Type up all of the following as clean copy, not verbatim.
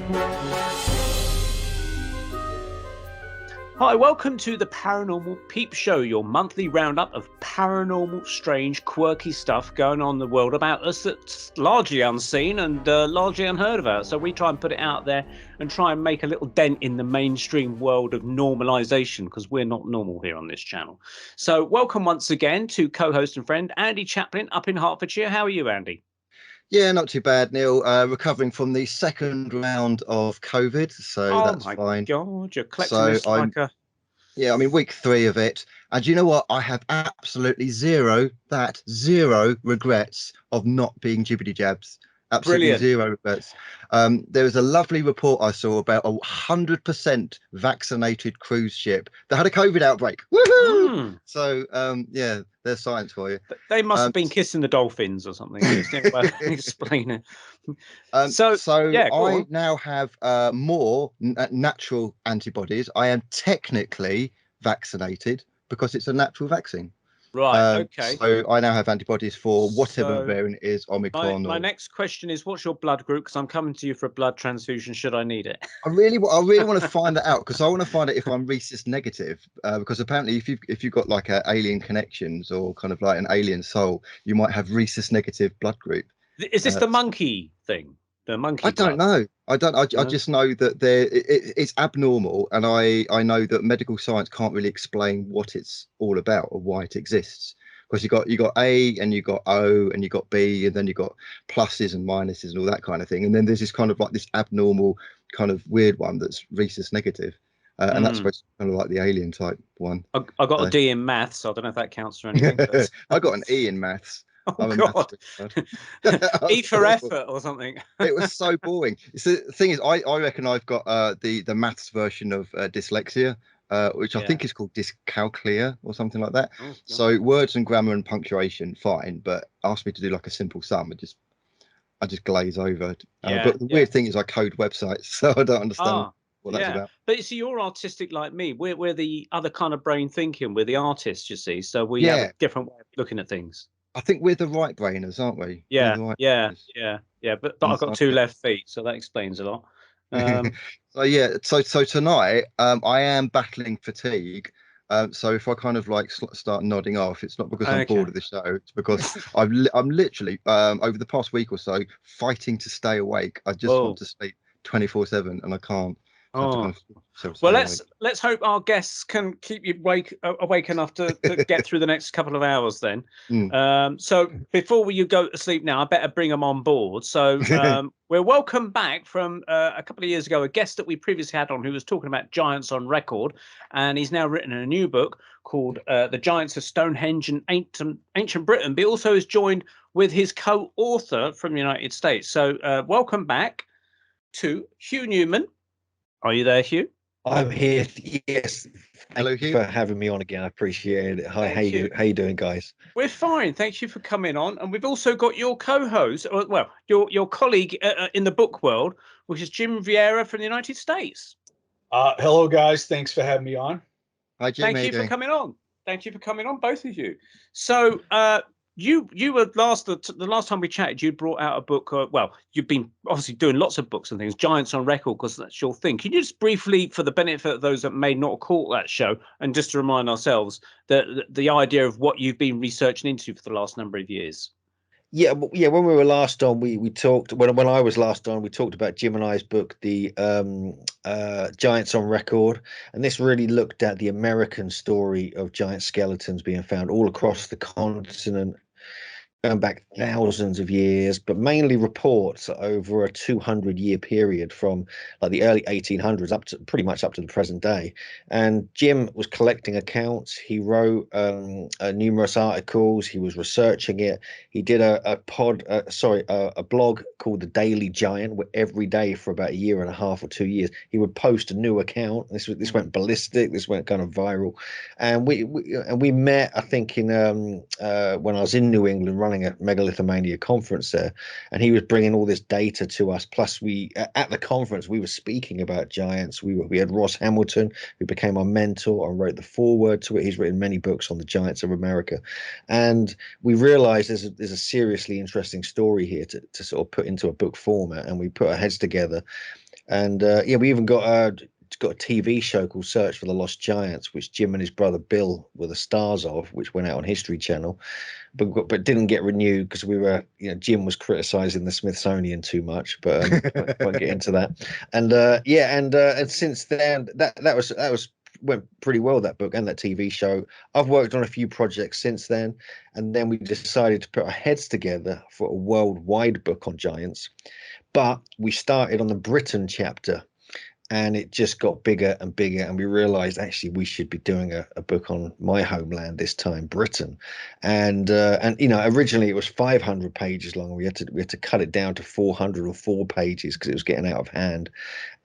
Hi, welcome to the Paranormal Peep Show, your monthly roundup of paranormal, strange, quirky stuff going on in the world about us that's largely unseen and largely unheard about. So we try and put it out there and try and make a little dent in the mainstream world of normalization, because we're not normal here on this channel. So welcome once again to co-host and friend Andy Chaplin up in Hertfordshire. How are you, Andy? Yeah, not too bad, Neil. Recovering from the second round of COVID, so that's fine. Oh my God, you're collecting this like a... Yeah, I'm in week 3 of it, and you know what? I have absolutely zero regrets of not being jibbity jabs. Absolutely Brilliant. zero regrets. There was a lovely report I saw about a 100% vaccinated cruise ship that had a COVID outbreak. Woohoo! So yeah, there's science for you. They must have been kissing the dolphins or something. Explain it. So yeah, I now have more natural antibodies. I am technically vaccinated because it's a natural vaccine. Right. Okay. So I now have antibodies for whatever variant it is, Omicron. My next question is, what's your blood group? Because I'm coming to you for a blood transfusion should I need it. I really want to find that out, because I want to find out if I'm rhesus negative. Because apparently, if you've got like alien connections or kind of like an alien soul, you might have rhesus negative blood group. Is this the monkey thing? The monkey? I don't know. I just know that it's abnormal, and I know that medical science can't really explain what it's all about or why it exists. Because you got A and you got O and you got B, and then you got pluses and minuses and all that kind of thing. And then there's this kind of like this abnormal kind of weird one that's rhesus negative. And that's supposed to be kind of like the alien type one. I got a D in maths, so I don't know if that counts for anything. But... I got an E in maths. Oh, God. E for effort or something. It was so boring. The thing is, I reckon I've got the maths version of dyslexia, which I think is called dyscalculia or something like that. Oh, so words and grammar and punctuation, fine, but ask me to do like a simple sum, I just glaze over. But the weird thing is I code websites, so I don't understand what that's about. But you see, you're artistic like me. We're the other kind of brain thinking. We're the artists, you see. So we have a different way of looking at things. I think we're the right brainers, aren't we? Yeah. But I've got 2 left feet, so that explains a lot. So tonight I am battling fatigue. So if I kind of like start nodding off, it's not because I'm bored of the show. It's because I'm literally over the past week or so fighting to stay awake. I just want to sleep 24/7, and I can't. Well, let's hope our guests can keep you awake enough to get through the next couple of hours then. So before you go to sleep now, I better bring them on board. So we're welcome back from a couple of years ago, a guest that we previously had on who was talking about giants on record, and he's now written a new book called The Giants of Stonehenge and Ancient Britain, but he also is joined with his co-author from the United States. So welcome back to Hugh Newman. Are you there, Hugh? I'm here. Yes. Hello, Hugh. For having me on again. I appreciate it. Hi, how you doing, guys? We're fine. Thank you for coming on. And we've also got your co-host, well, your colleague in the book world, which is Jim Vieira from the United States. Hello, guys. Thanks for having me on. Hi, Jim. Thank you for coming on. Thank you for coming on, both of you. So you were the last time we chatted, you brought out a book. Well, you've been obviously doing lots of books and things, Giants on Record, because that's your thing. Can you just briefly, for the benefit of those that may not have caught that show, and just to remind ourselves that the idea of what you've been researching into for the last number of years? Yeah. When we were last on, we talked. When I was last on, we talked about Jim and I's book, the Giants on Record, and this really looked at the American story of giant skeletons being found all across the continent, going back thousands of years, but mainly reports over a 200-year period from like the early 1800s up to pretty much up to the present day. And Jim was collecting accounts. He wrote numerous articles. He was researching it. He did a blog called The Daily Giant, where every day for about 1.5 years or 2 years he would post a new account. This went ballistic. This went kind of viral, and we met, I think, in when I was in New England running a Megalithomania conference there, and he was bringing all this data to us. Plus, we at the conference we were speaking about giants. We had Ross Hamilton, who became our mentor and wrote the foreword to it. He's written many books on the giants of America, and we realized there's a seriously interesting story here to sort of put into a book format, and we put our heads together. And yeah, we even got a TV show called Search for the Lost Giants, which Jim and his brother Bill were the stars of, which went out on History Channel, but didn't get renewed because we were, Jim was criticizing the Smithsonian too much, but won't get into that. And yeah, and since then that was went pretty well, that book and that TV show. I've worked on a few projects since then, and then we decided to put our heads together for a worldwide book on giants. But we started on the Britain chapter, and it just got bigger and bigger, and we realized actually we should be doing a book on my homeland this time, Britain. And originally it was 500 pages long. We had to cut it down to 404 pages because it was getting out of hand.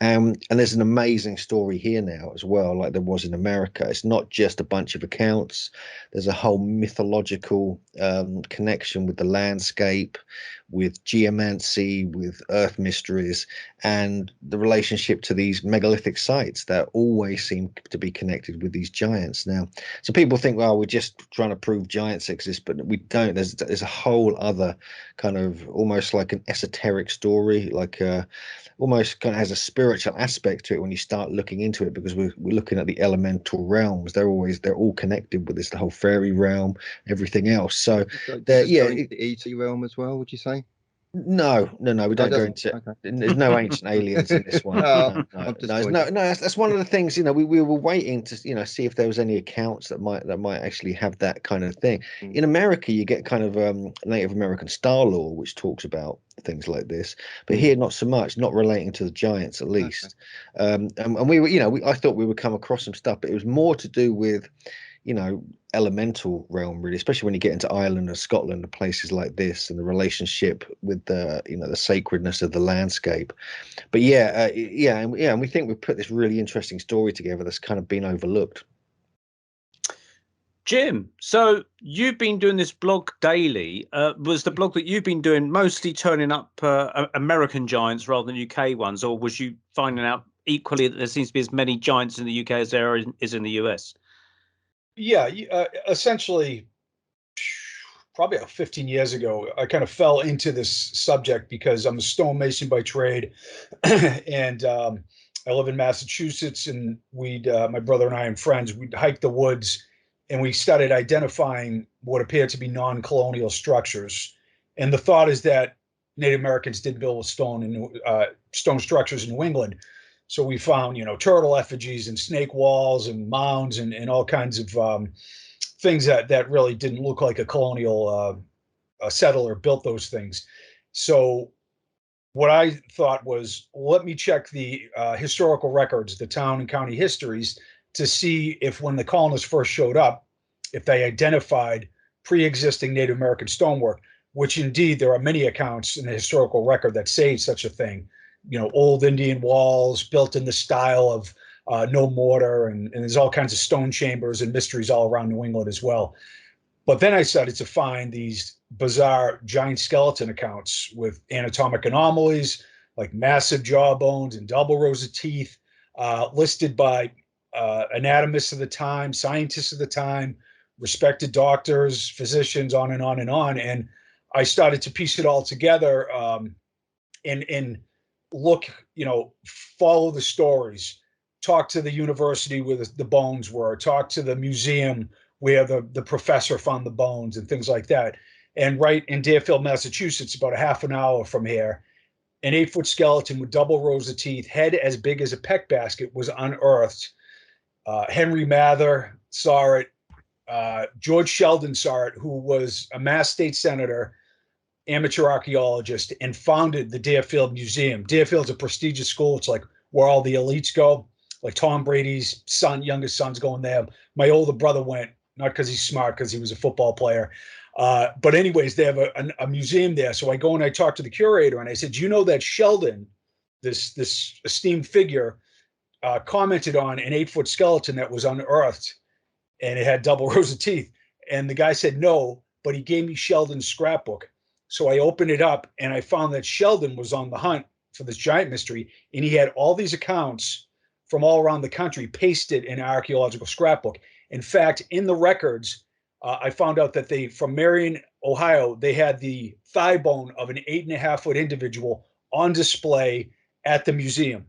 And there's an amazing story here now as well, like there was in America. It's not just a bunch of accounts. There's a whole mythological connection with the landscape, with geomancy, with earth mysteries, and the relationship to these megalithic sites that always seem to be connected with these giants. Now, so people think, well, we're just trying to prove giants exist, but we don't. There's a whole other kind of almost like an esoteric story, like almost kind of has a spiritual aspect to it when you start looking into it, because we're looking at the elemental realms. They're all connected with this, the whole fairy realm, everything else. So the ET realm as well, would you say? No, we don't go into. Okay. There's no ancient aliens in this one. No. That's one of the things. We were waiting to see if there was any accounts that might actually have that kind of thing. In America, you get kind of Native American star lore, which talks about things like this, but here not so much. Not relating to the giants, at least. Okay. And we were, I thought we would come across some stuff, but it was more to do with, elemental realm, really, especially when you get into Ireland and Scotland and places like this, and the relationship with the the sacredness of the landscape. But and we think we've put this really interesting story together that's kind of been overlooked. Jim, so you've been doing this blog daily. Was the blog that you've been doing mostly turning up American giants rather than UK ones, or was you finding out equally that there seems to be as many giants in the UK as there is in the US? Yeah, essentially, probably about 15 years ago, I kind of fell into this subject because I'm a stonemason by trade, and I live in Massachusetts, and my brother and I and friends, we'd hike the woods, and we started identifying what appeared to be non-colonial structures. And the thought is that Native Americans did build stone structures in New England. So we found, turtle effigies and snake walls and mounds and all kinds of things that really didn't look like a colonial settler built those things. So what I thought was, let me check the historical records, the town and county histories, to see if when the colonists first showed up, if they identified pre-existing Native American stonework, which indeed there are many accounts in the historical record that say such a thing. Old Indian walls built in the style of no mortar, and there's all kinds of stone chambers and mysteries all around New England as well. But then I started to find these bizarre giant skeleton accounts with anatomic anomalies, like massive jawbones and double rows of teeth, listed by anatomists of the time, scientists of the time, respected doctors, physicians, on and on and on. And I started to piece it all together and look, follow the stories, talk to the university where the bones were, talk to the museum where the professor found the bones and things like that. And right in Deerfield, Massachusetts, about a half an hour from here, an 8-foot skeleton with double rows of teeth, head as big as a peck basket, was unearthed. Henry Mather saw it. George Sheldon saw it, who was a Mass state senator, amateur archaeologist, and founded the Deerfield Museum. Deerfield's a prestigious school. It's like where all the elites go, like Tom Brady's youngest son's going there. My older brother went, not because he's smart, because he was a football player. But anyways, they have a museum there. So I go and I talk to the curator, and I said, you know that Sheldon, this esteemed figure, commented on an 8-foot skeleton that was unearthed, and it had double rows of teeth. And the guy said no, but he gave me Sheldon's scrapbook. So I opened it up, and I found that Sheldon was on the hunt for this giant mystery, and he had all these accounts from all around the country pasted in an archaeological scrapbook. In fact, in the records, I found out that from Marion, Ohio, they had the thigh bone of an 8.5-foot individual on display at the museum.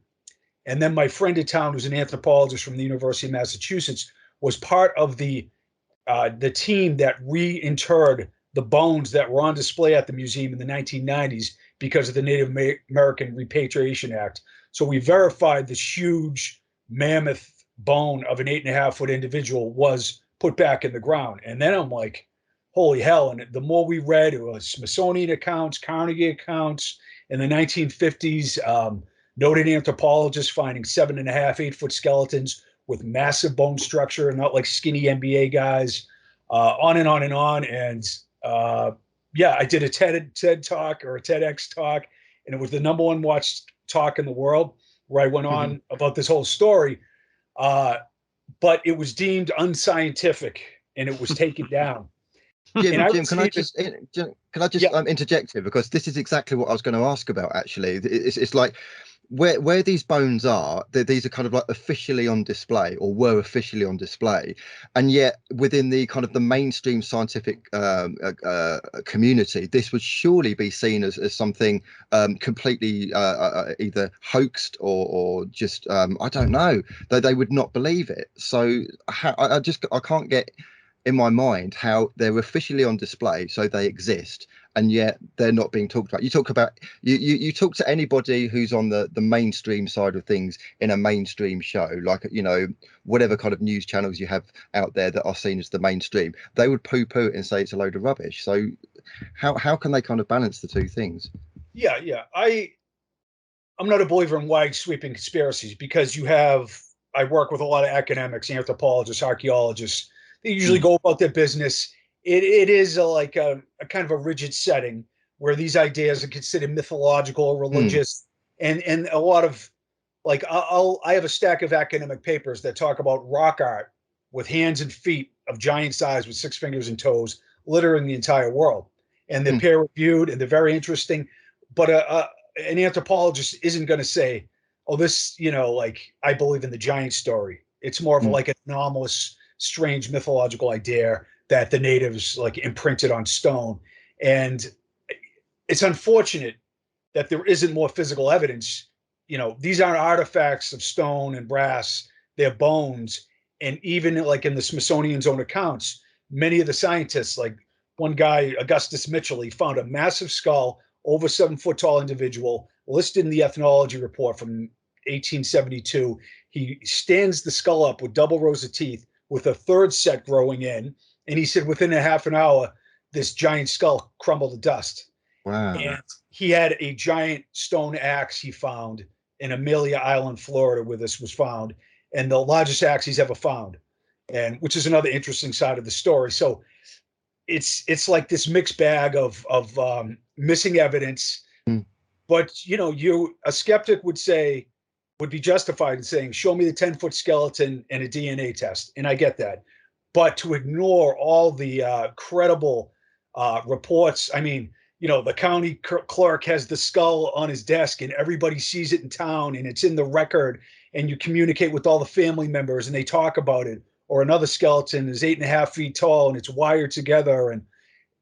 And then my friend in town, who's an anthropologist from the University of Massachusetts, was part of the team that reinterred the bones that were on display at the museum in the 1990s because of the Native American Repatriation Act. So we verified this huge mammoth bone of an 8.5-foot individual was put back in the ground. And then I'm like, holy hell. And the more we read, it was Smithsonian accounts, Carnegie accounts in the 1950s, noted anthropologists finding 7.5, 8-foot skeletons with massive bone structure, not like skinny NBA guys, on and on and on. And yeah, I did a TED talk or a TEDx talk, and it was the #1 watched talk in the world, where I went on about this whole story. But it was deemed unscientific, and it was taken down. Jim, can I just interject here, because this is exactly what I was going to ask about. Actually, it's like where these bones are, these are kind of like officially on display, or were officially on display, and yet within the kind of the mainstream scientific community, this would surely be seen as something completely either hoaxed or just I don't know, they would not believe it. So I can't get in my mind how they're officially on display, so they exist, and yet they're not being talked about. You talk about you talk to anybody who's on the mainstream side of things in a mainstream show, like, you know, whatever kind of news channels you have out there that are seen as the mainstream, they would poo-poo it and say it's a load of rubbish. So how can they kind of balance the two things? Yeah, I'm not a believer in wide sweeping conspiracies, because I work with a lot of academics, anthropologists, archaeologists. They usually go about their business. It is a kind of a rigid setting where these ideas are considered mythological or religious, and a lot of, like, I have a stack of academic papers that talk about rock art with hands and feet of giant size with 6 fingers and toes littering the entire world, and they're peer reviewed and they're very interesting. But an anthropologist isn't going to say, oh, this, like, I believe in the giant story. It's more of like an anomalous, strange mythological idea that the natives like imprinted on stone. And it's unfortunate that there isn't more physical evidence. These aren't artifacts of stone and brass, they're bones. And even like in the Smithsonian's own accounts, many of the scientists, like one guy, Augustus Mitchell, he found a massive skull, over 7-foot tall individual, listed in the ethnology report from 1872. He stands the skull up with double rows of teeth, with a third set growing in. And he said within a half an hour, this giant skull crumbled to dust. Wow. And he had a giant stone axe he found in Amelia Island, Florida, where this was found, and the largest axe he's ever found, and which is another interesting side of the story. So it's like this mixed bag of missing evidence. But a skeptic would be justified in saying, show me the 10-foot skeleton and a DNA test. And I get that. But to ignore all the credible reports, I mean, the county clerk has the skull on his desk and everybody sees it in town and it's in the record, and you communicate with all the family members and they talk about it. Or another skeleton is 8.5 feet tall and it's wired together. And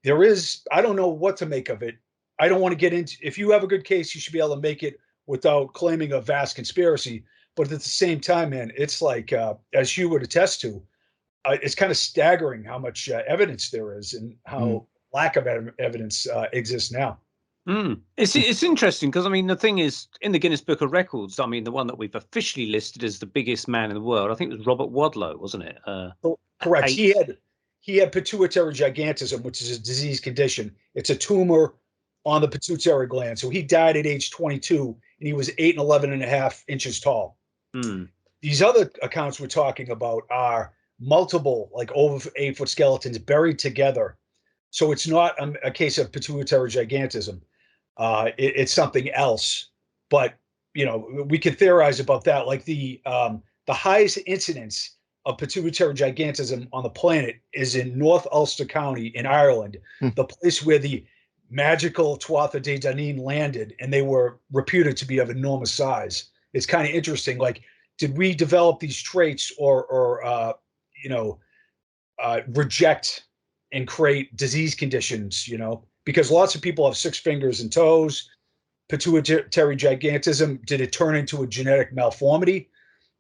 I don't know what to make of it. I don't want to get into, if you have a good case, you should be able to make it without claiming a vast conspiracy. But at the same time, man, it's like, as Hugh would attest to, it's kind of staggering how much evidence there is and how lack of evidence exists now. It's interesting because, I mean, the thing is, in the Guinness Book of Records, I mean, the one that we've officially listed as the biggest man in the world, I think it was Robert Wadlow, wasn't it? Correct. He had pituitary gigantism, which is a disease condition. It's a tumor on the pituitary gland. So he died at age 22, and he was 8 and 11.5 inches tall. These other accounts we're talking about are multiple, like over 8-foot skeletons buried together. So it's not a case of pituitary gigantism. It's something else. But we can theorize about that. Like the highest incidence of pituitary gigantism on the planet is in North Ulster County in Ireland, the place where the magical Tuatha De Danann landed, and they were reputed to be of enormous size. It's kind of interesting. Like, did we develop these traits or reject and create disease conditions? Because lots of people have 6 fingers and toes. pituitary gigantism? Did it turn into a genetic malformity?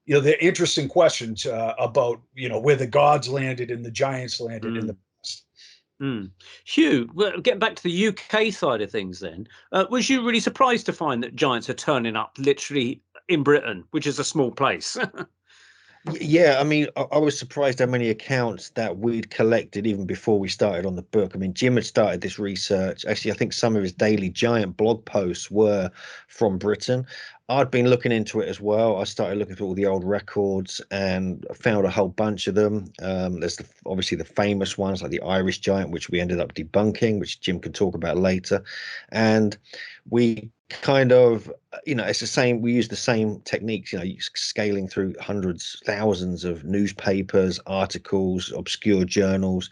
You know, they're interesting questions about, you know, where the gods landed and the giants landed in the past. Hugh, well, getting back to the UK side of things then, was you really surprised to find that giants are turning up literally in Britain, which is a small place? Yeah, I mean, I was surprised how many accounts that we'd collected even before we started on the book. I mean, Jim had started this research. Actually, I think some of his daily giant blog posts were from Britain. I'd been looking into it as well. I started looking through all the old records and found a whole bunch of them. There's obviously the famous ones like the Irish giant, which we ended up debunking, which Jim can talk about later. And we kind of, you know, it's the same, we use the same techniques, you know, scaling through hundreds, thousands of newspapers, articles, obscure journals.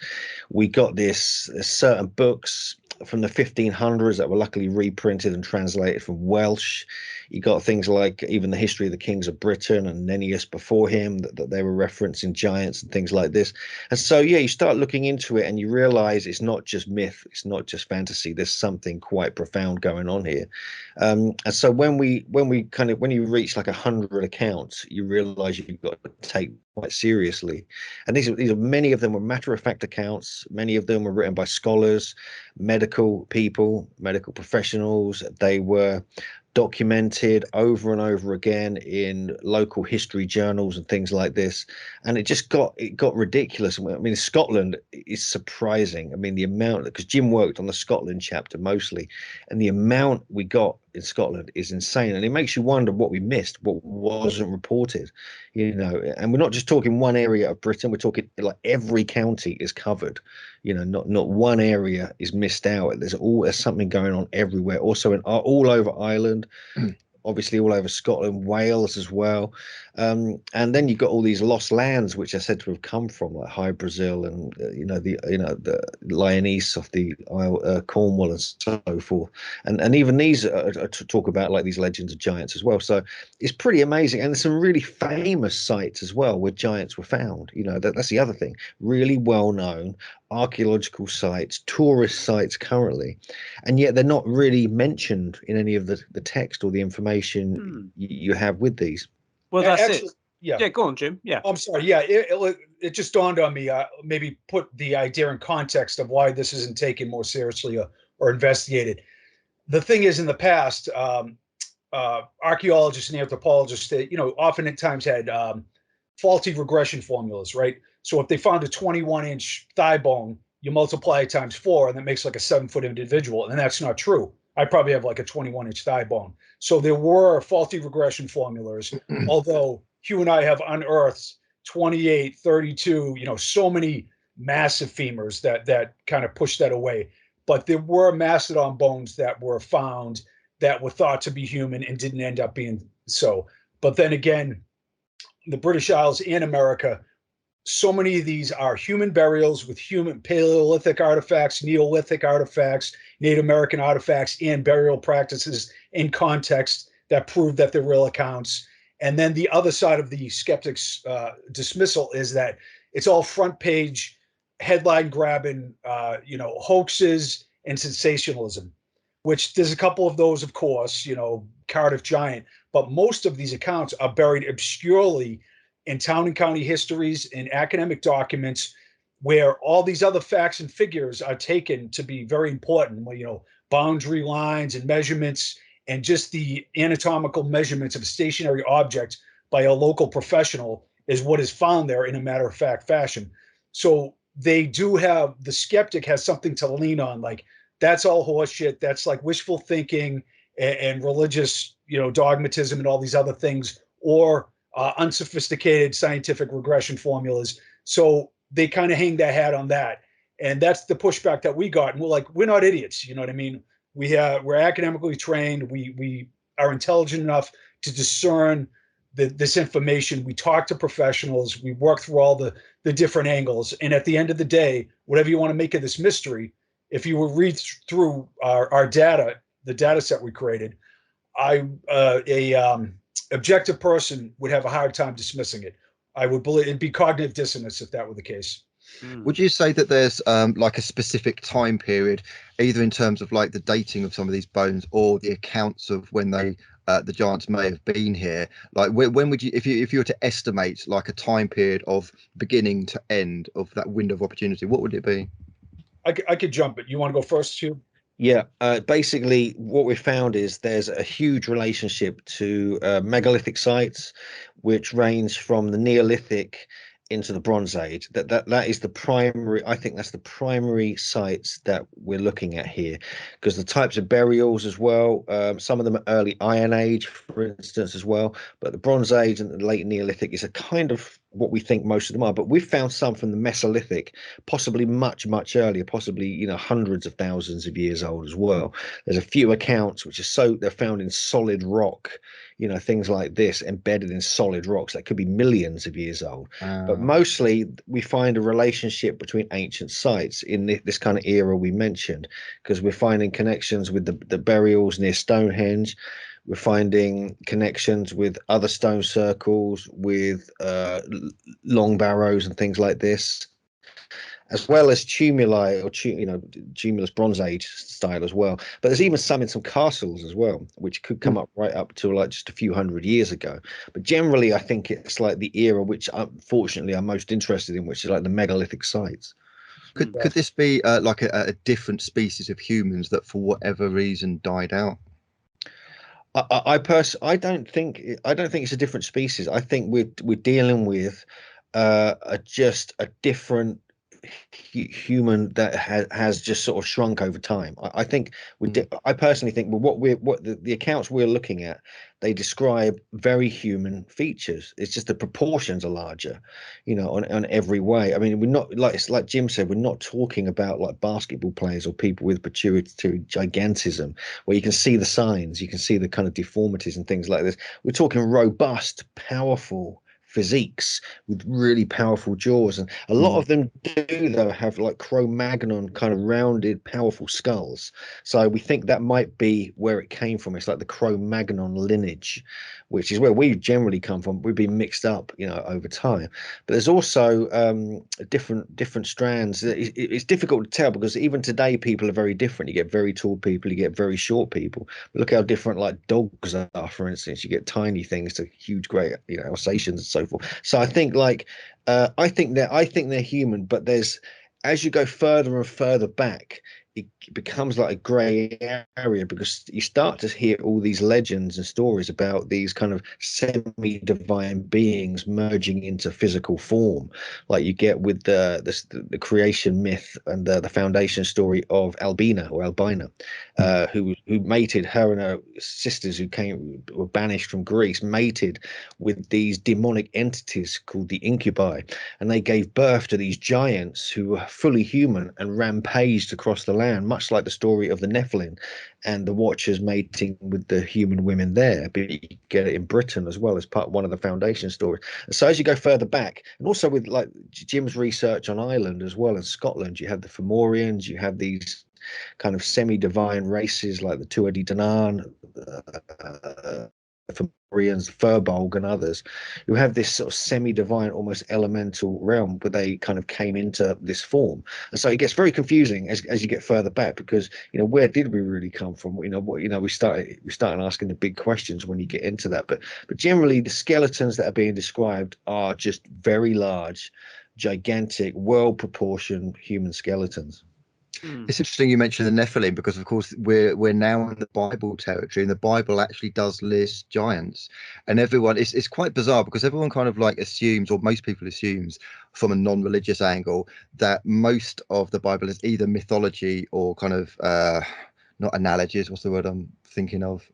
We got this certain books from the 1500s that were luckily reprinted and translated from Welsh. You got things like even the history of the kings of Britain and Nennius before him, that they were referencing giants and things like this. And so, yeah, you start looking into it and you realize it's not just myth, it's not just fantasy. There's something quite profound going on here. And so when you reach like 100 accounts, you realize you've got to take quite seriously. And these are many of them were matter-of-fact accounts. Many of them were written by scholars, medical people, medical professionals. They were documented over and over again in local history journals and things like this, and it got ridiculous. I mean, Scotland is surprising. I mean, the amount, because Jim worked on the Scotland chapter mostly, and the amount we got in Scotland is insane, and it makes you wonder what we missed, what wasn't reported, you know. And we're not just talking one area of Britain, we're talking like every county is covered, you know, not one area is missed out. There's something going on everywhere, also in all over Ireland, obviously all over Scotland, Wales as well. And then you've got all these lost lands which are said to have come from like High Brazil and the Lyonese off the Isle, Cornwall and so forth. And even these are to talk about like these legends of giants as well. So it's pretty amazing. And there's some really famous sites as well where giants were found. You know, that's the other thing. Really well known archaeological sites, tourist sites currently, and yet they're not really mentioned in any of the text or the information you have with these. Well, that's actually, it. Yeah, go on, Jim. Yeah. I'm sorry. Yeah, it just dawned on me. Maybe put the idea in context of why this isn't taken more seriously or investigated. The thing is, in the past, archaeologists and anthropologists, they, you know, oftentimes had faulty regression formulas, right? So if they found a 21-inch thigh bone, you multiply it times 4, and that makes like a 7-foot individual, and that's not true. I probably have like a 21-inch thigh bone. So there were faulty regression formulas, although Hugh and I have unearthed 28, 32, you know, so many massive femurs that kind of push that away. But there were mastodon bones that were found that were thought to be human and didn't end up being so. But then again, the British Isles and America, so many of these are human burials with human Paleolithic artifacts, Neolithic artifacts, Native American artifacts, and burial practices in context that prove that they're real accounts. And then the other side of the skeptics' dismissal is that it's all front page, headline grabbing, hoaxes and sensationalism, which there's a couple of those, of course, you know, Cardiff Giant, but most of these accounts are buried obscurely in town and county histories and academic documents where all these other facts and figures are taken to be very important, you know, boundary lines and measurements and just the anatomical measurements of a stationary object by a local professional is what is found there in a matter-of-fact fashion. So they do have, the skeptic has something to lean on, like, that's all horseshit, that's like wishful thinking and religious, you know, dogmatism and all these other things, or unsophisticated scientific regression formulas. So they kind of hang their hat on that. And that's the pushback that we got. And we're like, we're not idiots. You know what I mean? We're academically trained. We are intelligent enough to discern this information. We talk to professionals. We work through all the different angles. And at the end of the day, whatever you want to make of this mystery, if you will read through our data, the data set we created, objective person would have a hard time dismissing it. I would believe it'd be cognitive dissonance if that were the case. Would you say that there's like a specific time period, either in terms of like the dating of some of these bones or the accounts of when they the giants may have been here? Like when would you, if you were to estimate like a time period of beginning to end of that window of opportunity, what would it be? I could jump it. You want to go first, Hugh? Yeah, basically what we found is there's a huge relationship to megalithic sites, which range from the Neolithic into the Bronze Age. That is the primary. I think that's the primary sites that we're looking at here, because the types of burials as well. Some of them are early Iron Age, for instance, as well. But the Bronze Age and the late Neolithic is a kind of what we think most of them are. But we've found some from the Mesolithic, possibly much earlier, possibly hundreds of thousands of years old as well. There's a few accounts which are they're found in solid rock, things like this embedded in solid rocks that could be millions of years old. But mostly we find a relationship between ancient sites in this kind of era we mentioned, because we're finding connections with the burials near Stonehenge. We're finding connections with other stone circles, with long barrows and things like this, as well as tumuli or tumulus Bronze Age style as well. But there's even some in some castles as well, which could come up right up to like just a few hundred years ago. But generally, I think it's like the era which, unfortunately, I'm most interested in, which is like the megalithic sites. Could this be like a different species of humans that, for whatever reason, died out? I don't think it's a different species. I think we're dealing with just a different human that has just sort of shrunk over time. I think I personally think what the accounts we're looking at, they describe very human features. It's just the proportions are larger, on every way. I mean, we're not, like Jim said, we're not talking about like basketball players or people with pituitary gigantism, where you can see the signs, you can see the kind of deformities and things like this. We're talking robust, powerful physiques with really powerful jaws, and a lot of them do though have like Cro-Magnon kind of rounded powerful skulls, so we think that might be where it came from. It's like the Cro-Magnon lineage, which is where we generally come from. We've been mixed up over time, but there's also different strands. It's difficult to tell because even today people are very different. You get very tall people, you get very short people. But look how different like dogs are, for instance. You get tiny things to huge great Alsatians and so forth. So I think I think they're human, but as you go further and further back, it becomes like a gray area, because you start to hear all these legends and stories about these kind of semi-divine beings merging into physical form, like you get with the creation myth and the foundation story of Albina, who mated. Her and her sisters who were banished from Greece mated with these demonic entities called the incubi, and they gave birth to these giants who were fully human and rampaged across the land, much like the story of the Nephilim and the Watchers mating with the human women there. But you get it in Britain as well as one of the foundation stories. So as you go further back, and also with like Jim's research on Ireland as well, in Scotland, you have the Fomorians, you have these kind of semi-divine races like the Tuatha Dé Danann, Fomorians, Furbolg, and others, who have this sort of semi-divine, almost elemental realm where they kind of came into this form. And so it gets very confusing as you get further back, because where did we really come from? We started asking the big questions when you get into that. But generally, the skeletons that are being described are just very large, gigantic, well-proportioned human skeletons. It's interesting you mentioned the Nephilim, because of course we're now in the Bible territory, and the Bible actually does list giants, and everyone, it's quite bizarre because everyone kind of like assumes, or most people assumes from a non-religious angle, that most of the Bible is either mythology or kind of not analogies, what's the word I'm thinking of,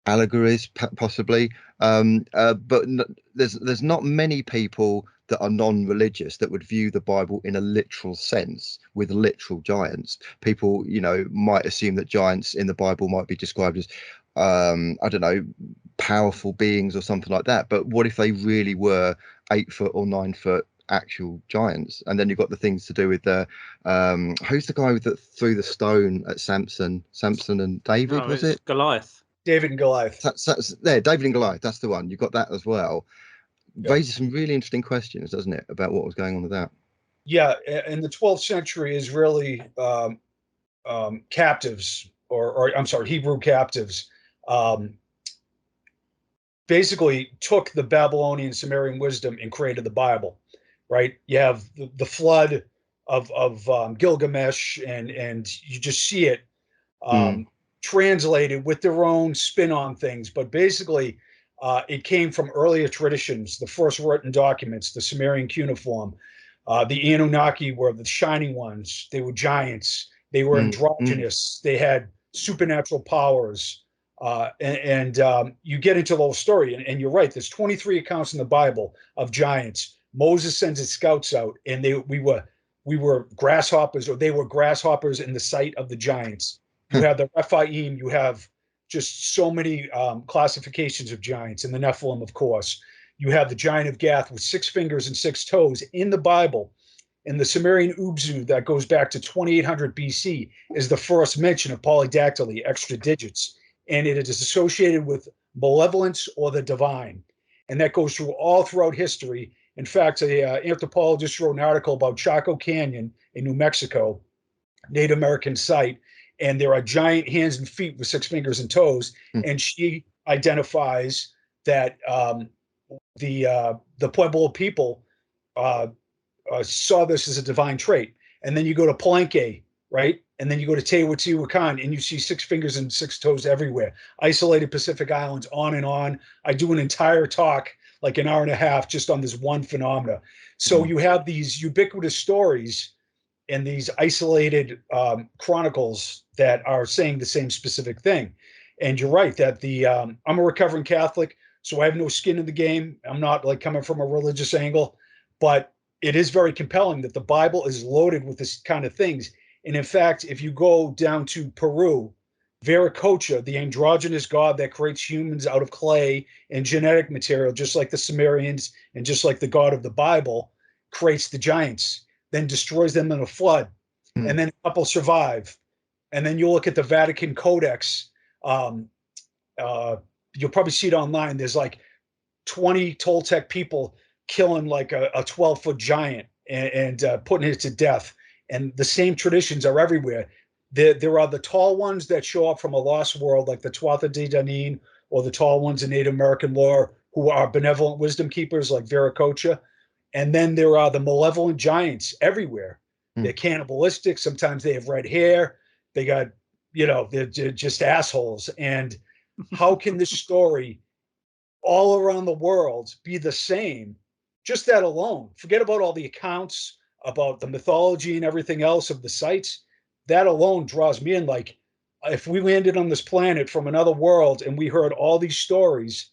allegories possibly, but there's not many people that are non-religious that would view the Bible in a literal sense with literal giants. People might assume that giants in the Bible might be described as I don't know, powerful beings or something like that. But what if they really were 8 foot or 9 foot actual giants? And then you've got the things to do with the who's the guy that threw the stone at Samson and David? Was it Goliath? David and Goliath. There, David and Goliath, that's the one. You've got that as well. Yep. Raises some really interesting questions, doesn't it, about what was going on with that? Yeah, in the 12th century, Israeli captives, or I'm sorry, Hebrew captives, um, basically took the Babylonian Sumerian wisdom and created the Bible, right? You have the flood of Gilgamesh, and you just see it translated with their own spin on things. But basically, it came from earlier traditions, the first written documents, the Sumerian cuneiform. The Anunnaki were the shining ones. They were giants. They were androgynous. They had supernatural powers. You get into the whole story, and you're right. There's 23 accounts in the Bible of giants. Moses sends his scouts out, and we were grasshoppers, or they were grasshoppers in the sight of the giants. You have the Rephaim. You have just so many classifications of giants, and the Nephilim, of course. You have the giant of Gath with 6 fingers and 6 toes in the Bible. In the Sumerian Ubzu that goes back to 2800 BC is the first mention of polydactyly, extra digits, and it is associated with malevolence or the divine. And that goes through all throughout history. In fact, an anthropologist wrote an article about Chaco Canyon in New Mexico, Native American site, and there are giant hands and feet with 6 fingers and toes, and she identifies that the Pueblo people saw this as a divine trait. And then you go to Palenque, right? And then you go to Teotihuacan, and you see 6 fingers and 6 toes everywhere. Isolated Pacific Islands, on and on. I do an entire talk, like an hour and a half, just on this one phenomena. So you have these ubiquitous stories and these isolated chronicles that are saying the same specific thing. And you're right that I'm a recovering Catholic, so I have no skin in the game. I'm not like coming from a religious angle, but it is very compelling that the Bible is loaded with this kind of things. And in fact, if you go down to Peru, Vieira, the androgynous god that creates humans out of clay and genetic material, just like the Sumerians and just like the god of the Bible, creates the giants, then destroys them in a flood, and then a couple survive. And then you look at the Vatican Codex. You'll probably see it online. There's like 20 Toltec people killing like a 12-foot giant and putting it to death. And the same traditions are everywhere. There are the tall ones that show up from a lost world, like the Tuatha De Danann, or the tall ones in Native American lore, who are benevolent wisdom keepers, like Vieira. And then there are the malevolent giants everywhere. They're cannibalistic. Sometimes they have red hair. They got, they're just assholes. And how can this story all around the world be the same? Just that alone. Forget about all the accounts, about the mythology and everything else of the sites. That alone draws me in. Like, if we landed on this planet from another world and we heard all these stories,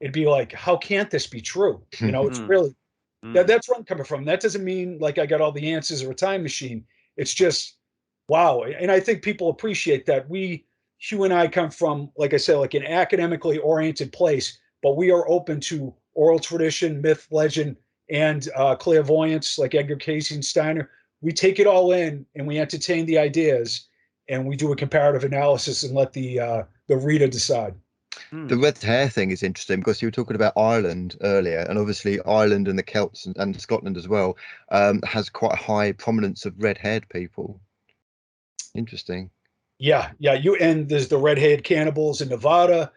it'd be like, how can't this be true? It's really, that's where I'm coming from. That doesn't mean like I got all the answers or a time machine. It's just, wow. And I think people appreciate that. Hugh and I come from, like I said, like an academically oriented place, but we are open to oral tradition, myth, legend, and clairvoyance, like Edgar Cayce and Steiner. We take it all in and we entertain the ideas, and we do a comparative analysis and let the reader decide. The red hair thing is interesting because you were talking about Ireland earlier, and obviously Ireland and the Celts and Scotland as well has quite a high prominence of red-haired people. Interesting. Yeah. And there's the red-haired cannibals in Nevada.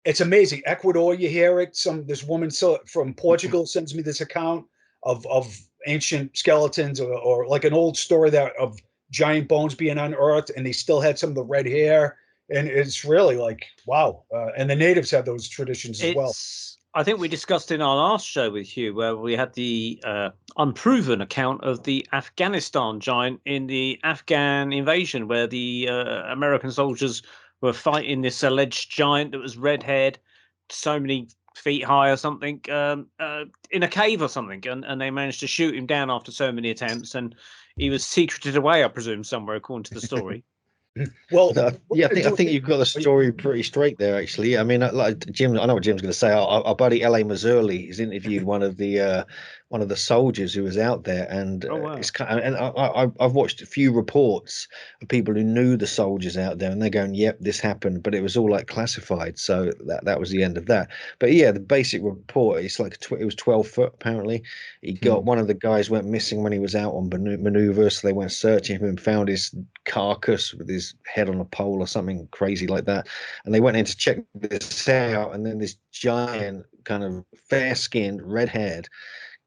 It's amazing. Ecuador, you hear it. This woman from Portugal sends me this account of ancient skeletons, or like an old story of giant bones being unearthed, and they still had some of the red hair. And it's really like, wow. And the natives have those traditions as well. I think we discussed in our last show with Hugh, where we had the unproven account of the Afghanistan giant in the Afghan invasion, where the American soldiers were fighting this alleged giant that was red-haired, so many feet high or something, in a cave or something, and they managed to shoot him down after so many attempts, and he was secreted away, I presume, somewhere, according to the story. Well, I think you've got the story pretty straight there. Actually, I mean, like Jim, I know what Jim's going to say. Our buddy L.A. Mazzurli has interviewed one of the one of the soldiers who was out there, and Oh, wow. it's kind of, and I've watched a few reports of people who knew the soldiers out there, and they're going, "Yep, this happened," but it was all like classified, so that was the end of that. But yeah, the basic report, it's like it was 12 foot apparently. He got one of the guys went missing when he was out on maneuver, so they went searching him and found his carcass with his head on a pole or something crazy like that, and they went in to check this out, and then this giant kind of fair-skinned, red-haired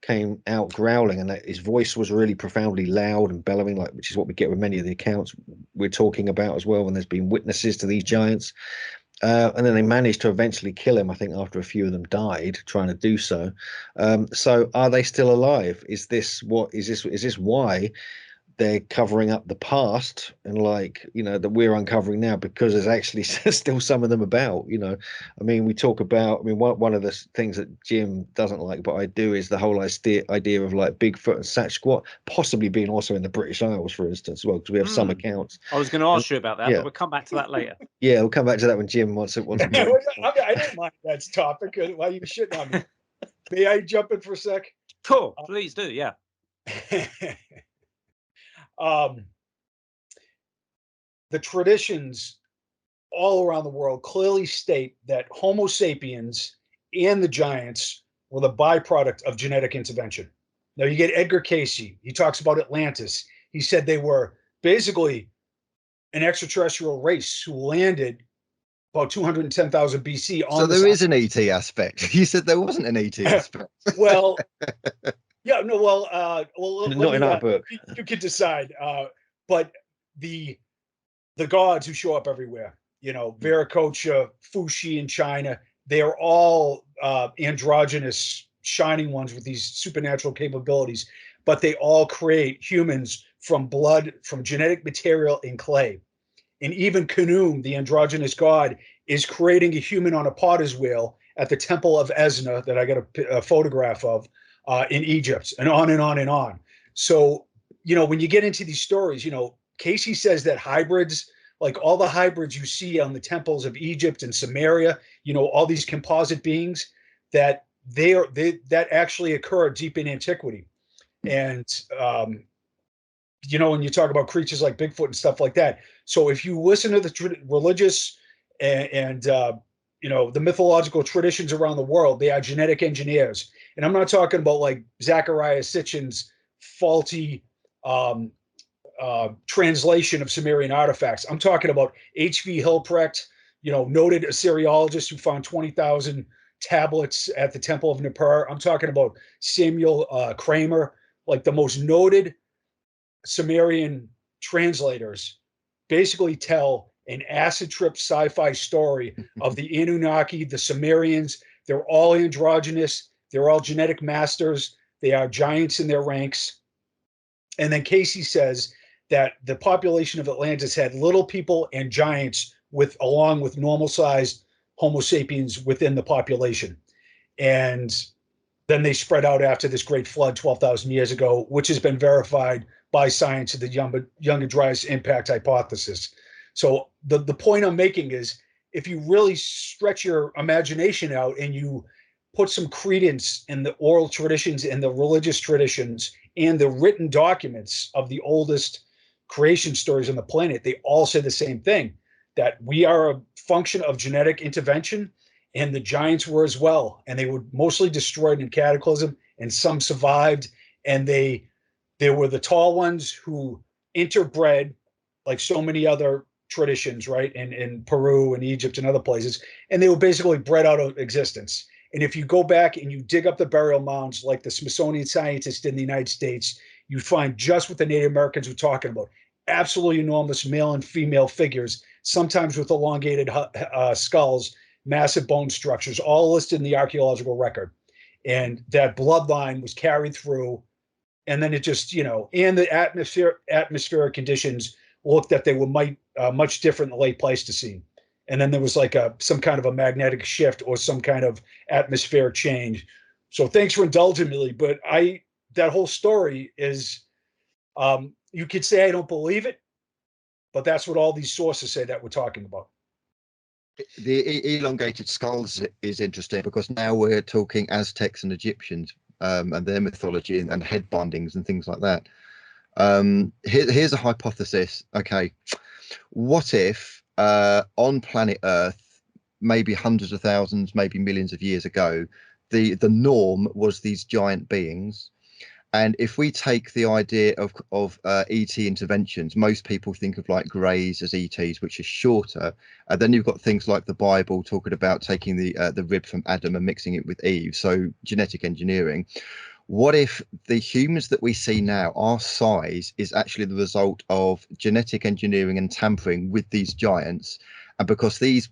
came out growling, and his voice was really profoundly loud and bellowing, like, which is what we get with many of the accounts we're talking about as well when there's been witnesses to these giants. And then they managed to eventually kill him, I think, after a few of them died trying to do so. So are they still alive? Is this why they're covering up the past, and like, you know, that we're uncovering now, because there's actually still some of them about, you know? I mean, we talk about, I mean, one of the things that Jim doesn't like, but I do, is the whole idea of like Bigfoot and Sasquatch possibly being also in the British Isles, for instance, as well, because we have some accounts. I was going to ask you about that, but we'll come back to that later. Yeah, we'll come back to that when Jim wants it. I don't mind that topic. Why are you shitting on me? May I jump in for a sec? Cool, please do. Yeah. The traditions all around the world clearly state that Homo sapiens and the giants were the byproduct of genetic intervention. Now you get Edgar Cayce. He talks about Atlantis. He said they were basically an extraterrestrial race who landed about 210,000 BC. So there is an ET aspect. You said there wasn't an ET aspect. Well, yeah, no, well, not in our book. You can decide. But the gods who show up everywhere, you know, Viracocha, Fuxi in China, they are all androgynous, shining ones with these supernatural capabilities, but they all create humans from blood, from genetic material in clay. And even Khnum, the androgynous god, is creating a human on a potter's wheel at the Temple of Esna that I got a photograph of in Egypt, and on and on and on. So, you know, when you get into these stories, you know, Cayce says that hybrids, like all the hybrids you see on the temples of Egypt and Samaria, you know, all these composite beings, that that actually occurred deep in antiquity. And, you know, when you talk about creatures like Bigfoot and stuff like that. So if you listen to the religious and you know, the mythological traditions around the world, they are genetic engineers. And I'm not talking about like Zechariah Sitchin's faulty translation of Sumerian artifacts. I'm talking about H.V. Hilprecht, you know, noted Assyriologist who found 20,000 tablets at the Temple of Nippur. I'm talking about Samuel Kramer, like the most noted Sumerian translators basically tell an acid trip sci-fi story of the Anunnaki, the Sumerians. They're all androgynous. They're all genetic masters. They are giants in their ranks. And then Cayce says that the population of Atlantis had little people and giants along with normal-sized Homo sapiens within the population. And then they spread out after this great flood 12,000 years ago, which has been verified by science of the Young and Dryas impact hypothesis. So the point I'm making is, if you really stretch your imagination out and you put some credence in the oral traditions and the religious traditions and the written documents of the oldest creation stories on the planet, they all say the same thing, that we are a function of genetic intervention, and the giants were as well. And they were mostly destroyed in cataclysm, and some survived. And they were the tall ones who interbred, like so many other traditions, right? In Peru and Egypt and other places. And they were basically bred out of existence. And if you go back and you dig up the burial mounds, like the Smithsonian scientists did in the United States, you find just what the Native Americans were talking about. Absolutely enormous male and female figures, sometimes with elongated skulls, massive bone structures, all listed in the archaeological record. And that bloodline was carried through. And then it just, you know, and the atmospheric conditions looked that they were much different in the late Pleistocene. And then there was like some kind of a magnetic shift or some kind of atmospheric change. So thanks for indulging me, but that whole story is, you could say I don't believe it, but that's what all these sources say that we're talking about. The elongated skulls is interesting, because now we're talking Aztecs and Egyptians and their mythology and head bindings and things like that. Here's a hypothesis. Okay, what if on planet Earth, maybe hundreds of thousands, maybe millions of years ago, the norm was these giant beings? And if we take the idea of ET interventions, most people think of like greys as ETs, which is shorter. And then you've got things like the Bible talking about taking the rib from Adam and mixing it with Eve. So genetic engineering. What if the humans that we see now, our size, is actually the result of genetic engineering and tampering with these giants? And because these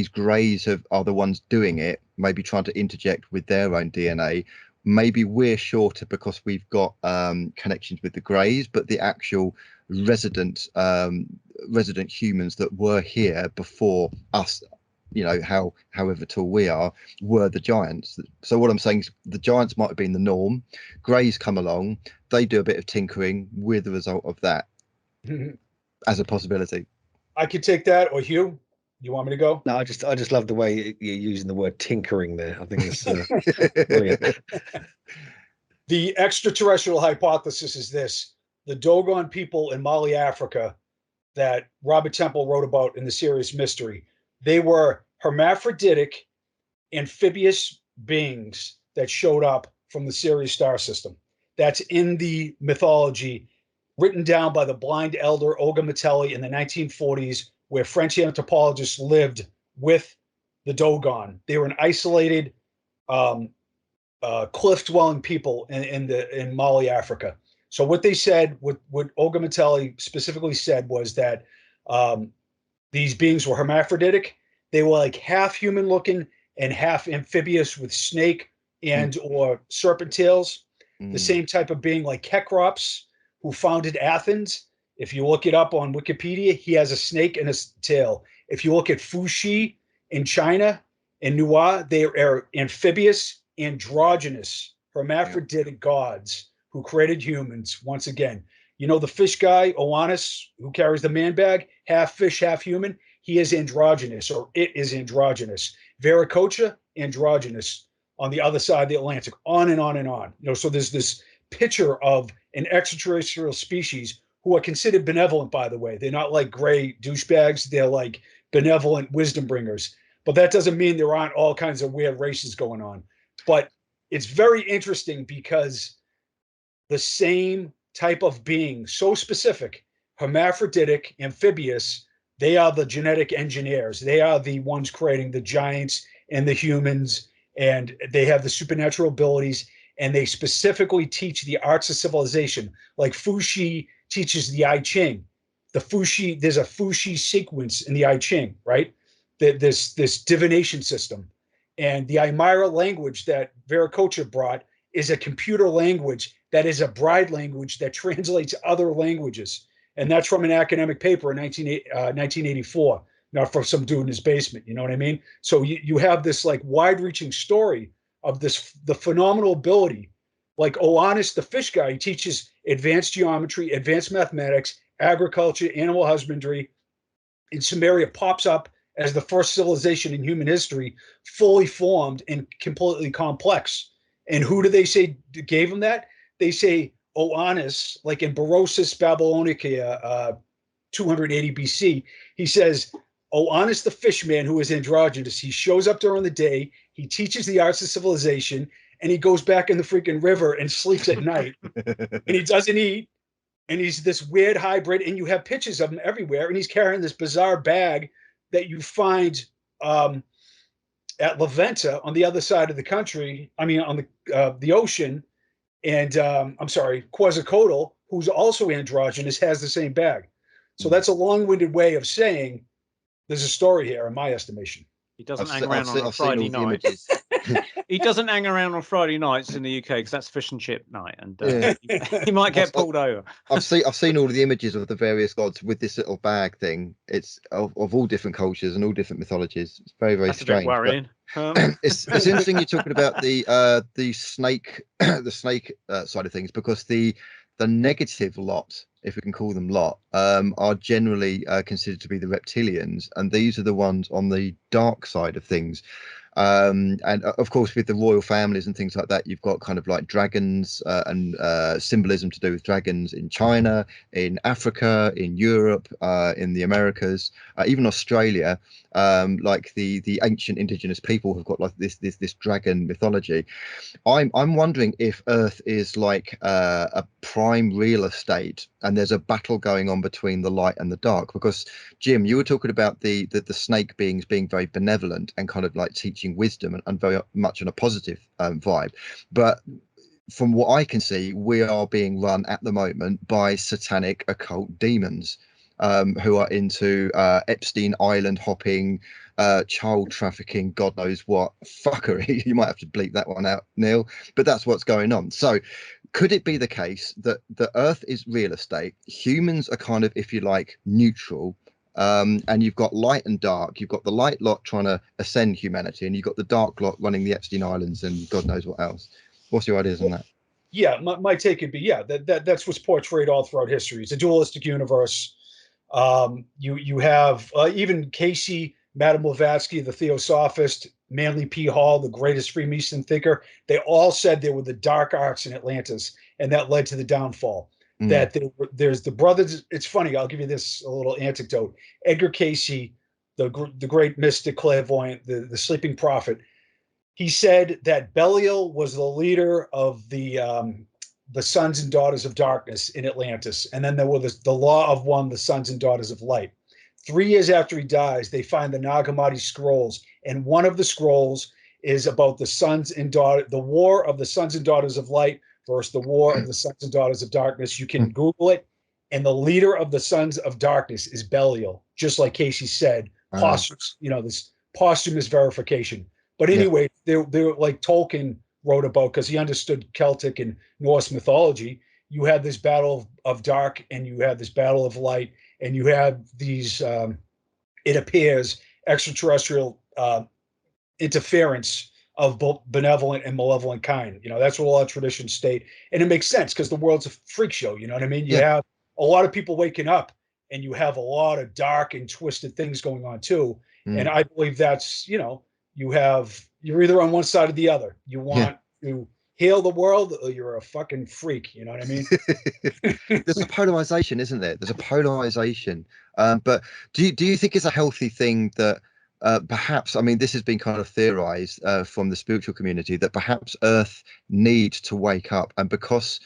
greys are the ones doing it, maybe trying to interject with their own DNA, maybe we're shorter because we've got connections with the greys, but the actual resident humans that were here before us, however tall we are, were the giants. So what I'm saying is the giants might have been the norm. Greys come along, they do a bit of tinkering, we're the result of that as a possibility. I could take that, or Hugh, you want me to go? No, I just love the way you're using the word tinkering there. I think it's brilliant. The extraterrestrial hypothesis is this: the Dogon people in Mali, Africa, that Robert Temple wrote about in the series Mystery, they were hermaphroditic amphibious beings that showed up from the Sirius star system. That's in the mythology written down by the blind elder Olga Matelli in the 1940s, where French anthropologists lived with the Dogon. They were an isolated cliff-dwelling people in Mali, Africa. So what they said, what Olga Matelli specifically said, was that these beings were hermaphroditic. They were like half human-looking and half amphibious with snake and or serpent tails. The same type of being like Kekrops, who founded Athens. If you look it up on Wikipedia, he has a snake in his tail. If you look at Fuxi in China and Nua, they are amphibious, androgynous, hermaphroditic gods who created humans. Once again, you know the fish guy, Oannes, who carries the man bag, half fish, half human? He is androgynous, or it is androgynous. Viracocha, androgynous on the other side of the Atlantic, on and on and on. So there's this picture of an extraterrestrial species who are considered benevolent, by the way. They're not like gray douchebags. They're like benevolent wisdom bringers. But that doesn't mean there aren't all kinds of weird races going on. But it's very interesting because the same type of being, so specific, hermaphroditic, amphibious, they are the genetic engineers. They are the ones creating the giants and the humans, and they have the supernatural abilities, and they specifically teach the arts of civilization. Like Fuxi teaches the I Ching. There's a Fuxi sequence in the I Ching, right? This divination system. And the Aymara language that Viracocha brought is a computer language that is a bride language that translates other languages. And that's from an academic paper in 1984, not from some dude in his basement. You know what I mean? So you have this like wide-reaching story of the phenomenal ability. Like Oannes, the fish guy, he teaches advanced geometry, advanced mathematics, agriculture, animal husbandry. And Sumeria pops up as the first civilization in human history, fully formed and completely complex. And who do they say gave him that? They say Oannes, like in Berosus Babylonica, 280 BC, he says, Oannes the fishman, who is androgynous, he shows up during the day, he teaches the arts of civilization, and he goes back in the freaking river and sleeps at night. And he doesn't eat, and he's this weird hybrid, and you have pictures of him everywhere, and he's carrying this bizarre bag that you find at La Venta on the other side of the country, on the ocean. And I'm sorry, Quetzalcoatl, who's also androgynous, has the same bag. So that's a long-winded way of saying there's a story here, in my estimation. He doesn't hang around on a Friday night. He doesn't hang around on Friday nights in the UK because that's fish and chip night, and he might get pulled over. I've seen all of the images of the various gods with this little bag thing. It's of all different cultures and all different mythologies. It's very, very strange. A bit worrying. It's interesting you're talking about the snake side of things, because the negative lot, if we can call them lot, are generally considered to be the reptilians, and these are the ones on the dark side of things. And of course, with the royal families and things like that, you've got kind of like dragons and symbolism to do with dragons in China, in Africa, in Europe, in the Americas, even Australia. Like the ancient indigenous people have got like this dragon mythology. I'm wondering if Earth is like a prime real estate, and there's a battle going on between the light and the dark. Because Jim, you were talking about the snake beings being very benevolent and kind of like teaching wisdom and very much on a positive vibe, but from what I can see, we are being run at the moment by satanic occult demons who are into Epstein Island hopping, child trafficking, God knows what fuckery. You might have to bleep that one out, Neil, but that's what's going on. So could it be the case that the Earth is real estate, humans are kind of, if you like, neutral, and you've got light and dark, you've got the light lot trying to ascend humanity, and you've got the dark lot running the Epstein Islands and God knows what else? What's your ideas on that? Yeah, my take would be, yeah, that's what's portrayed all throughout history. It's a dualistic universe. You have even Casey, Madame Blavatsky, the Theosophist, Manly P. Hall, the greatest Freemason thinker. They all said there were the dark arts in Atlantis, and that led to the downfall. That there's the brothers. It's funny. I'll give you this a little anecdote. Edgar Casey, the great mystic, clairvoyant, the sleeping prophet. He said that Belial was the leader of the sons and daughters of darkness in Atlantis, and then there were the law of one, the sons and daughters of light. 3 years after he dies, they find the Nag Hammadi scrolls, and one of the scrolls is about the war of the sons and daughters of light versus the war of the sons and daughters of darkness. You can Google it, and the leader of the sons of darkness is Belial, just like Casey said. This posthumous verification. But anyway, they're like Tolkien wrote about, because he understood Celtic and Norse mythology. You had this battle of dark, and you had this battle of light, and you had these, it appears, extraterrestrial interference of both benevolent and malevolent kind. That's what a lot of traditions state. And it makes sense because the world's a freak show. You know what I mean? You have a lot of people waking up, and you have a lot of dark and twisted things going on too. And I believe that's, you're either on one side or the other. You want to heal the world, or you're a fucking freak. You know what I mean? There's a polarization, isn't there? There's a polarization. But do you think it's a healthy thing that perhaps, I mean, this has been kind of theorized from the spiritual community, that perhaps Earth needs to wake up, and because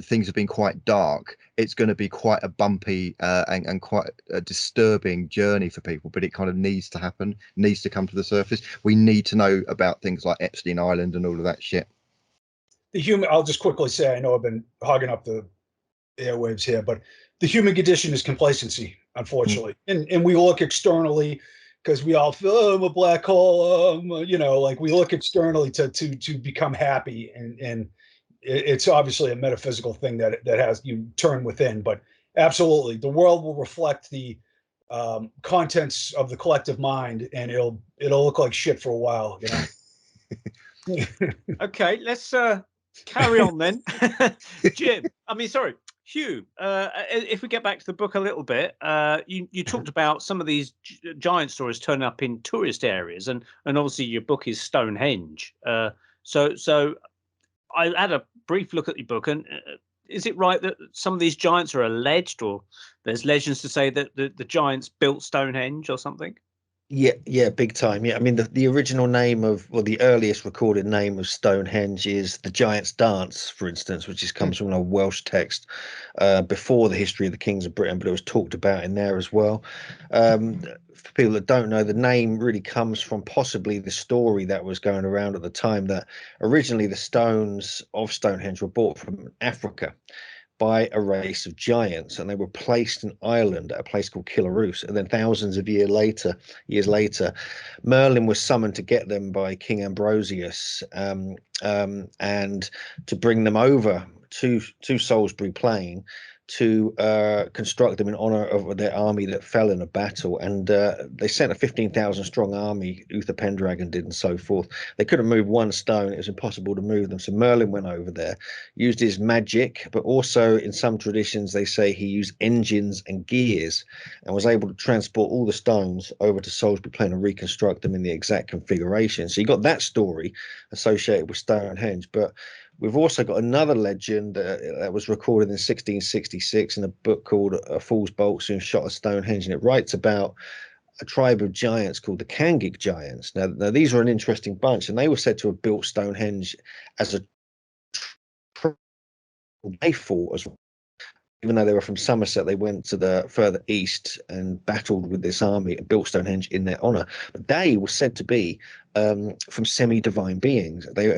things have been quite dark, it's going to be quite a bumpy and quite a disturbing journey for people, but it kind of needs to happen, needs to come to the surface. We need to know about things like Epstein Island and all of that shit. I'll just quickly say, I know I've been hogging up the airwaves here, but the human condition is complacency, unfortunately. And we look externally, because we all feel, I'm a black hole, like we look externally to become happy, and it's obviously a metaphysical thing that has you turn within. But absolutely, the world will reflect the contents of the collective mind, and it'll look like shit for a while. Okay, let's carry on then. Hugh, if we get back to the book a little bit, you talked about some of these giant stories turning up in tourist areas, and obviously your book is Stonehenge. So I had a brief look at your book, and is it right that some of these giants are alleged, or there's legends to say that the giants built Stonehenge or something? Yeah, big time. Yeah, I mean, the original name the earliest recorded name of Stonehenge is the Giant's Dance, for instance, which comes from a Welsh text before the history of the kings of Britain, but it was talked about in there as well. For people that don't know, the name really comes from possibly the story that was going around at the time, that originally the stones of Stonehenge were brought from Africa by a race of giants, and they were placed in Ireland at a place called Killaroos. And then thousands of years later, Merlin was summoned to get them by King Ambrosius, and to bring them over to Salisbury Plain to construct them in honor of their army that fell in a battle. And they sent a 15,000 strong army, Uther Pendragon did, and so forth. They couldn't move one stone. It was impossible to move them. So Merlin went over there, used his magic, but also in some traditions, they say he used engines and gears and was able to transport all the stones over to Salisbury Plain and reconstruct them in the exact configuration. So you got that story associated with Stonehenge. But we've also got another legend that was recorded in 1666 in a book called A Fool's Bolt Soon Shot at Stonehenge, and it writes about a tribe of giants called the Cangic Giants. Now these are an interesting bunch, and they were said to have built Stonehenge as a they fought as well. Even though they were from Somerset, they went to the further east and battled with this army and built Stonehenge in their honor. But they were said to be from semi-divine beings. They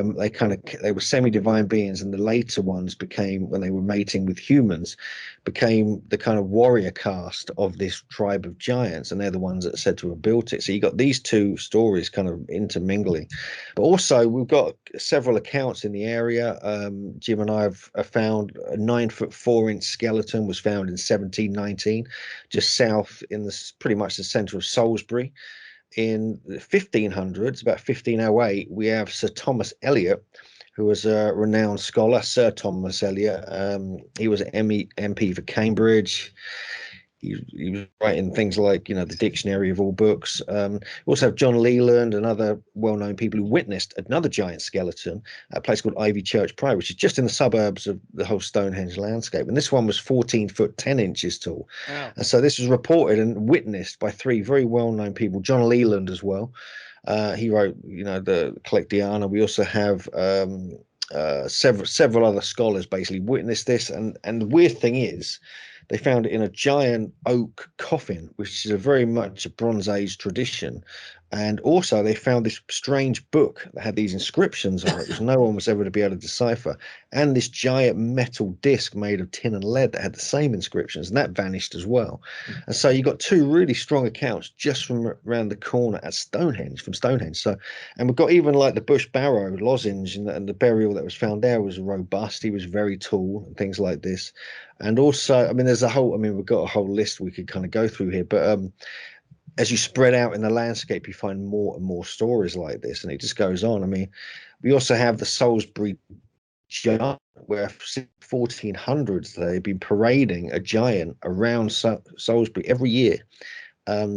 were semi-divine beings, and the later ones became, when they were mating with humans, became the kind of warrior caste of this tribe of giants, and they're the ones that are said to have built it. So you got these two stories kind of intermingling. But also we've got several accounts in the area. Jim and I have found a 9'4" skeleton was found in 1719, just south in the pretty much the center of Salisbury. In the 1500s, about 1508, we have Sir Thomas Eliot, who was a renowned scholar. Sir Thomas Eliot, he was an MP for Cambridge. He was writing things like, the dictionary of all books. We also have John Leland and other well-known people who witnessed another giant skeleton at a place called Ivy Church Priory, which is just in the suburbs of the whole Stonehenge landscape. And this one was 14 foot 10 inches tall. Wow. And so this was reported and witnessed by three very well-known people. John Leland as well. He wrote, the Collectiana. We also have several other scholars basically witnessed this. And the weird thing is, they found it in a giant oak coffin, which is a very much a Bronze Age tradition. And also they found this strange book that had these inscriptions on it, which no one was ever to be able to decipher. And this giant metal disc made of tin and lead that had the same inscriptions, and that vanished as well. And so you got two really strong accounts just from around the corner at Stonehenge, from Stonehenge. So, and we've got even like the Bush Barrow lozenge, and the burial that was found there was robust. He was very tall and things like this. And also, we've got a whole list we could kind of go through here, but as you spread out in the landscape, you find more and more stories like this, and it just goes on. We also have the Salisbury giant, where 1400s they've been parading a giant around Salisbury every year,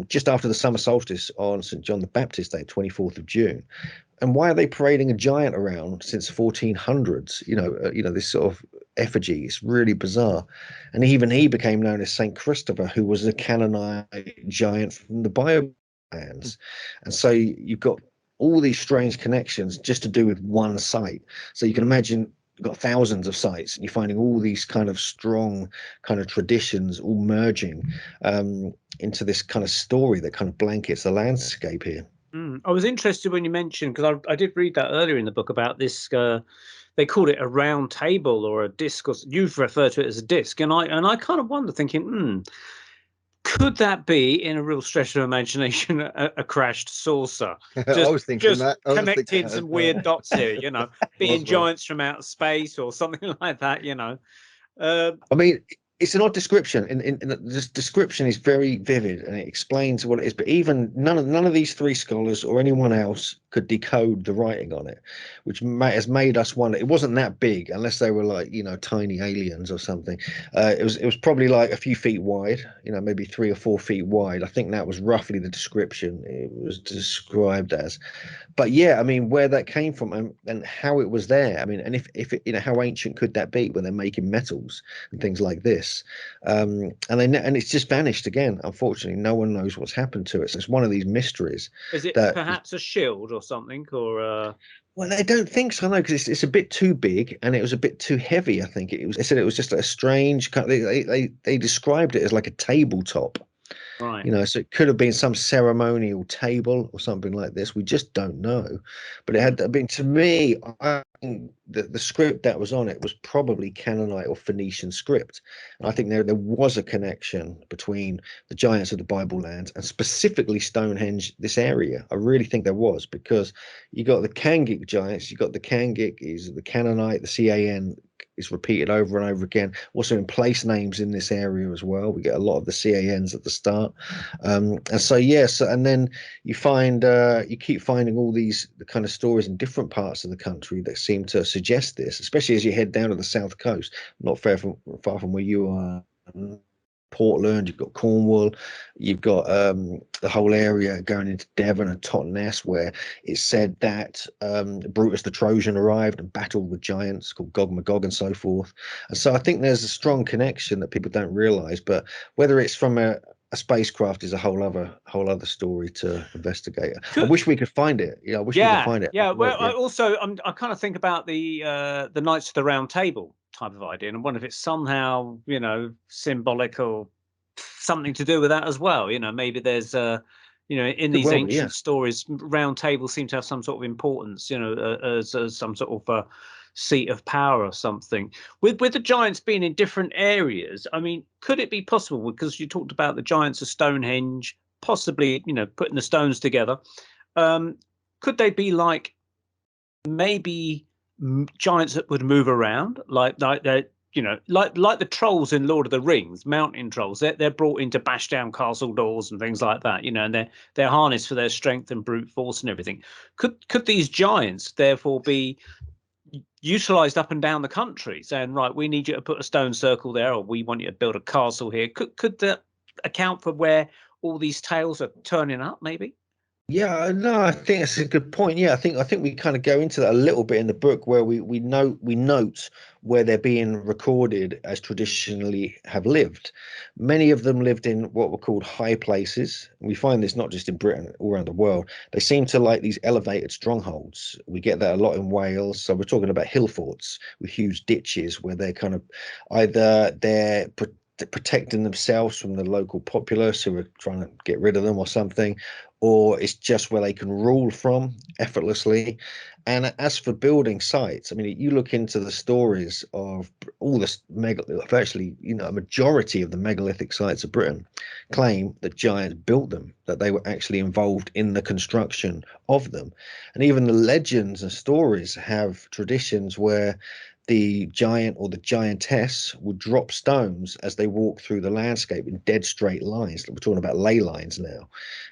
just after the summer solstice on St. John the Baptist Day, 24th of June. And why are they parading a giant around since 1400s? This sort of effigy is really bizarre. And even he became known as Saint Christopher, who was a canonized giant from the Bible lands. And so you've got all these strange connections just to do with one site. So you can imagine you've got thousands of sites, and you're finding all these kind of strong kind of traditions all merging into this kind of story that kind of blankets the landscape here. I was interested when you mentioned, because I did read that earlier in the book about this. They called it a round table or a disc, or you've referred to it as a disc, and I kind of wonder, thinking, could that be, in a real stretch of imagination, a crashed saucer? I was thinking that. Connecting some weird dots here, being giants from outer space or something like that, It's an odd description, and this description is very vivid, and it explains what it is. But even none of these three scholars or anyone else could decode the writing on it, which has made us wonder. It wasn't that big, unless they were like tiny aliens or something. It was probably like a few feet wide, maybe 3 or 4 feet wide. I think that was roughly the description it was described as. But yeah, where that came from and how it was there. And if it, how ancient could that be when they're making metals and things like this? And it's just vanished again. Unfortunately, no one knows what's happened to it. So it's one of these mysteries. Is it perhaps a shield or something, or? Well, I don't think so, no, because it's a bit too big and it was a bit too heavy. I think it was. They said it was just a strange kind. They described it as like a tabletop. Right. So it could have been some ceremonial table or something like this. We just don't know. But it had been, to me, I think the script that was on it was probably Canaanite or Phoenician script. And I think there was a connection between the giants of the Bible lands and specifically Stonehenge, this area. I really think there was, because you got the Cangic giants, you got the Cangic is the Canaanite, the CAN is repeated over and over again. Also in place names in this area as well. We get a lot of the CANs at the start. And so, yes, and then you find, you keep finding all these kind of stories in different parts of the country that seem to suggest this, especially as you head down to the south coast, not far from where you are. Portland, you've got Cornwall, you've got the whole area going into Devon and Totnes, where it's said that Brutus the Trojan arrived and battled with giants called Gog Magog and so forth. And so I think there's a strong connection that people don't realize, but whether it's from a spacecraft is a whole other story to investigate. I wish we could find it. Yeah, I wish we could find it. Yeah, well, I kind of think about the Knights of the Round Table type of idea, and I wonder if it's somehow, you know, symbolic or something to do with that as well. You know, maybe there's you know, in these ancient stories, round tables seem to have some sort of importance, you know, as some sort of seat of power or something. With the giants being in different areas, I mean, could it be possible, because you talked about the giants of Stonehenge, possibly, you know, putting the stones together, could they be like maybe giants that would move around, like they, you know, like the trolls in Lord of the Rings, mountain trolls? They're brought in to bash down castle doors and things like that, you know, and they're harnessed for their strength and brute force and everything. Could these giants therefore be utilized up and down the country, saying, right, we need you to put a stone circle there, or we want you to build a castle here? Could that account for where all these tales are turning up, maybe? Yeah, no, I think that's a good point. Yeah, I think we kind of go into that a little bit in the book, where we note where they're being recorded as traditionally have lived. Many of them lived in what were called high places. And we find this not just in Britain, all around the world. They seem to like these elevated strongholds. We get that a lot in Wales. So we're talking about hill forts with huge ditches, where they're kind of either they're protecting themselves from the local populace who are trying to get rid of them or something, or it's just where they can rule from effortlessly. And as for building sites, I mean, you look into the stories of all this virtually, you know, a majority of the megalithic sites of Britain claim that giants built them, that they were actually involved in the construction of them. And even the legends and stories have traditions where the giant or the giantess would drop stones as they walk through the landscape in dead straight lines. We're talking about ley lines now.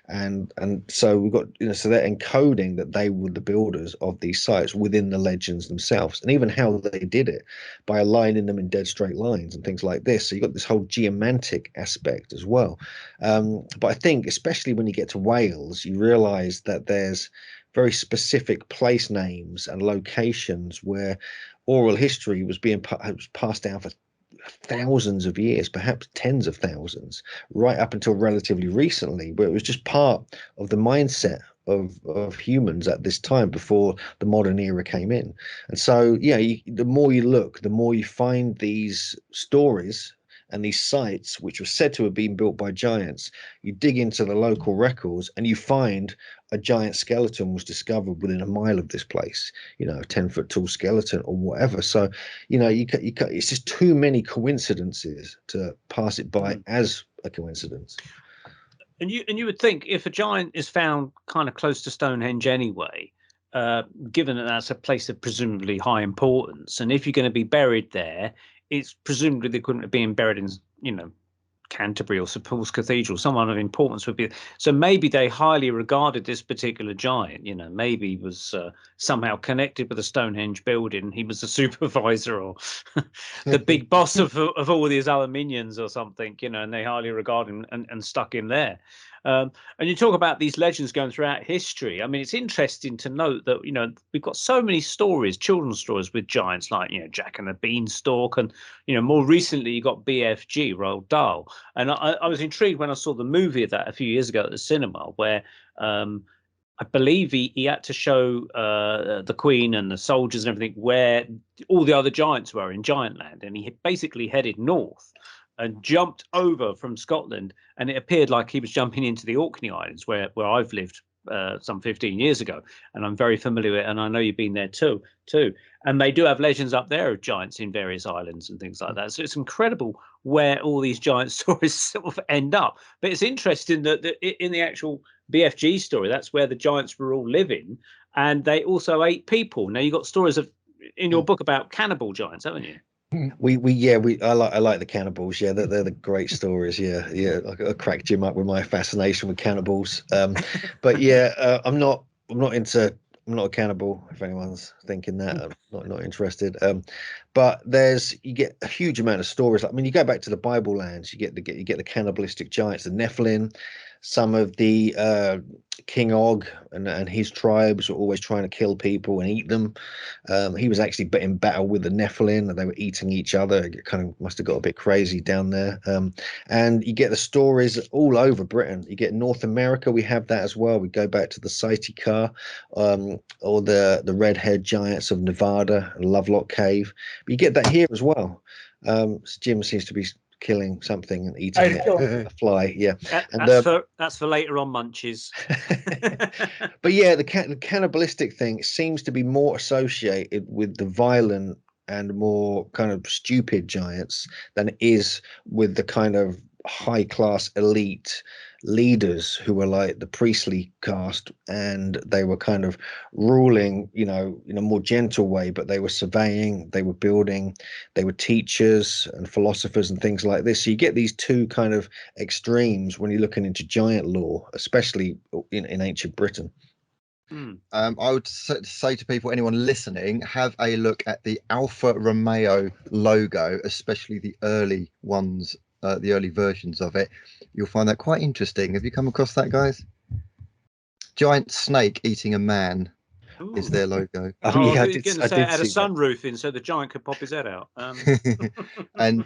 And so we've got, you know, so they're encoding that they were the builders of these sites within the legends themselves, and even how they did it by aligning them in dead straight lines and things like this. So you've got this whole geomantic aspect as well. But I think, especially when you get to Wales, you realize that there's very specific place names and locations where oral history was passed down for thousands of years, perhaps tens of thousands, right up until relatively recently, where it was just part of the mindset of humans at this time before the modern era came in. And so, yeah, the more you look, the more you find these stories and these sites which were said to have been built by giants. You dig into the local records and you find a giant skeleton was discovered within a mile of this place, you know, a 10-foot tall skeleton or whatever. So, you know, it's just too many coincidences to pass it by as a coincidence. And you would think, if a giant is found kind of close to Stonehenge anyway, given that that's a place of presumably high importance, and if you're going to be buried there, it's presumably the equivalent of being buried in, you know, Canterbury or St Paul's Cathedral. Someone of importance would be. So maybe they highly regarded this particular giant. You know, maybe he was somehow connected with the Stonehenge building. He was the supervisor or the big boss of all these other minions or something. You know, and they highly regard him and stuck him there. And you talk about these legends going throughout history. I mean, it's interesting to note that, you know, we've got so many stories, children's stories with giants, like, you know, Jack and the Beanstalk, and, you know, more recently you got BFG, Roald Dahl. And I was intrigued when I saw the movie of that a few years ago at the cinema, where I believe he had to show the Queen and the soldiers and everything where all the other giants were in Giantland, and he basically headed north and jumped over from Scotland, and it appeared like he was jumping into the Orkney Islands, where I've lived some 15 years ago, and I'm very familiar with it, and I know you've been there too. And they do have legends up there of giants in various islands and things like that. So it's incredible where all these giant stories sort of end up. But it's interesting that in the actual BFG story, that's where the giants were all living, and they also ate people. Now, you got stories in your book about cannibal giants, haven't you? I like the cannibals. Yeah, they're the great stories. Yeah. I cracked Jim up with my fascination with cannibals. But yeah, I'm not a cannibal. If anyone's thinking that, I'm not interested. But you get a huge amount of stories. I mean, you go back to the Bible lands, you get the cannibalistic giants, the Nephilim. Some of the King Og and his tribes were always trying to kill people and eat them. He was actually in battle with the Nephilim, and they were eating each other. It kind of must have got a bit crazy down there. And you get the stories all over Britain. You get North America, we have that as well. We go back to the Saiti-Ka, or the redhead giants of Nevada and Lovelock Cave. But you get that here as well. Jim seems to be killing something and eating it, a fly. Yeah, that's for later on munchies. But yeah, the cannibalistic thing seems to be more associated with the violent and more kind of stupid giants than it is with the kind of high class elite leaders who were like the priestly caste, and they were kind of ruling, in a more gentle way, but they were surveying, they were building, they were teachers and philosophers and things like this. So you get these two kind of extremes when you're looking into giant lore, especially in ancient Britain. I would say to people, anyone listening, have a look at the Alfa Romeo logo, especially the early ones, the early versions of it. You'll find that quite interesting. Have you come across that, guys? Giant snake eating a man. Ooh. Is their logo. Oh, yeah, I did say it had a sunroof in, so the giant could pop his head out. And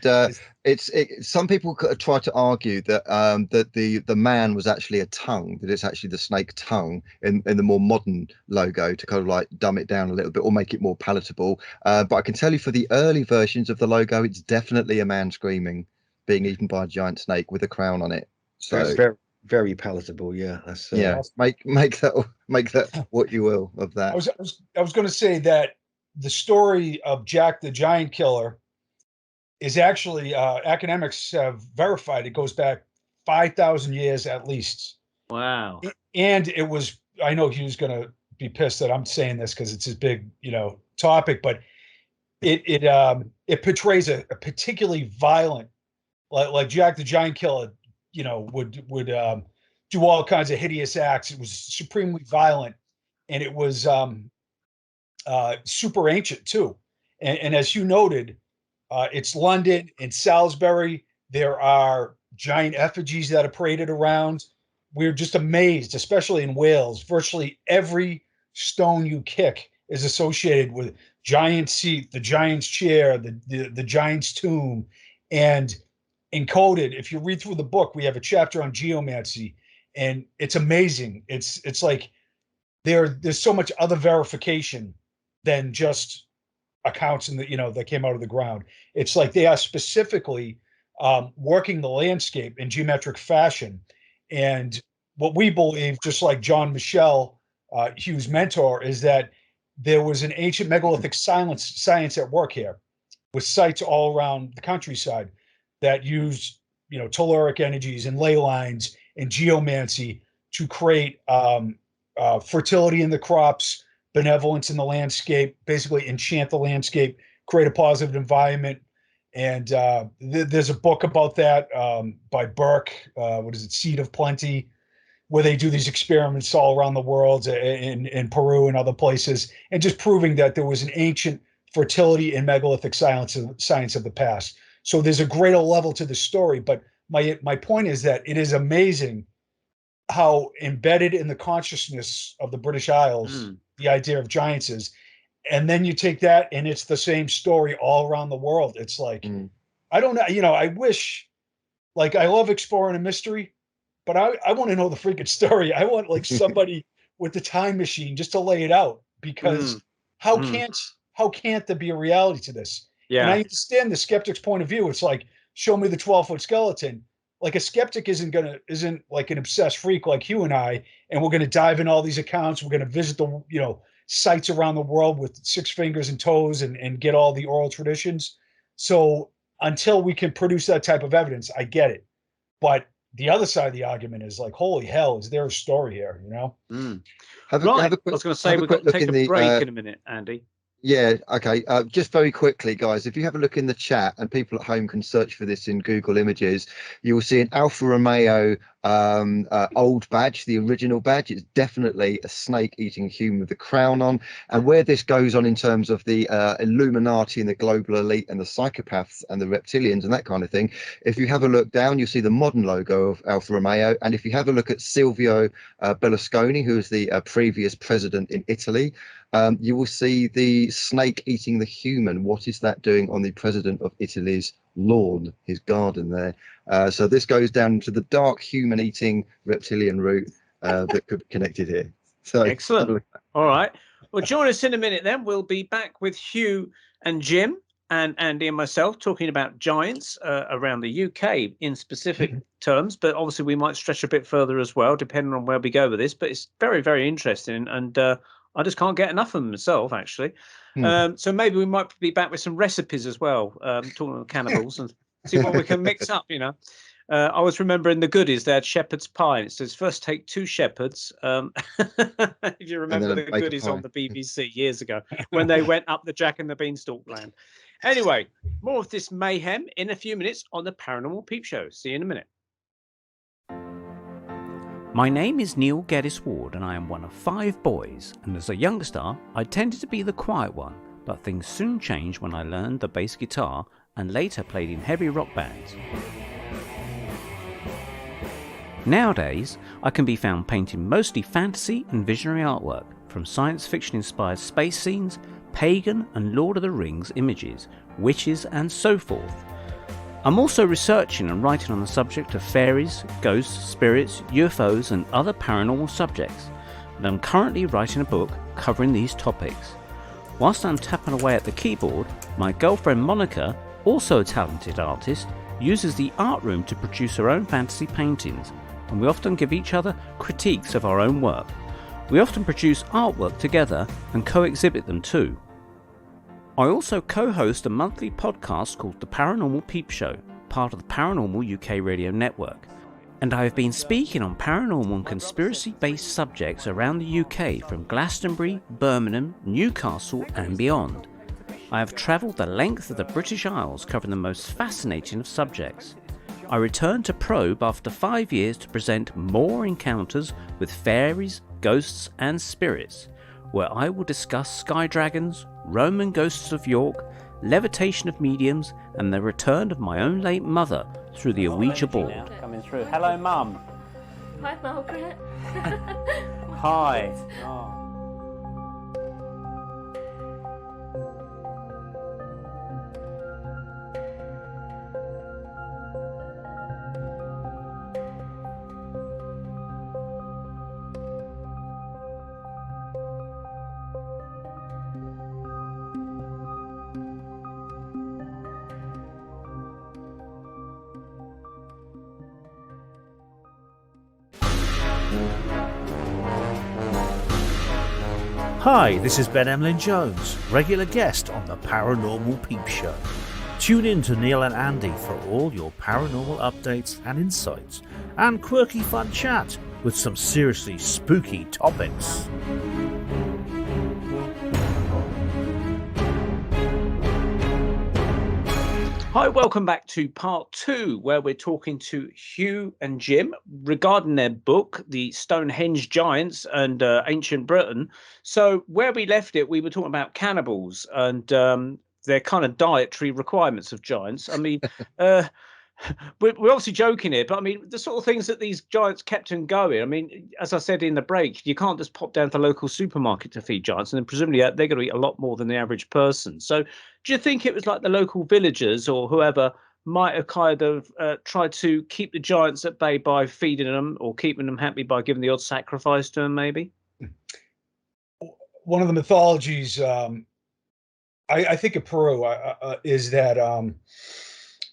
some people try to argue that that the man was actually a tongue, that it's actually the snake tongue in the more modern logo, to kind of like dumb it down a little bit or make it more palatable. But I can tell you, for the early versions of the logo, it's definitely a man screaming, being eaten by a giant snake with a crown on it. So it's very, very palatable. Yeah, that's make that what you will of that. I was going to say that the story of Jack the Giant Killer is actually, academics have verified, it goes back 5,000 years at least. Wow. And it was, I know he was going to be pissed that I'm saying this because it's his big topic, but it portrays a particularly violent, like Jack the Giant Killer, would do all kinds of hideous acts. It was supremely violent, and it was super ancient too. And as you noted, it's London and Salisbury. There are giant effigies that are paraded around. We're just amazed, especially in Wales. Virtually every stone you kick is associated with giant seat, the giant's chair, the giant's tomb, and encoded. If you read through the book, we have a chapter on geomancy, and it's amazing. It's like there's so much other verification than just accounts in that came out of the ground. It's like they are specifically working the landscape in geometric fashion. And what we believe, just like John Michel, Hugh's mentor, is that there was an ancient megalithic science at work here, with sites all around the countryside that used, telluric energies and ley lines and geomancy to create fertility in the crops, benevolence in the landscape, basically enchant the landscape, create a positive environment. And there's a book about that by Burke, Seed of Plenty, where they do these experiments all around the world, in Peru and other places, and just proving that there was an ancient fertility and megalithic science of the past. So there's a greater level to the story, but my point is that it is amazing how embedded in the consciousness of the British Isles the idea of giants is. And then you take that and it's the same story all around the world. It's like, I don't know, I wish, like, I love exploring a mystery, but I want to know the freaking story. I want like somebody with the time machine just to lay it out, because how can't there be a reality to this? Yeah. And I understand the skeptic's point of view. It's like, show me the 12-foot skeleton. Like, a skeptic isn't like an obsessed freak like Hugh and I, and we're going to dive in all these accounts. We're going to visit the, sites around the world with 6 fingers and toes and get all the oral traditions. So until we can produce that type of evidence, I get it. But the other side of the argument is like, holy hell, is there a story here, I was going to say, we've got to take a break in a minute, Andy. Yeah, okay. Just very quickly, guys, if you have a look in the chat and people at home can search for this in Google Images, you will see an Alfa Romeo old badge, the original badge. It's definitely a snake eating human with a crown on. And where this goes on in terms of the Illuminati and the global elite and the psychopaths and the reptilians and that kind of thing, if you have a look down, you'll see the modern logo of Alfa Romeo. And if you have a look at Silvio Berlusconi, who is the previous president in Italy, you will see the snake eating the human. What is that doing on the president of Italy's lawn, his garden there? So this goes down to the dark human eating reptilian route that could be connected here. So excellent. All right. Well, join us in a minute then. We'll be back with Hugh and Jim and Andy and myself talking about giants around the UK in specific terms, but obviously we might stretch a bit further as well, depending on where we go with this. But it's very, very interesting, and I just can't get enough of them myself, actually. So maybe we might be back with some recipes as well, talking about cannibals and see what we can mix up, you know. I was remembering the goodies. They had shepherd's pie. And it says, first take 2 shepherds. If you remember the goodies on the BBC years ago when they went up the Jack and the Beanstalk land. Anyway, more of this mayhem in a few minutes on the Paranormal Peep Show. See you in a minute. My name is Neil Geddes-Ward and I am one of 5 boys, and as a youngster I tended to be the quiet one, but things soon changed when I learned the bass guitar and later played in heavy rock bands. Nowadays I can be found painting mostly fantasy and visionary artwork, from science fiction inspired space scenes, pagan and Lord of the Rings images, witches and so forth. I'm also researching and writing on the subject of fairies, ghosts, spirits, UFOs and other paranormal subjects, and I'm currently writing a book covering these topics. Whilst I'm tapping away at the keyboard, my girlfriend Monica, also a talented artist, uses the art room to produce her own fantasy paintings, and we often give each other critiques of our own work. We often produce artwork together and co-exhibit them too. I also co-host a monthly podcast called The Paranormal Peep Show, part of the Paranormal UK radio network, and I have been speaking on paranormal and conspiracy-based subjects around the UK from Glastonbury, Birmingham, Newcastle and beyond. I have travelled the length of the British Isles covering the most fascinating of subjects. I returned to Probe after 5 years to present more encounters with fairies, ghosts and spirits, where I will discuss sky dragons, Roman ghosts of York, levitation of mediums and the return of my own late mother through the Ouija board. Coming through. Hello Mum. Hi Margaret. Hi. Oh. Hi, this is Ben Emlyn Jones, regular guest on the Paranormal Peep Show. Tune in to Neil and Andy for all your paranormal updates and insights, and quirky fun chat with some seriously spooky topics. Hi, welcome back to part 2, where we're talking to Hugh and Jim regarding their book, The Stonehenge Giants and Ancient Britain. So where we left it, we were talking about cannibals and their kind of dietary requirements of giants. I mean, we're obviously joking here, but I mean, the sort of things that these giants kept on going. I mean, as I said in the break, you can't just pop down to the local supermarket to feed giants, and then presumably they're going to eat a lot more than the average person. So do you think it was like the local villagers or whoever might have kind of tried to keep the giants at bay by feeding them or keeping them happy by giving the odd sacrifice to them, maybe? One of the mythologies, I think of Peru, is that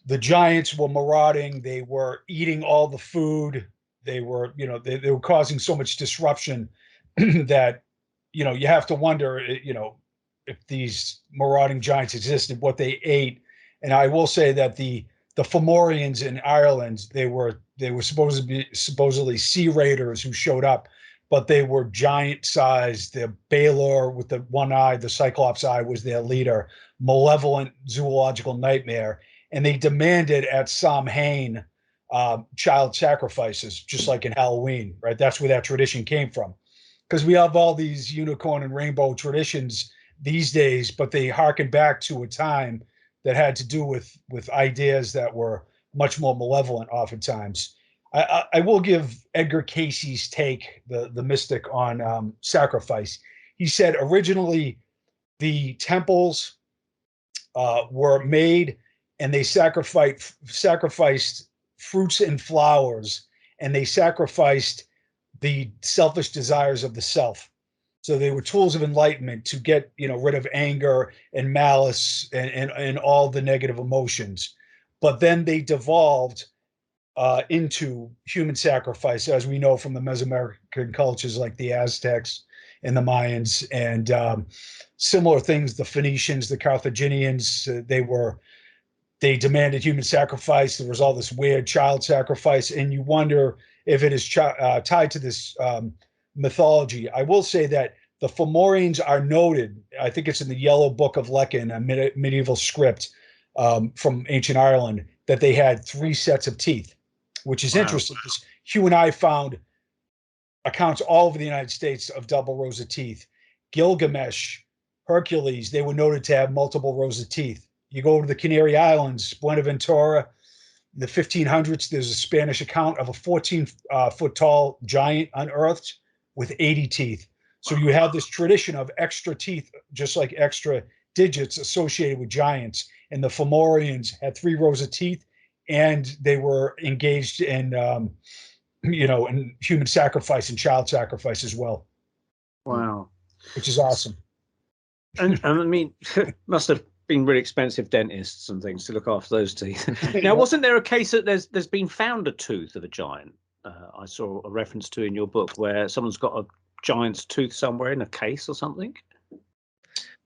the giants were marauding. They were eating all the food. They were, they were causing so much disruption that, you have to wonder, if these marauding giants existed, what they ate. And I will say that the Fomorians in Ireland, they were supposedly sea raiders who showed up but they were giant sized. The Baylor with the one eye, the Cyclops eye, was their leader, malevolent zoological nightmare. And they demanded at Samhain child sacrifices, just like in Halloween, right? That's where that tradition came from. Because we have all these unicorn and rainbow traditions these days, but they harken back to a time that had to do with ideas that were much more malevolent oftentimes. I will give Edgar Cayce's take, the mystic, on sacrifice. He said originally the temples were made and they sacrificed fruits and flowers, and they sacrificed the selfish desires of the self. So they were tools of enlightenment to get rid of anger and malice and all the negative emotions. But then they devolved into human sacrifice, as we know from the Mesoamerican cultures like the Aztecs and the Mayans and similar things. The Phoenicians, the Carthaginians, they demanded human sacrifice. There was all this weird child sacrifice, and you wonder if it is tied to this mythology. I will say that the Fomorians are noted. I think it's in the Yellow Book of Lecan, a medieval script from ancient Ireland, that they had 3 sets of teeth, which is interesting because Hugh and I found accounts all over the United States of double rows of teeth. Gilgamesh, Hercules, they were noted to have multiple rows of teeth. You go to the Canary Islands, Buenaventura, in the 1500s, there's a Spanish account of a 14-foot tall giant unearthed with 80 teeth. So you have this tradition of extra teeth, just like extra digits associated with giants. And the Fomorians had 3 rows of teeth, and they were engaged in, in human sacrifice and child sacrifice as well. Wow. Which is awesome. And I mean, must have been really expensive dentists and things to look after those teeth. Now, wasn't there a case that there's been found a tooth of a giant? I saw a reference to in your book where someone's got a giant's tooth somewhere in a case or something.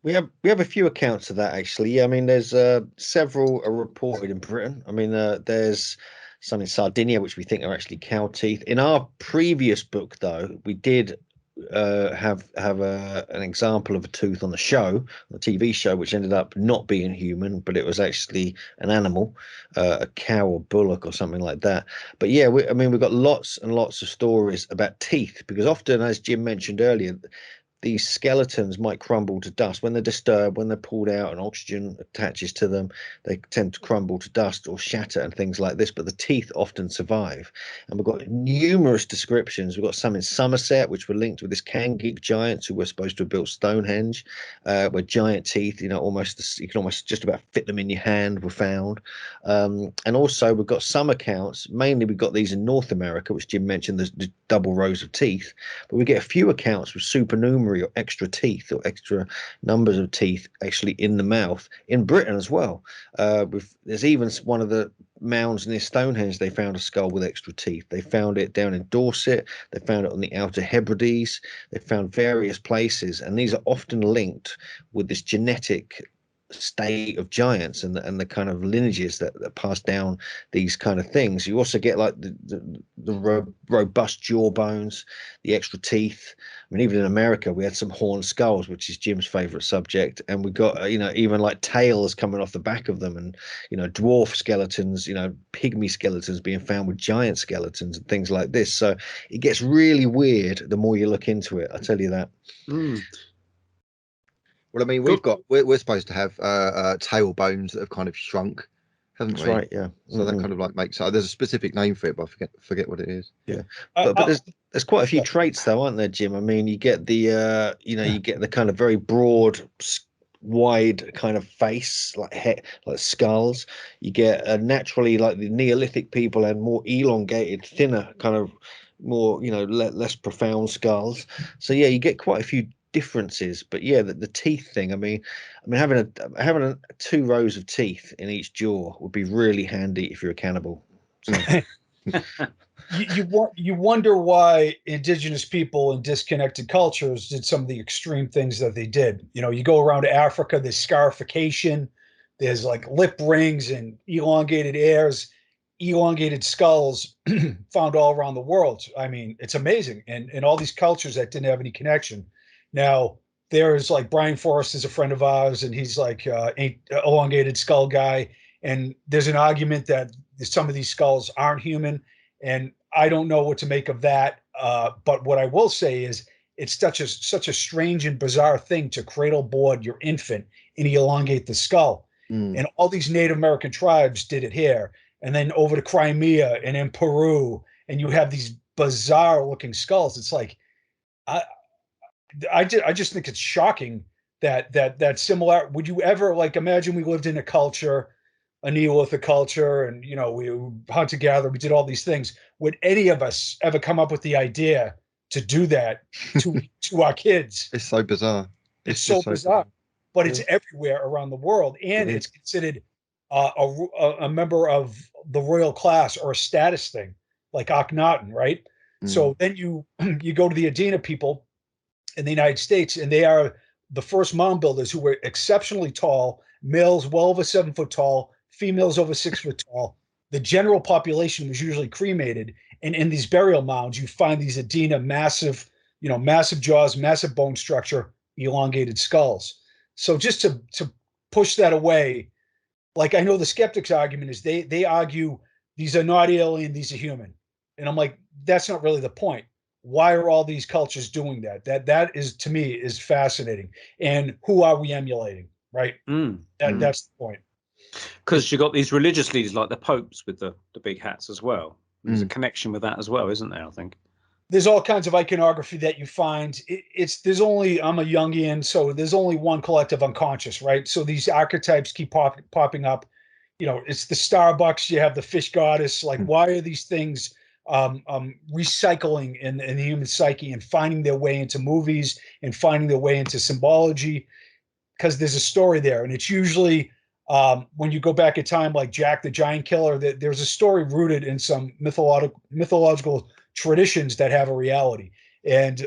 We have a few accounts of that, actually. I mean, there's several are reported in Britain. I mean, there's some in Sardinia, which we think are actually cow teeth. In our previous book, though, we did have an example of a tooth on the show, the TV show, which ended up not being human, but it was actually an animal, a cow or bullock or something like that. But yeah, we've got lots and lots of stories about teeth, because often, as Jim mentioned earlier, these skeletons might crumble to dust when they're disturbed, when they're pulled out and oxygen attaches to them. They tend to crumble to dust or shatter and things like this, but the teeth often survive. And we've got numerous descriptions. We've got some in Somerset, which were linked with this Cangeek giants who were supposed to have built Stonehenge, where giant teeth, you can almost just about fit them in your hand, were found. And also we've got some accounts, mainly we've got these in North America, which Jim mentioned, the double rows of teeth, but we get a few accounts with supernumerary or extra teeth or extra numbers of teeth actually in the mouth in Britain as well. There's even one of the mounds near Stonehenge, they found a skull with extra teeth. They found it down in Dorset, they found it on the Outer Hebrides, they found various places, and these are often linked with this genetic state of giants and the kind of lineages that pass down these kind of things. You also get like the robust jaw bones, the extra teeth. I mean, even in America, we had some horned skulls, which is Jim's favorite subject, and we got even like tails coming off the back of them, and dwarf skeletons, pygmy skeletons being found with giant skeletons and things like this. So it gets really weird the more you look into it, I tell you that. Well, I mean, we're supposed to have tail bones that have kind of shrunk, haven't we? That's right, yeah. So that kind of like makes there's a specific name for it, but I forget what it is. Yeah, but there's quite a few traits though, aren't there, Jim? I mean, you get the you get the kind of very broad, wide kind of face, like skulls. You get naturally, like the Neolithic people had more elongated, thinner, kind of more less profound skulls. So yeah, you get quite a few differences. But yeah, the teeth thing, I mean having 2 rows of teeth in each jaw would be really handy if you're a cannibal. So. you wonder why indigenous people in disconnected cultures did some of the extreme things that they did. You go around Africa, there's scarification, there's like lip rings and elongated ears. elongated skulls found all around the world. I mean, it's amazing. And all these cultures that didn't have any connection. Now, there's like Brian Forrest is a friend of ours, and he's like elongated skull guy. And there's an argument that some of these skulls aren't human. And I don't know what to make of that. But what I will say is it's such a strange and bizarre thing to cradle board your infant and elongate the skull. And all these Native American tribes did it here. And then over to Crimea and in Peru, and you have these bizarre looking skulls. It's like, I just think it's shocking that similar. Would you ever like imagine we lived in a culture, a Neolithic culture, and we hunter gatherer, we did all these things. Would any of us ever come up with the idea to do that to our kids? It's so bizarre. It's so bizarre, but it's everywhere around the world, and it's considered a member of the royal class or a status thing, like Akhenaten, right? So then you go to the Adena people in the United States, and they are the first mound builders who were exceptionally tall, males well over 7 foot tall, females over 6 foot tall. The general population was usually cremated, and in these burial mounds, you find these Adena massive jaws, massive bone structure, elongated skulls. So just to push that away, like I know the skeptics' argument is they argue these are not alien, these are human. And I'm like, that's not really the point. Why are all these cultures doing that? That is, to me, is fascinating. And who are we emulating, right? That's the point. Because you got these religious leaders like the popes with the big hats as well. There's a connection with that as well, isn't there, I think? There's all kinds of iconography that you find. I'm a Jungian, so there's only one collective unconscious, right? So these archetypes keep popping up. It's the Starbucks, you have the fish goddess. Like, why are these things recycling in the human psyche and finding their way into movies and finding their way into symbology? Because there's a story there. And it's usually when you go back in time, like Jack the Giant Killer, there's a story rooted in some mythological traditions that have a reality. And,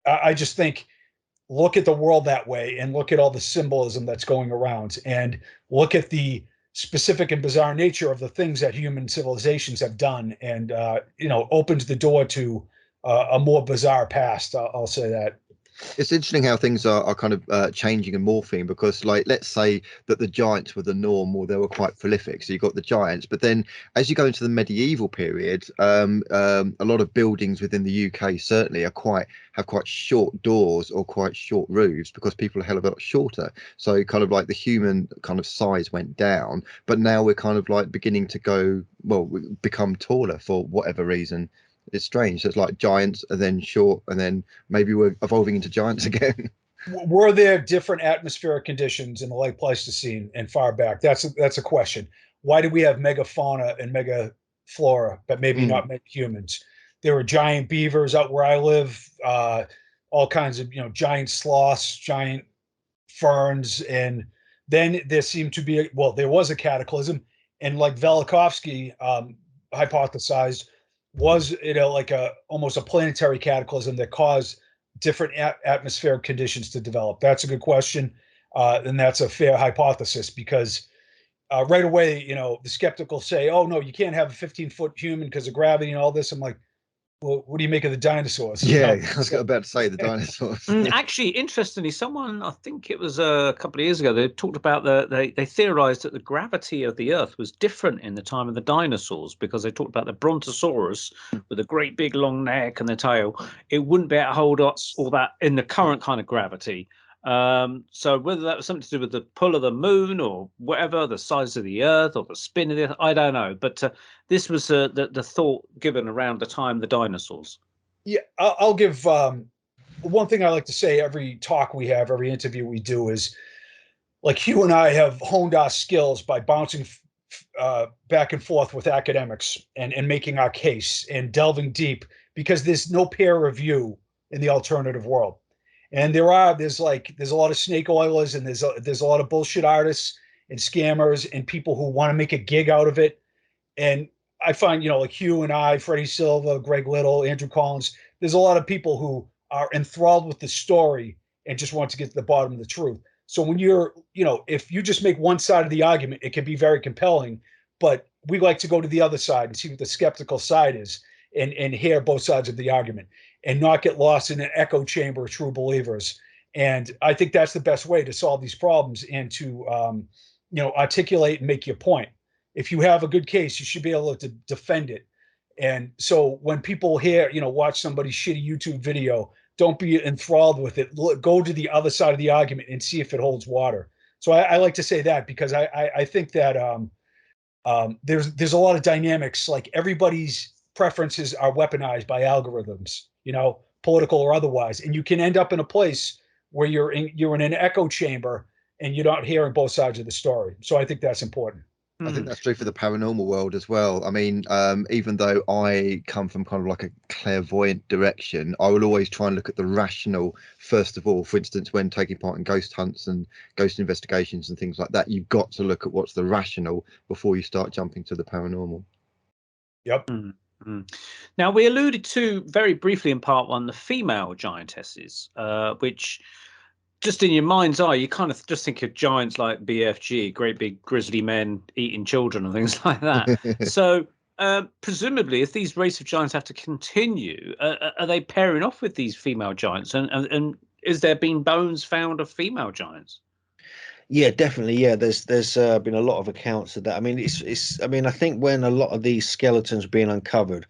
I just think, look at the world that way and look at all the symbolism that's going around and look at the specific and bizarre nature of the things that human civilizations have done, and, opens the door to a more bizarre past. I'll say that. It's interesting how things are kind of changing and morphing, because like, let's say that the giants were the norm, or they were quite prolific, so you got the giants, but then as you go into the medieval period, a lot of buildings within the UK certainly have quite short doors or quite short roofs, because people are hell of a lot shorter. So kind of like the human kind of size went down, but now we're kind of like beginning to become taller for whatever reason. It's strange. So it's like giants and then short, and then maybe we're evolving into giants again. Were there different atmospheric conditions in the late Pleistocene and far back? That's a question. Why do we have megafauna and megaflora, but maybe not many humans? There were giant beavers out where I live, all kinds of giant sloths, giant ferns, and then there seemed to be there was a cataclysm, and like Velikovsky hypothesized, was it almost a planetary cataclysm that caused different atmospheric conditions to develop? That's a good question, and that's a fair hypothesis, because right away, the skeptical say, oh no, you can't have a 15-foot human because of gravity and all this. I'm like, well, what do you make of the dinosaurs? Yeah, I was about to say the dinosaurs. Actually, interestingly, someone, I think it was a couple of years ago, they talked about they theorized that the gravity of the Earth was different in the time of the dinosaurs, because they talked about the Brontosaurus with a great big long neck and the tail. It wouldn't be able to hold all that in the current kind of gravity. So whether that was something to do with the pull of the moon or whatever, the size of the Earth or the spin of the Earth, I don't know. But this was the thought given around the time of the dinosaurs. Yeah, I'll give one thing I like to say every talk we have, every interview we do is, like, Hugh and I have honed our skills by bouncing back and forth with academics and making our case and delving deep, because there's no peer review in the alternative world. And there's a lot of snake oilers, and there's a lot of bullshit artists and scammers and people who want to make a gig out of it. And I find, like Hugh and I, Freddie Silva, Greg Little, Andrew Collins, there's a lot of people who are enthralled with the story and just want to get to the bottom of the truth. So when you're, if you just make one side of the argument, it can be very compelling. But we like to go to the other side and see what the skeptical side is, and hear both sides of the argument, and not get lost in an echo chamber of true believers. And I think that's the best way to solve these problems, and to articulate and make your point. If you have a good case, you should be able to defend it. And so when people watch somebody's shitty YouTube video, don't be enthralled with it. Go to the other side of the argument and see if it holds water. So I like to say that, because I think that there's a lot of dynamics. Like, everybody's preferences are weaponized by algorithms, political or otherwise, and you can end up in a place where you're in an echo chamber and you're not hearing both sides of the story. So I think that's important. I think that's true for the paranormal world as well. I mean, even though I come from kind of like a clairvoyant direction, I will always try and look at the rational first of all. For instance, when taking part in ghost hunts and ghost investigations and things like that, you've got to look at what's the rational before you start jumping to the paranormal. Yep. Mm-hmm. Now, we alluded to very briefly in part one the female giantesses, which, just in your mind's eye, you kind of just think of giants like BFG, great big grizzly men eating children and things like that. So presumably, if these race of giants have to continue, are they pairing off with these female giants? And is there been bones found of female giants? Yeah, definitely. Yeah, there's been a lot of accounts of that. I mean, I mean, I think when a lot of these skeletons were being uncovered,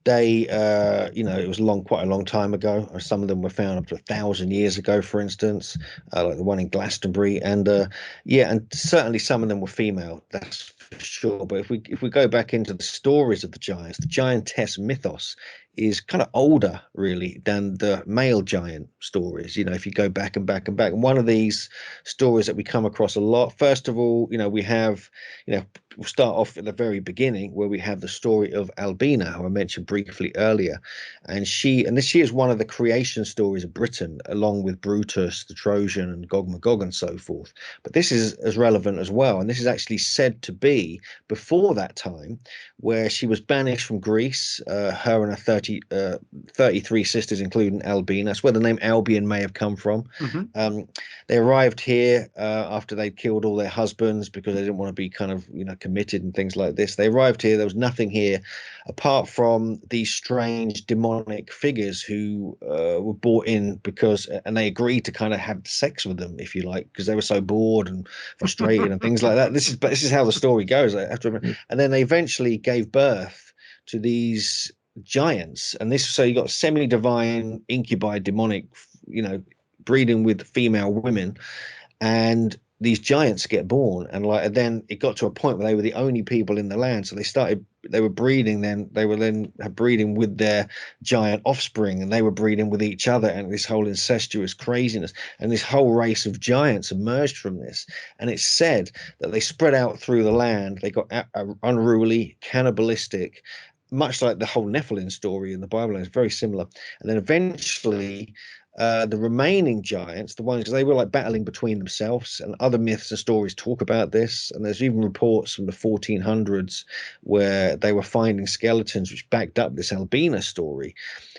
they, it was quite a long time ago. Some of them were found up to 1,000 years ago, for instance, like the one in Glastonbury, and and certainly some of them were female. That's for sure. But if we go back into the stories of the giants, the giantess mythos is kind of older, really, than the male giant stories. If you go back and back and back, and one of these stories that we come across a lot, first of all, we have, we'll start off at the very beginning, where we have the story of Albina, who I mentioned briefly earlier, and she is one of the creation stories of Britain, along with Brutus, the Trojan, and Gog Magog, and so forth. But this is as relevant as well, and this is actually said to be before that time, where she was banished from Greece, her and her 33 sisters, including Albina. That's where the name Albion may have come from. Mm-hmm. They arrived here after they'd killed all their husbands, because they didn't want to be kind of committed and things like this. They arrived here. There was nothing here apart from these strange demonic figures who were brought in and they agreed to kind of have sex with them, if you like, because they were so bored and frustrated and things like that. This is how the story goes, I have to remember. And then they eventually gave birth to these giants, and so you got semi-divine incubi, demonic, breeding with female women, and these giants get born, and then it got to a point where they were the only people in the land, so they were breeding. Then they were breeding with their giant offspring, and they were breeding with each other, and this whole incestuous craziness, and this whole race of giants emerged from this. And it's said that they spread out through the land. They got unruly, cannibalistic, much like the whole Nephilim story in the Bible, is very similar. And then eventually the remaining giants, the ones, because they were like battling between themselves, and other myths and stories talk about this, and there's even reports from the 1400s where they were finding skeletons which backed up this Albina story.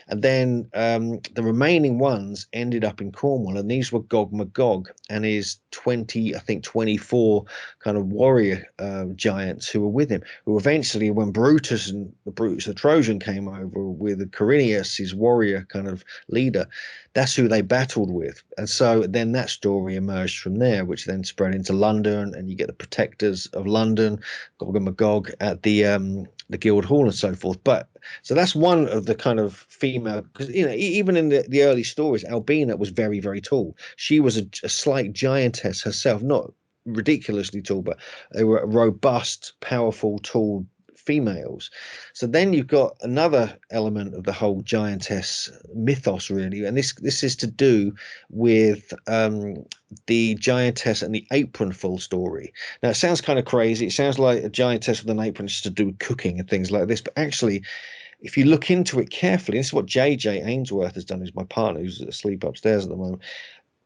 And then the remaining ones ended up in Cornwall, and these were Gog Magog and his 24 kind of warrior giants who were with him, who eventually, when Brutus the Trojan came over with Corineus, his warrior kind of leader, that's who they battled with. And so then that story emerged from there, which then spread into London, and you get the protectors of London, Gog and Magog, at the Guildhall and so forth. But so that's one of the kind of female, because even in the early stories, Albina was very, very tall. She was a slight giantess herself, not ridiculously tall, but they were robust, powerful, tall females. So then you've got another element of the whole giantess mythos, really, and this is to do with the giantess and the apronful story. Now, it sounds kind of crazy. It sounds like a giantess with an apron is to do with cooking and things like this, but actually, if you look into it carefully, this is what JJ Ainsworth has done, who's my partner, who's asleep upstairs at the moment.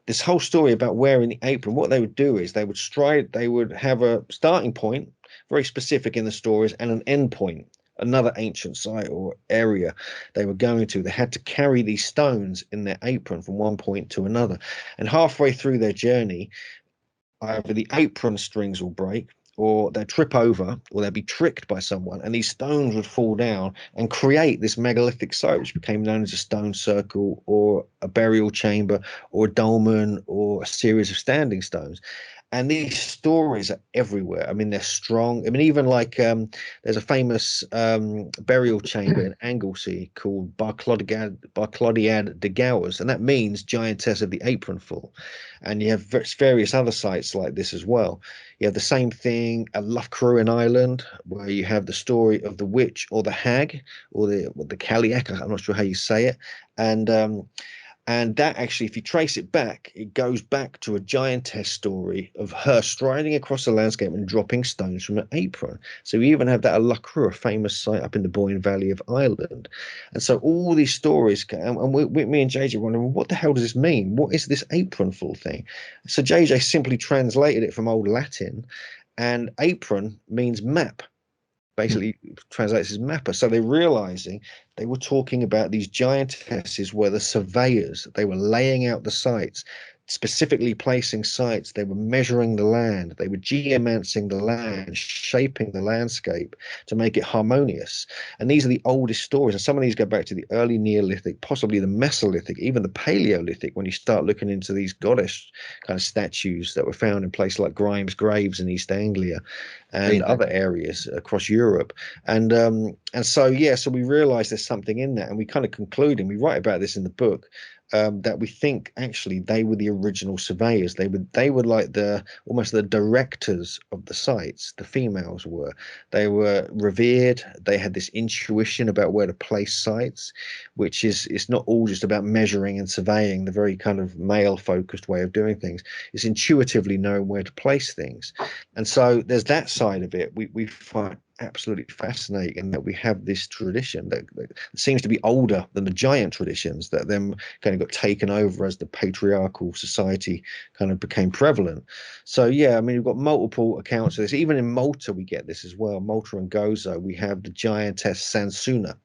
This whole story about wearing the apron, what they would do is they would have a starting point, very specific in the stories, and an end point, another ancient site or area they were going to. They had to carry these stones in their apron from one point to another. And halfway through their journey, either the apron strings will break, or they'd trip over, or they'd be tricked by someone, and these stones would fall down and create this megalithic site, which became known as a stone circle, or a burial chamber, or a dolmen, or a series of standing stones. And these stories are everywhere. I mean, they're strong. I mean, even like there's a famous burial chamber in Anglesey called Barclodiad de Gowers, and that means giantess of the apronful. And you have various other sites like this as well. You have the same thing at Loughcrew Island, where you have the story of the witch or the hag or the Caliac. I'm not sure how you say it. And that actually, if you trace it back, it goes back to a giantess story of her striding across the landscape and dropping stones from an apron. So we even have that at Loughcrew, a famous site up in the Boyne Valley of Ireland. And so all these stories, and me and JJ were wondering, what the hell does this mean? What is this apronful thing? So JJ simply translated it from Old Latin, and apron means map. Basically translates as mapper. So they're realizing they were talking about these giantesses were the surveyors. They were laying out the sites, specifically placing sites. They were measuring the land. They were geomancing the land, shaping the landscape to make it harmonious. And these are the oldest stories. And some of these go back to the early Neolithic, possibly the Mesolithic, even the Paleolithic, when you start looking into these goddess kind of statues that were found in places like Grimes Graves in East Anglia and other areas across Europe. And so we realize there's something in that. And we kind of conclude, and we write about this in the book, that we think actually they were the original surveyors. They were like almost the directors of the sites. The females were. They were revered. They had this intuition about where to place sites, which is, it's not all just about measuring and surveying, the very kind of male focused way of doing things. It's intuitively knowing where to place things. And so there's that side of it we find absolutely fascinating, that we have this tradition that seems to be older than the giant traditions that then kind of got taken over as the patriarchal society kind of became prevalent. So yeah, I mean, we've got multiple accounts of this. Even in Malta we get this as well. Malta and Gozo, we have the giantess Sansuna,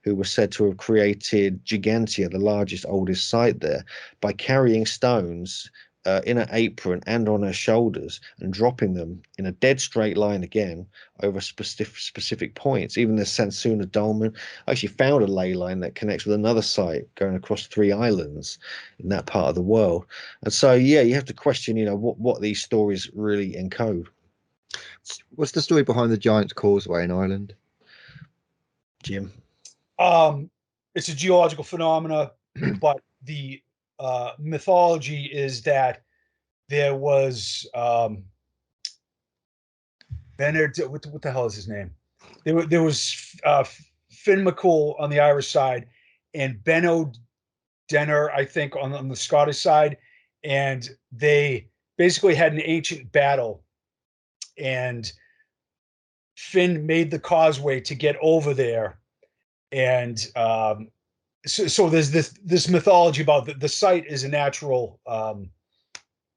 who was said to have created Gigantia, the largest, oldest site there, by carrying stones in an apron and on her shoulders and dropping them in a dead straight line again over specific points. Even the Sansuna Dolmen, I actually found a ley line that connects with another site going across 3 islands in that part of the world. And so yeah, you have to question, what these stories really encode. What's the story behind the Giant's Causeway in Ireland, Jim? It's a geological phenomena, but the mythology is that there was Bennett, what the hell is his name? There was Finn McCool on the Irish side and Benno Denner, I think, on the Scottish side, and they basically had an ancient battle, and Finn made the causeway to get over there, and so there's this mythology about the site is a natural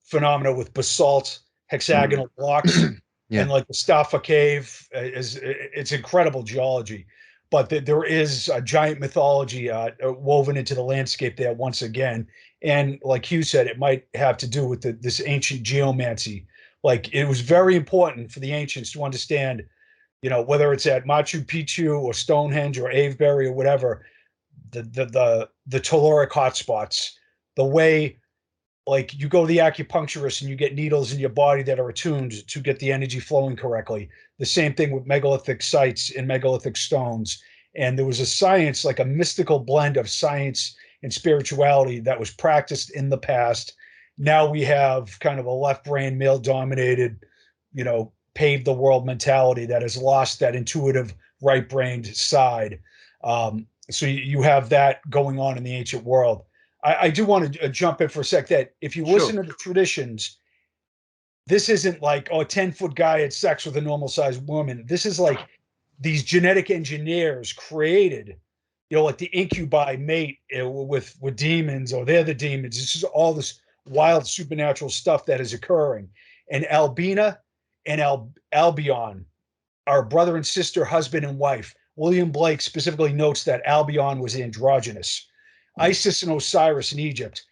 phenomena with basalt hexagonal blocks. Yeah. And like the Staffa Cave it's incredible geology, but there is a giant mythology woven into the landscape there once again. And like Hugh said, it might have to do with this ancient geomancy. Like, it was very important for the ancients to understand, whether it's at Machu Picchu or Stonehenge or Avebury or whatever, the telluric hotspots, the way, like, you go to the acupuncturist and you get needles in your body that are attuned to get the energy flowing correctly. The same thing with megalithic sites and megalithic stones. And there was a science, like a mystical blend of science and spirituality that was practiced in the past. Now we have kind of a left brain, male dominated, paved the world mentality that has lost that intuitive right brained side. So you have that going on in the ancient world. I do want to jump in for a sec, that if you listen to the traditions, this isn't like, a 10-foot guy had sex with a normal sized woman. This is like these genetic engineers created, like the incubi mate with demons, or they're the demons. This is all this wild supernatural stuff that is occurring. And Albina and Albion are brother and sister, husband and wife. William Blake specifically notes that Albion was androgynous. Isis and Osiris in Egypt,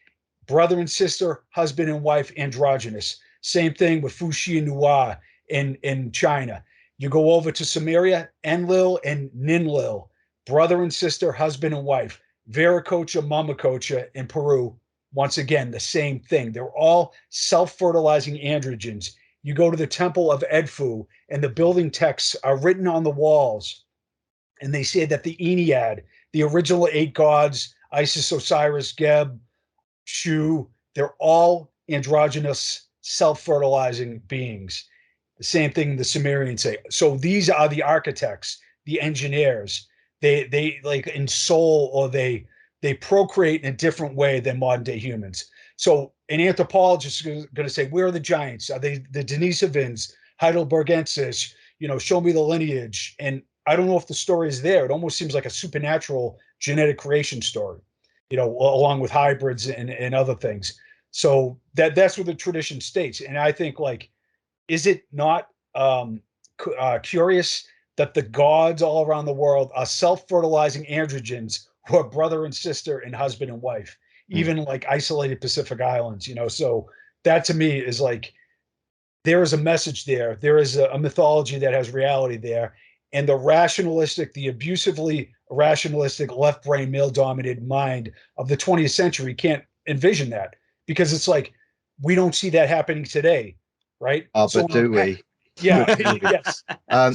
brother and sister, husband and wife, androgynous. Same thing with Fuxi and Nuwa in China. You go over to Sumeria, Enlil and Ninlil, brother and sister, husband and wife. Viracocha, Mamacocha in Peru, once again, the same thing. They're all self-fertilizing androgens. You go to the temple of Edfu, and the building texts are written on the walls, and they say that the Ennead, the original 8 gods, Isis, Osiris, Geb, Shu, they're all androgynous, self-fertilizing beings. The same thing the Sumerians say. So these are the architects, the engineers. They like ensoul, or they procreate in a different way than modern day humans. So an anthropologist is going to say, where are the giants? Are they the Denisovans, Heidelbergensis? Show me the lineage. And I don't know if the story is there. It almost seems like a supernatural genetic creation story, along with hybrids and other things. So that's what the tradition states. And I think, like, is it not curious that the gods all around the world are self-fertilizing androgens who are brother and sister and husband and wife, even like isolated Pacific Islands, So that to me is like, there is a message there. There is a mythology that has reality there. And the rationalistic, the abusively rationalistic left brain male dominated mind of the 20th century can't envision that, because it's like, we don't see that happening today. Right. Oh, but do we? Yeah. Yes.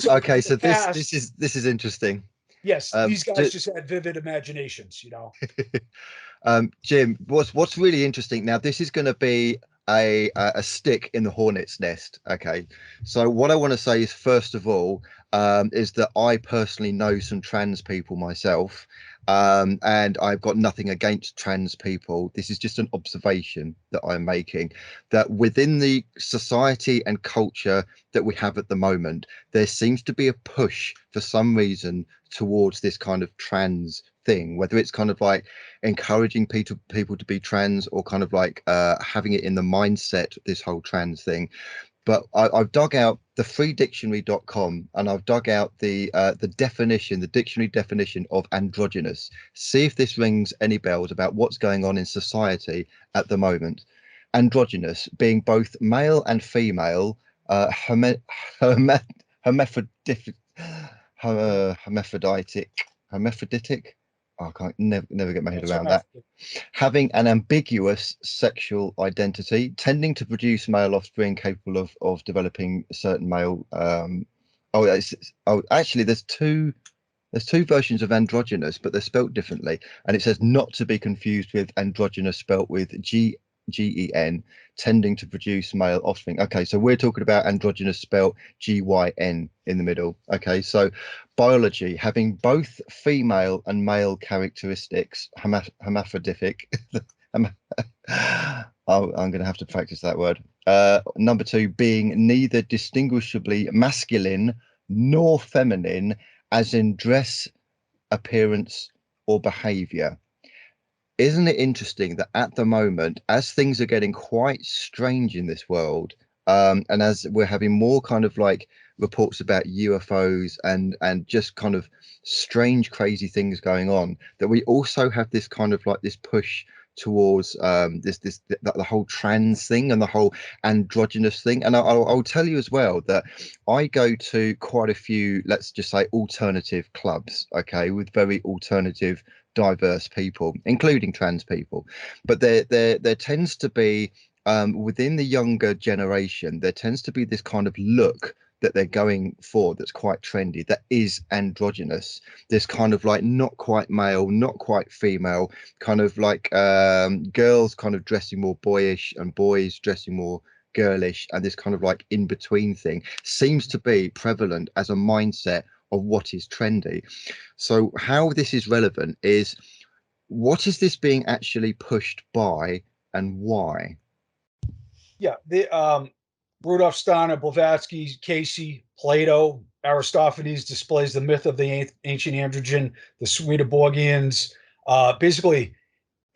Okay. So this is interesting. Yes. These guys just had vivid imaginations, Jim, what's really interesting now, this is going to be a stick in the hornet's nest. Okay. So what I want to say is, first of all, is that I personally know some trans people myself. And I've got nothing against trans people. This is just an observation that I'm making, that within the society and culture that we have at the moment, there seems to be a push for some reason towards this kind of trans thing, whether it's kind of like encouraging people to be trans, or kind of like having it in the mindset, this whole trans thing. But I've dug out the freedictionary.com, and I've dug out the dictionary definition of androgynous. See if this rings any bells about what's going on in society at the moment. Androgynous being both male and female, hermaphroditic. I can't never get my head around that. Having an ambiguous sexual identity, tending to produce male offspring capable of developing certain male. Actually, there's two versions of androgynous, but they're spelt differently, and it says not to be confused with androgynous, spelt with GEN, tending to produce male offspring. Okay, so we're talking about androgynous, spelled GYN in the middle. Okay, so biology, having both female and male characteristics, hermaphroditic. I'm going to have to practice that word. Number 2, being neither distinguishably masculine nor feminine, as in dress, appearance, or behavior. Isn't it interesting that at the moment, as things are getting quite strange in this world, and as we're having more kind of like reports about UFOs and just kind of strange, crazy things going on, that we also have this kind of like this push towards the whole trans thing and the whole androgynous thing. And I'll tell you as well that I go to quite a few, let's just say, alternative clubs, okay, with very alternative, diverse people, including trans people. But there tends to be within the younger generation, there tends to be this kind of look that they're going for that's quite trendy, that is androgynous, this kind of like not quite male, not quite female, kind of like girls kind of dressing more boyish and boys dressing more girlish, and this kind of like in between thing seems to be prevalent as a mindset of what is trendy. So how this is relevant is, what is this being actually pushed by and why? Yeah, the Rudolf Steiner, Blavatsky, Casey, Plato, Aristophanes displays the myth of the ancient androgen, the Swedenborgians. Basically,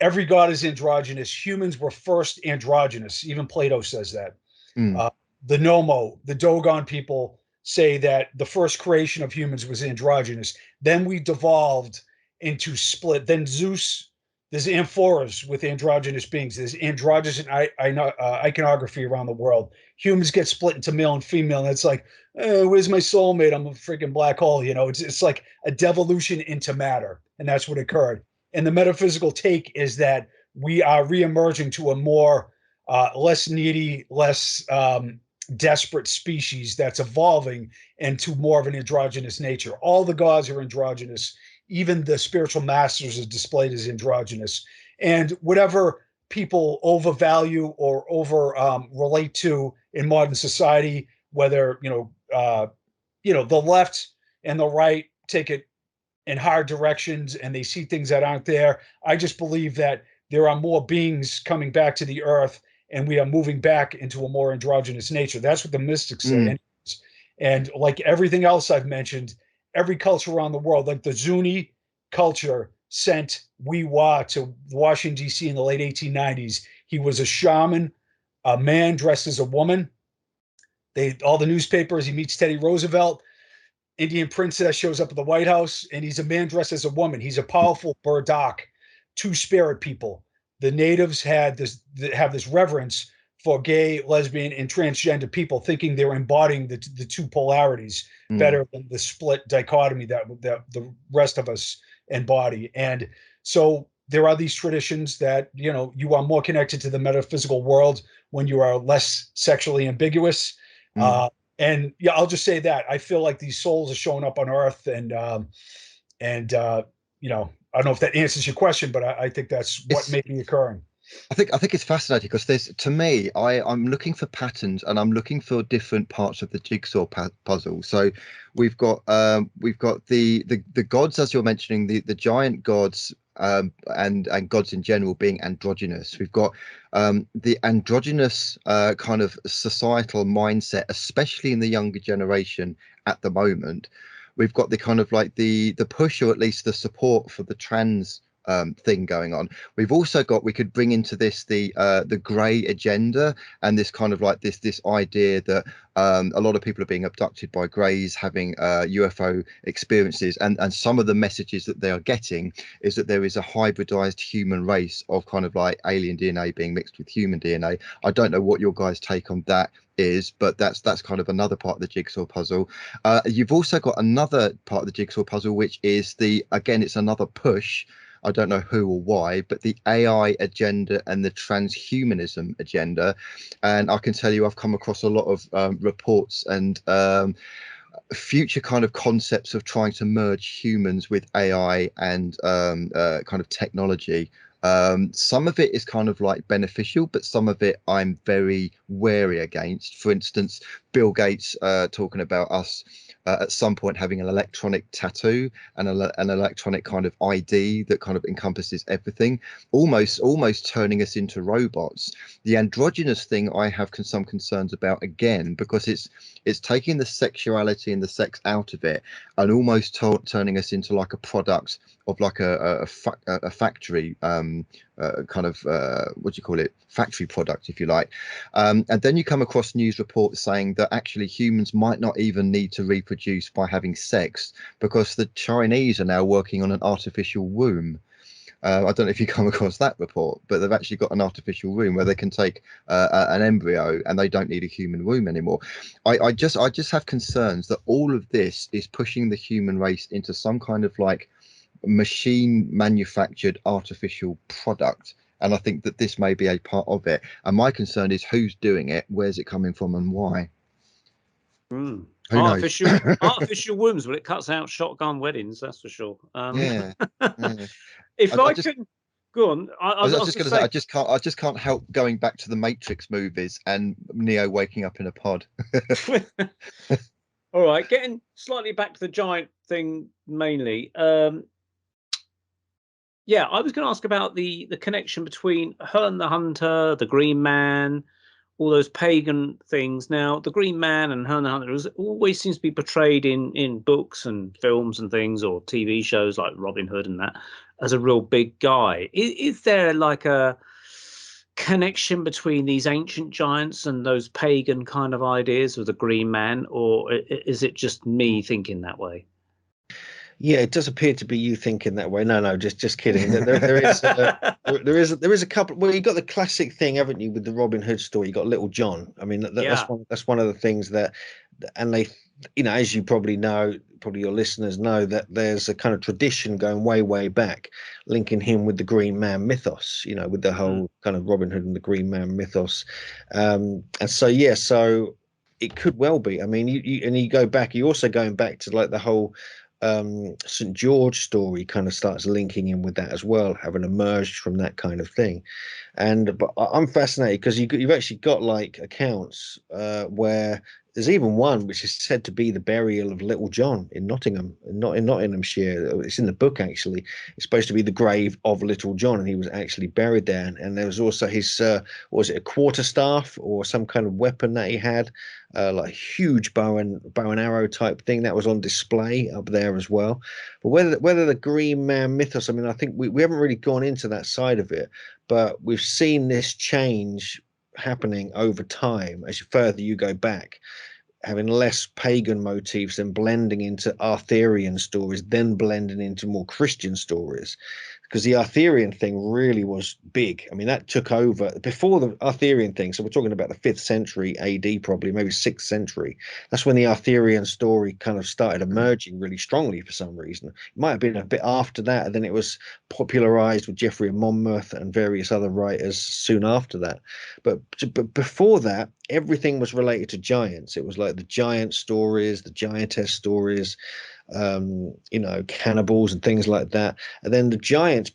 every god is androgynous. Humans were first androgynous. Even Plato says that. The Nomo, the Dogon people say that the first creation of humans was androgynous. Then we devolved into split. Then Zeus There's amphoras with androgynous beings. There's androgynous iconography around the world. Humans get split into male and female, and it's like, where's my soulmate? I'm a freaking black hole. It's like a devolution into matter, and that's what occurred. And the metaphysical take is that we are reemerging to a more less needy, less desperate species that's evolving into more of an androgynous nature. All the gods are androgynous. Even the spiritual masters are displayed as androgynous. And whatever people overvalue or over relate to in modern society, whether the left and the right take it in hard directions and they see things that aren't there. I just believe that there are more beings coming back to the earth, and we are moving back into a more androgynous nature. That's what the mystics say. And like everything else I've mentioned, every culture around the world, like the Zuni culture sent Wee-Waa to Washington, D.C. in the late 1890s. He was a shaman, a man dressed as a woman. All the newspapers, he meets Teddy Roosevelt. Indian princess shows up at the White House, and he's a man dressed as a woman. He's a powerful Burdock, two-spirit people. The natives have this reverence for gay, lesbian, and transgender people, thinking they're embodying the two polarities better than the split dichotomy that the rest of us embody. And so there are these traditions that, you are more connected to the metaphysical world when you are less sexually ambiguous. And yeah, I'll just say that I feel like these souls are showing up on Earth, and I don't know if that answers your question, but I think that's what may be occurring. I think it's fascinating because to me, I'm looking for patterns, and I'm looking for different parts of the jigsaw puzzle. So we've got the gods, as you're mentioning, the giant gods, and gods in general being androgynous. We've got the androgynous kind of societal mindset, especially in the younger generation at the moment. We've got the kind of like the push, or at least the support for the trans thing going on. We've also got, we could bring into this the grey agenda, and this kind of like this idea that a lot of people are being abducted by greys, having UFO experiences, and some of the messages that they are getting is that there is a hybridized human race of kind of like alien DNA being mixed with human DNA. I don't know what your guys' take on that is, but that's kind of another part of the jigsaw puzzle. You've also got another part of the jigsaw puzzle, which is it's another push. I don't know who or why, but the AI agenda and the transhumanism agenda. And I can tell you, I've come across a lot of reports and future kind of concepts of trying to merge humans with AI and kind of technology. Some of it is kind of like beneficial, but some of it I'm very wary against. For instance, Bill Gates talking about us at some point having an electronic tattoo and an electronic kind of ID that kind of encompasses everything, almost turning us into robots. The androgynous thing I have some concerns about, again, because it's taking the sexuality and the sex out of it and almost turning us into like a product of like a factory kind of what do you call it, factory product, if you like. And then you come across news reports saying that actually humans might not even need to reproduce by having sex, because the Chinese are now working on an artificial womb. I don't know if you come across that report, but they've actually got an artificial womb where they can take an embryo and they don't need a human womb anymore. I just have concerns that all of this is pushing the human race into some kind of like machine manufactured artificial product, and I think that this may be a part of it. And my concern is who's doing it, where's it coming from, and why. Artificial wombs, but it cuts out shotgun weddings, that's for sure. Yeah. If I can go on, I was just going to say, I just can't help going back to the Matrix movies and Neo waking up in a pod. All right, getting slightly back to the giant thing mainly. Yeah, I was going to ask about the connection between Herne the Hunter, the Green Man, all those pagan things. Now, the Green Man and Herne the Hunter always seems to be portrayed in books and films and things, or TV shows like Robin Hood and that, as a real big guy. Is there like a connection between these ancient giants and those pagan kind of ideas of the Green Man, or is it just me thinking that way? Yeah, it does appear to be you thinking that way. No, just kidding. There is a couple. Well, you got the classic thing, haven't you, with the Robin Hood story? You got Little John. I mean, that's one of the things that, and they, as you probably know, probably your listeners know, that there's a kind of tradition going way back, linking him with the Green Man mythos. With the whole kind of Robin Hood and the Green Man mythos, and so it could well be. I mean, you go back. You're also going back to like the whole St. George story kind of starts linking in with that as well, having emerged from that kind of thing. But I'm fascinated because you've actually got like accounts where there's even one which is said to be the burial of Little John in Nottingham, not in Nottinghamshire. It's in the book actually. It's supposed to be the grave of Little John, and he was actually buried there. And there was also his was it a quarterstaff or some kind of weapon that he had, like a huge bow and arrow type thing that was on display up there as well. But whether the Green Man mythos, I mean, I think we haven't really gone into that side of it, but we've seen this change happening over time as further you go back, having less pagan motifs, then blending into Arthurian stories, then blending into more Christian stories. Because the Arthurian thing really was big. I mean, that took over before the Arthurian thing. So we're talking about the 5th century AD, probably, maybe 6th century. That's when the Arthurian story kind of started emerging really strongly for some reason. It might have been a bit after that, and then it was popularized with Geoffrey of Monmouth and various other writers soon after that. But before that, everything was related to giants. It was like the giant stories, the giantess stories, cannibals and things like that. And then the giants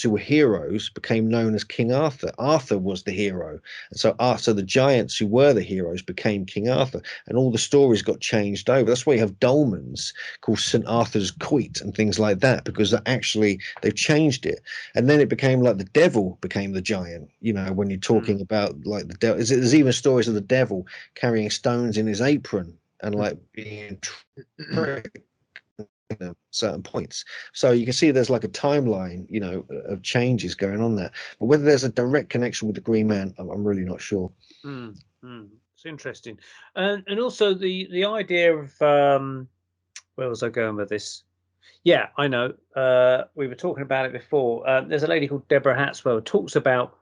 who were heroes became known as King Arthur. Arthur was the hero. And so the giants who were the heroes became King Arthur, and all the stories got changed over. That's why you have dolmens called St. Arthur's Quoit and things like that, because actually they've changed it. And then it became like the devil became the giant, when you're talking about like the devil. There's even stories of the devil carrying stones in his apron and like being tricked at certain points. So you can see there's like a timeline, of changes going on there. But whether there's a direct connection with the Green Man, I'm really not sure. It's interesting, and also the idea of where was I going with this? Yeah, I know. We were talking about it before. There's a lady called Deborah Hatswell who talks about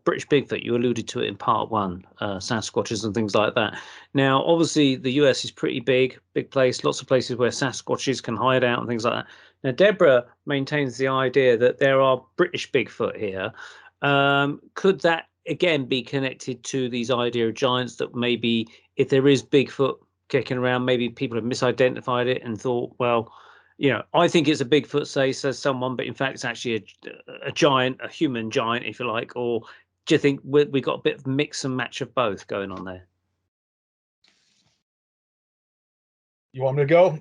British Bigfoot. You alluded to it in part 1, Sasquatches and things like that. Now, obviously, the US is pretty big place, lots of places where Sasquatches can hide out and things like that. Now, Deborah maintains the idea that there are British Bigfoot here. Could that, again, be connected to these idea of giants, that maybe if there is Bigfoot kicking around, maybe people have misidentified it and thought, well, I think it's a Bigfoot, says someone, but in fact, it's actually a giant, a human giant, if you like, or do you think we got a bit of mix and match of both going on there? You want me to go?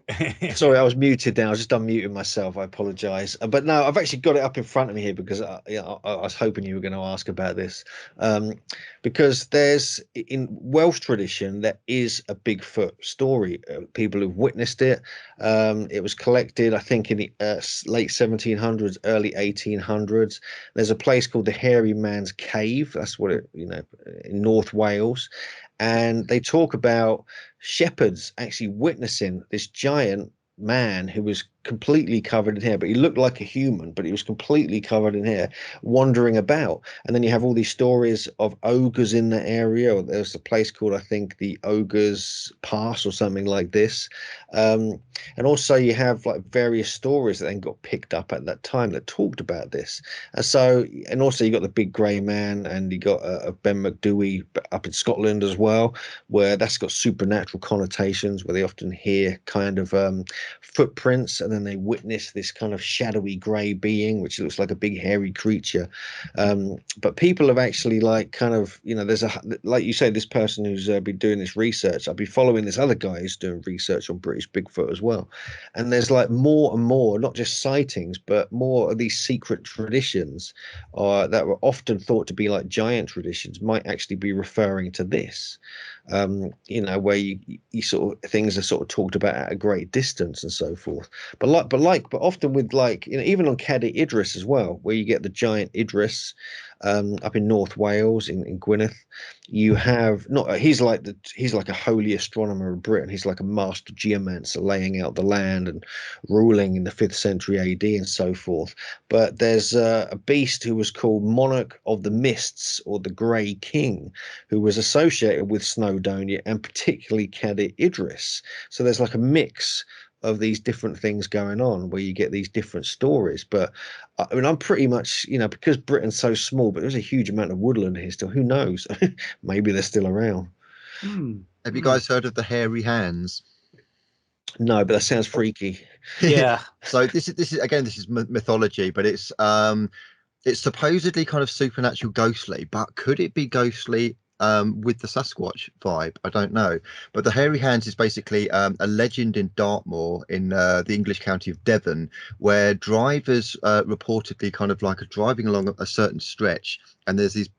Sorry, I was muted now. I was just unmuting myself. I apologize. But no, I've actually got it up in front of me here because I was hoping you were going to ask about this. Because there's, in Welsh tradition, there is a Bigfoot story. People who've witnessed it. It was collected, I think, in the late 1700s, early 1800s. There's a place called the Hairy Man's Cave. That's what it, in North Wales. And they talk about shepherds actually witnessing this giant man who was completely covered in hair, but he looked like a human, but he was completely covered in hair, wandering about. And then you have all these stories of ogres in the area. There's a place called, I think, the Ogres Pass or something like this. And also you have like various stories that then got picked up at that time that talked about this. And also you got the Big Grey Man, and you got Ben McDewey up in Scotland as well, where that's got supernatural connotations, where they often hear kind of footprints, and then they witness this kind of shadowy grey being which looks like a big hairy creature. But people have actually like kind of, there's like you say, this person who's been doing this research, I'll be following this other guy who's doing research on British Bigfoot as well, and there's like more and more, not just sightings, but more of these secret traditions that were often thought to be like giant traditions might actually be referring to this. Where you sort of, things are sort of talked about at a great distance and so forth. But often with like, even on Cadi Idris as well, where you get the giant Idris, up in North Wales in Gwynedd. You have he's like a holy astronomer of Britain. He's like a master geomancer, laying out the land and ruling in the 5th century AD and so forth. But there's a beast who was called Monarch of the Mists, or the Grey King, who was associated with Snowdonia and particularly Cadi Idris. So there's like a mix of these different things going on where you get these different stories. But I mean, I'm pretty much, because Britain's so small, but there's a huge amount of woodland here still. Who knows? Maybe they're still around. Have you guys heard of the hairy hands? No, but that sounds freaky. Yeah. So this is mythology, but it's supposedly kind of supernatural, ghostly. But could it be ghostly with the Sasquatch vibe? I don't know. But the hairy hands is basically a legend in Dartmoor in the English county of Devon, where drivers reportedly kind of like are driving along a certain stretch, and there's these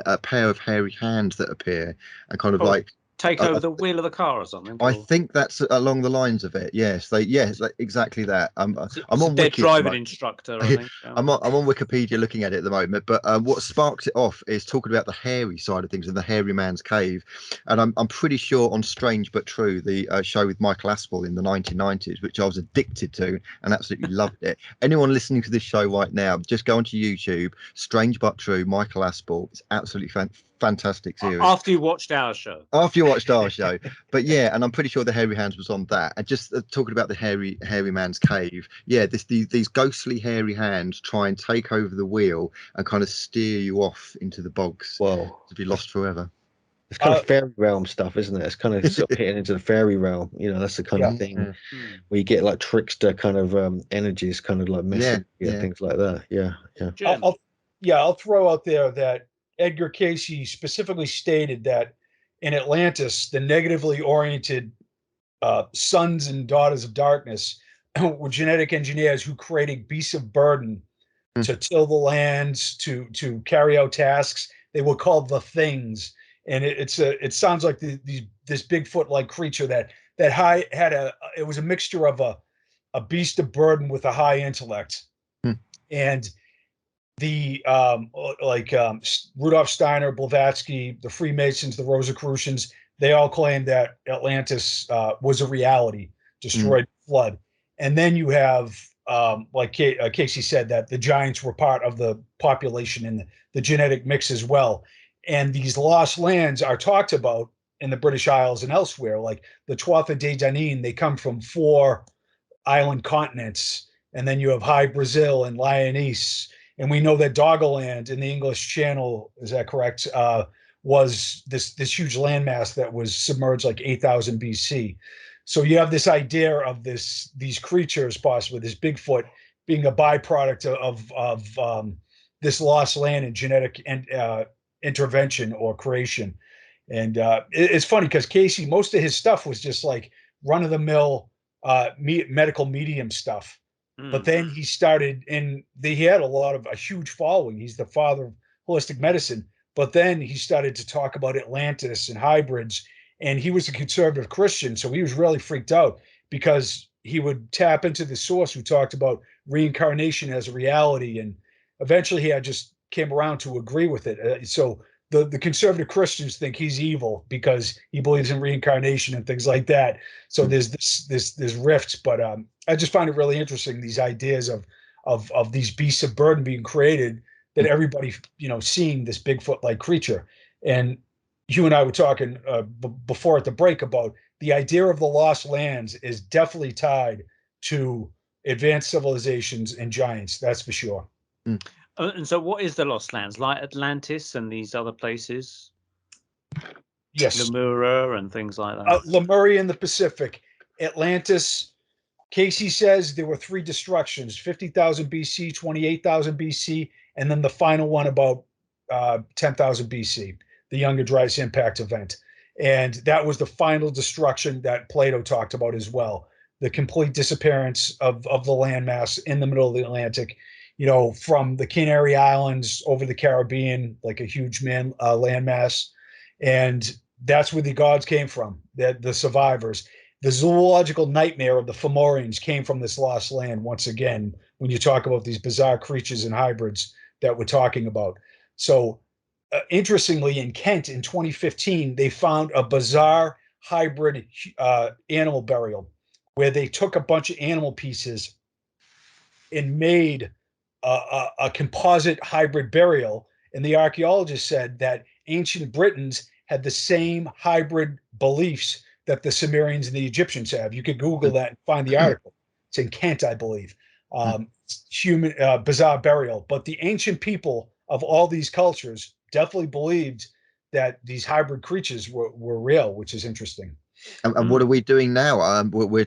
a pair of hairy hands that appear and kind of like take over the wheel of the car or something. I think that's along the lines of it. Yes, exactly that. I'm on their Wiki driving instructor. I think. I'm on Wikipedia looking at it at the moment. But what sparks it off is talking about the hairy side of things and the hairy man's cave. And I'm pretty sure on Strange But True, the show with Michael Aspel in the 1990s, which I was addicted to and absolutely loved it. Anyone listening to this show right now, just go onto YouTube, Strange But True, Michael Aspel. It's absolutely fantastic series. After you watched our show. But yeah, and I'm pretty sure the hairy hands was on that. And just talking about the hairy man's cave, yeah, these ghostly hairy hands try and take over the wheel and kind of steer you off into the bogs. Whoa. To be lost forever. It's kind of fairy realm stuff, isn't it? It's kind of sort of hitting into the fairy realm. That's the kind of thing where you get like trickster kind of energies, kind of like messing, things like that. I'll throw out there that Edgar Cayce specifically stated that in Atlantis, the negatively oriented sons and daughters of darkness were genetic engineers who created beasts of burden to till the lands, to carry out tasks. They were called the Things, and it sounds like this Bigfoot-like creature that it was a mixture of a beast of burden with a high intellect, and the Rudolf Steiner, Blavatsky, the Freemasons, the Rosicrucians, they all claim that Atlantis was a reality, destroyed flood. And then you have, like Casey said, that the giants were part of the population and the genetic mix as well. And these lost lands are talked about in the British Isles and elsewhere, like the Tuatha De Danann. They come from 4 island continents. And then you have High Brazil and Lyonese. And we know that Doggerland in the English Channel, is that correct, was this huge landmass that was submerged like 8,000 BC. So you have this idea of these creatures, possibly this Bigfoot, being a byproduct of this lost land and genetic intervention or creation. And it's funny because Casey, most of his stuff was just like run-of-the-mill medical medium stuff. But then he started, he had a huge following. He's the father of holistic medicine. But then he started to talk about Atlantis and hybrids, and he was a conservative Christian. So he was really freaked out because he would tap into the source who talked about reincarnation as a reality. And eventually he just came around to agree with it. So the conservative Christians think he's evil because he believes in reincarnation and things like that. So there's this rifts, but I just find it really interesting, these ideas of these beasts of burden being created, that everybody seeing this Bigfoot-like creature. And you and I were talking before at the break about the idea of the lost lands is definitely tied to advanced civilizations and giants. That's for sure. And so what is the Lost Lands? Like Atlantis and these other places? Yes. Lemuria and things like that. Lemuria in the Pacific. Atlantis, Casey says there were 3 destructions, 50,000 BC, 28,000 BC, and then the final one about 10,000 BC, the Younger Dryas impact event. And that was the final destruction that Plato talked about as well. The complete disappearance of the landmass in the middle of the Atlantic. From the Canary Islands over the Caribbean, like a huge landmass. And that's where the gods came from, the survivors. The zoological nightmare of the Fomorians came from this lost land, once again, when you talk about these bizarre creatures and hybrids that we're talking about. So interestingly, in Kent in 2015, they found a bizarre hybrid animal burial where they took a bunch of animal pieces and made a composite hybrid burial. And the archaeologists said that ancient Britons had the same hybrid beliefs that the Sumerians and the Egyptians have. You could Google that and find the article. It's in Kent, I believe. Human bizarre burial. But the ancient people of all these cultures definitely believed that these hybrid creatures were real, which is interesting. And what are we doing now? We're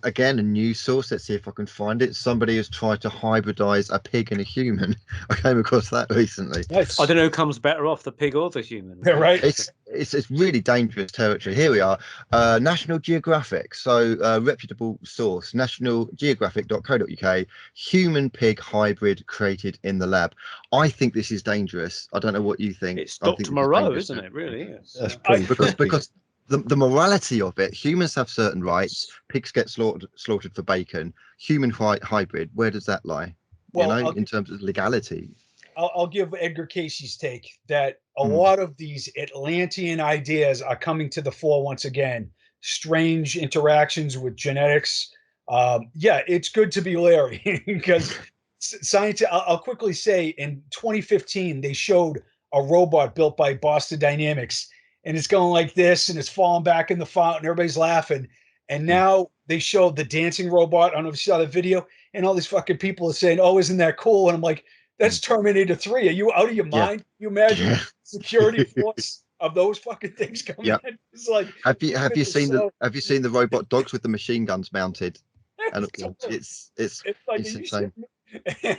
again, a news source. Let's see if I can find it. Somebody has tried to hybridize a pig and a human. I came across that recently. Nice. I don't know who comes better off, the pig or the human. Yeah, right. It's really dangerous territory. Here we are, National Geographic. So reputable source, nationalgeographic.co.uk. Human pig hybrid created in the lab. I think this is dangerous. I don't know what you think. It's Dr. Moreau, isn't it? Really? That's pretty because the morality of it, humans have certain rights, pigs get slaughtered for bacon. Human hybrid, where does that lie? Well, in terms of legality. I'll give Edgar Casey's take that a lot of these Atlantean ideas are coming to the fore once again. Strange interactions with genetics. Yeah, it's good to be Larry because science. I'll quickly say in 2015 they showed a robot built by Boston Dynamics. And it's going like this, and it's falling back in the fountain. Everybody's laughing. And now they showed the dancing robot. I don't know if you saw the video. And all these fucking people are saying, "Oh, isn't that cool?" And I'm like, "That's Terminator 3. Are you out of your mind? You imagine security force of those fucking things coming in?" It's like, have you seen the robot dogs with the machine guns mounted? And it's like, insane.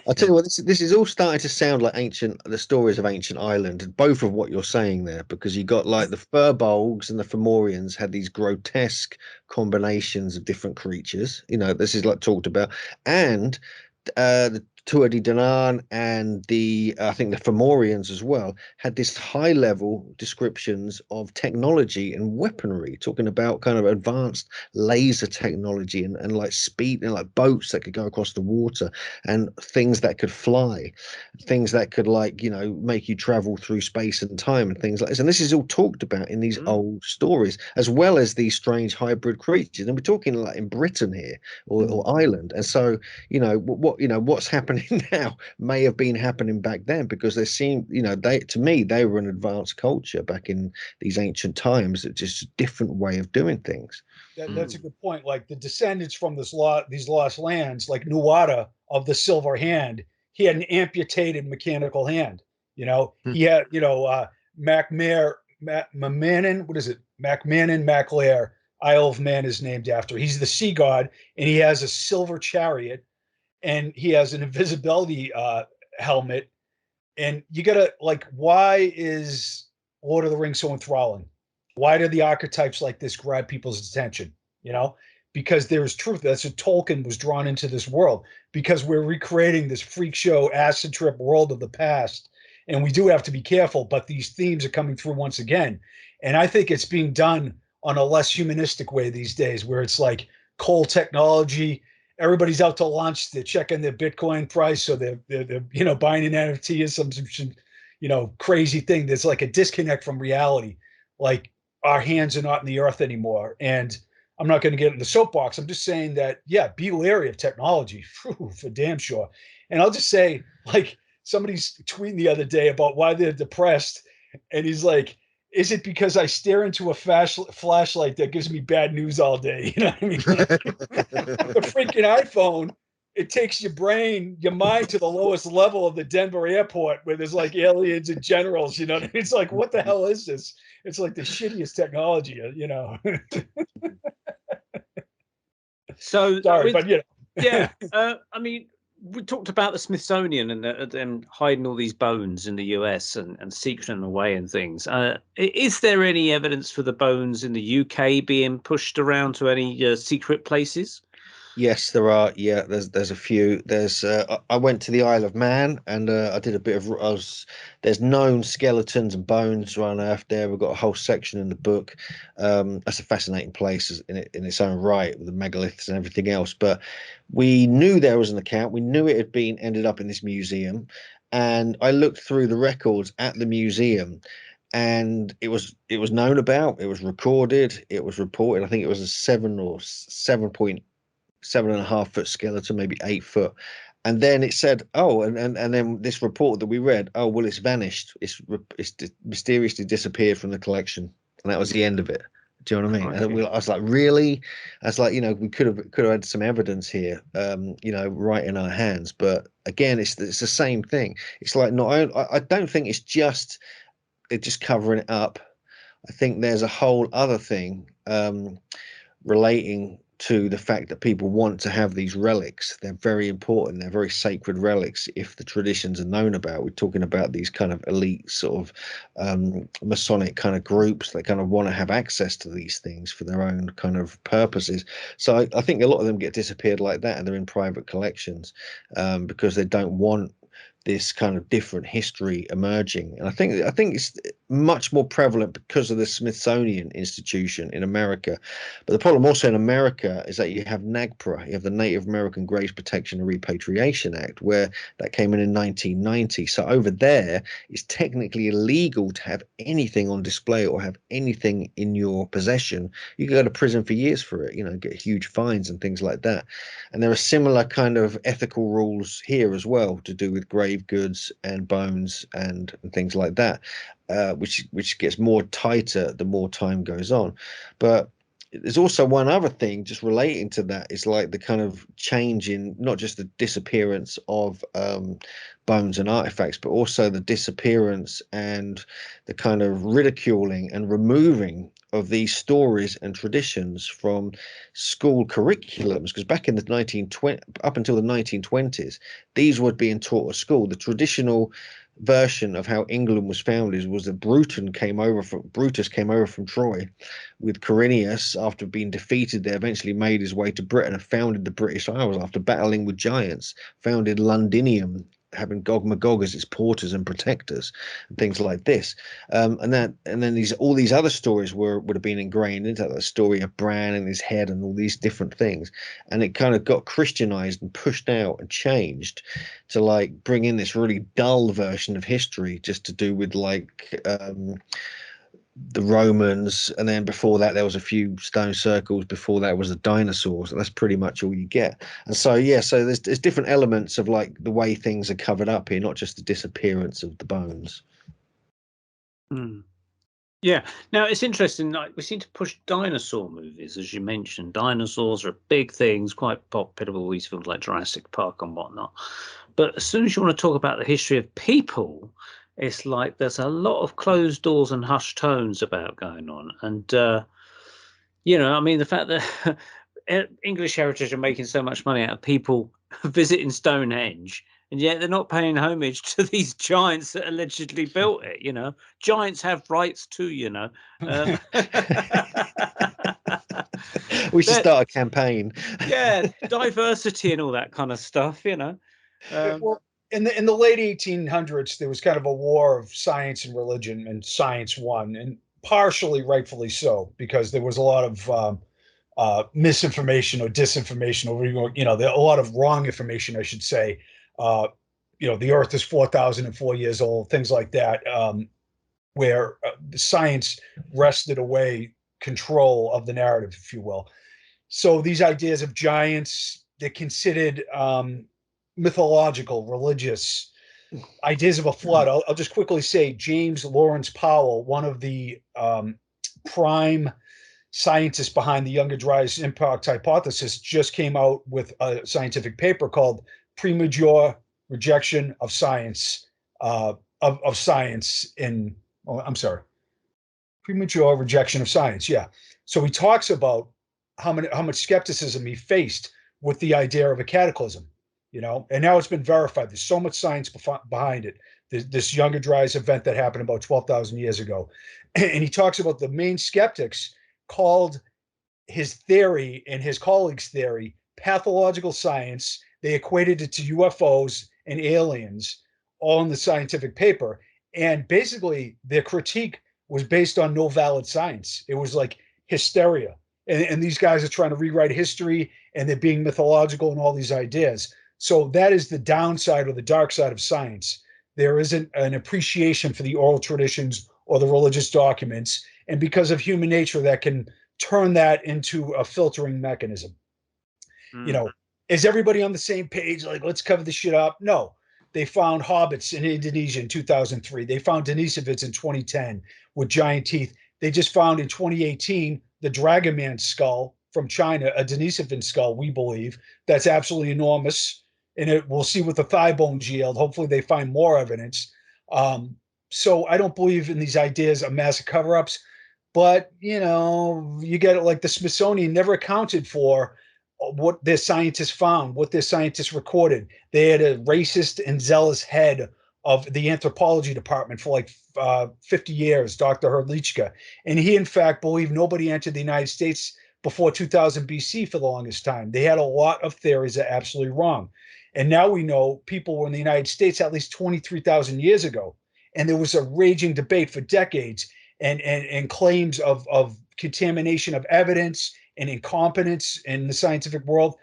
I'll tell you what, this is all starting to sound like the stories of ancient Ireland, both of what you're saying there, because you got like the Furbolgs and the Fomorians had these grotesque combinations of different creatures. This is like talked about, and the Tuatha Dé Danann and I think the Fomorians as well had this high level descriptions of technology and weaponry, talking about kind of advanced laser technology and like speed and like boats that could go across the water and things that could fly, things that could make you travel through space and time and things like this. And this is all talked about in these old stories, as well as these strange hybrid creatures. And we're talking like in Britain here or Ireland. And so, what's happening now may have been happening back then, because they seem, they were an advanced culture back in these ancient times. It's just a different way of doing things. That's a good point. Like the descendants from these lost lands, like Nuada of the Silver Hand, he had an amputated mechanical hand. He had, MacMahon, what is it? MacMahon Maclair, Isle of Man is named after. He's the sea god, and he has a silver chariot. And he has an invisibility helmet. And you gotta why is Lord of the Rings so enthralling? Why do the archetypes like this grab people's attention? Because there is truth. That's what Tolkien was drawn into this world, because we're recreating this freak show acid trip world of the past. And we do have to be careful, but these themes are coming through once again. And I think it's being done on a less humanistic way these days, where it's like cold technology. Everybody's out to lunch. They're checking their Bitcoin price, so they're buying an NFT or some crazy thing. There's like a disconnect from reality. Like our hands are not in the earth anymore. And I'm not going to get in the soapbox. I'm just saying that be wary of technology, for damn sure. And I'll just say, somebody's tweeting the other day about why they're depressed, and he's like, "Is it because I stare into a flashlight that gives me bad news all day?" You know what I mean? The freaking iPhone, it takes your mind to the lowest level of the Denver airport, where there's like aliens and generals. It's like, what the hell is this? It's like the shittiest technology. So sorry, but yeah. I mean, we talked about the Smithsonian and them hiding all these bones in the US and secreting them away and things. Is there any evidence for the bones in the UK being pushed around to any secret places? Yes, there are. Yeah, there's a few. I went to the Isle of Man, and I did a bit of. There's known skeletons and bones unearthed there. We've got a whole section in the book. That's a fascinating place in its own right, with the megaliths and everything else. But we knew there was an account. We knew it had ended up in this museum, And I looked through the records at the museum, and it was known about, it was recorded, it was reported. I think it was a 7.7.7.5 foot skeleton, maybe 8 foot. And then it said, oh, and then this report that we read, oh, well, it's vanished. It's mysteriously disappeared from the collection, and that was the end of it. Do you know what I mean? And I was like, really? I was like, we could have had some evidence here, right in our hands. But again, it's the same thing. It's like, I don't think it's just they're just covering it up. I think there's a whole other thing relating to the fact that people want to have these relics. They're very important. They're very sacred relics if the traditions are known about. We're talking about these kind of elite sort of Masonic kind of groups that kind of want to have access to these things for their own kind of purposes. So I think a lot of them get disappeared like that, and they're in private collections because they don't want this kind of different history emerging. And I think it's much more prevalent because of the Smithsonian Institution in America. But the problem also in America is that you have NAGPRA, you have the Native American Graves Protection and Repatriation Act, where that came in 1990. So over there, it's technically illegal to have anything on display or have anything in your possession. You can go to prison for years for it, get huge fines and things like that. And there are similar kind of ethical rules here as well to do with grave goods and bones and things like that, which gets more tighter the more time goes on. But there's also one other thing just relating to that, is like the kind of change in not just the disappearance of bones and artifacts, but also the disappearance and the kind of ridiculing and removing of these stories and traditions from school curriculums. Because back in the 1920s, up until the 1920s, these were being taught at school. The traditional version of how England was founded was that Brutus came over from Troy with Quirinius after being defeated there, eventually made his way to Britain and founded the British Isles after battling with giants, founded Londinium, having Gog Magog as its porters and protectors and things like this, and then all these other stories would have been ingrained into that story of Bran and his head and all these different things, and it kind of got Christianized and pushed out and changed to like bring in this really dull version of history just to do with like the Romans, and then before that there was a few stone circles, before that was the dinosaurs, and that's pretty much all you get. And so there's different elements of like the way things are covered up here, not just the disappearance of the bones. Yeah, now it's interesting, like we seem to push dinosaur movies, as you mentioned. Dinosaurs are big things, quite popular with these films like Jurassic Park and whatnot, but as soon as you want to talk about the history of people, it's like there's a lot of closed doors and hushed tones about going on. And, I mean, the fact that English Heritage are making so much money out of people visiting Stonehenge, and yet they're not paying homage to these giants that allegedly built it, Giants have rights too, We should start a campaign. Yeah, diversity and all that kind of stuff, Well, in the late 1800s, there was kind of a war of science and religion, and science won, and partially rightfully so, because there was a lot of misinformation or disinformation, or a lot of wrong information, I should say. The Earth is 4,004 years old, things like that, where the science wrested away control of the narrative, if you will. So these ideas of giants, they're considered mythological, religious ideas of a flood. I'll just quickly say James Lawrence Powell, one of the prime scientists behind the Younger Dryas impact hypothesis, just came out with a scientific paper called Premature Rejection of Science, Premature Rejection of Science. Yeah. So he talks about how much skepticism he faced with the idea of a cataclysm. And now it's been verified. There's so much science behind it. This Younger Dryas event that happened about 12,000 years ago. And he talks about the main skeptics called his theory and his colleagues' theory pathological science. They equated it to UFOs and aliens, all in the scientific paper. And basically, their critique was based on no valid science. It was like hysteria. And these guys are trying to rewrite history, and they're being mythological and all these ideas. So that is the downside or the dark side of science. there isn't an appreciation for the oral traditions or the religious documents. And because of human nature, that can turn that into a filtering mechanism. You know, is everybody on the same page? Like, let's cover this shit up? No. They found hobbits in Indonesia in 2003. They found Denisovans in 2010 with giant teeth. They just found in 2018 the Dragon Man skull from China, a Denisovan skull, we believe. That's absolutely enormous. And we'll see what the thigh bones yield. Hopefully they find more evidence. So I don't believe in these ideas of massive cover-ups. But, you know, you get it, like the Smithsonian never accounted for what their scientists found, what their scientists recorded. They had a racist and zealous head of the anthropology department for like 50 years, Dr. Hrdlicka. And he, in fact, believed nobody entered the United States before 2000 BC for the longest time. They had a lot of theories that are absolutely wrong. And now we know people were in the United States at least 23,000 years ago. And there was a raging debate for decades and claims of contamination of evidence and incompetence in the scientific world.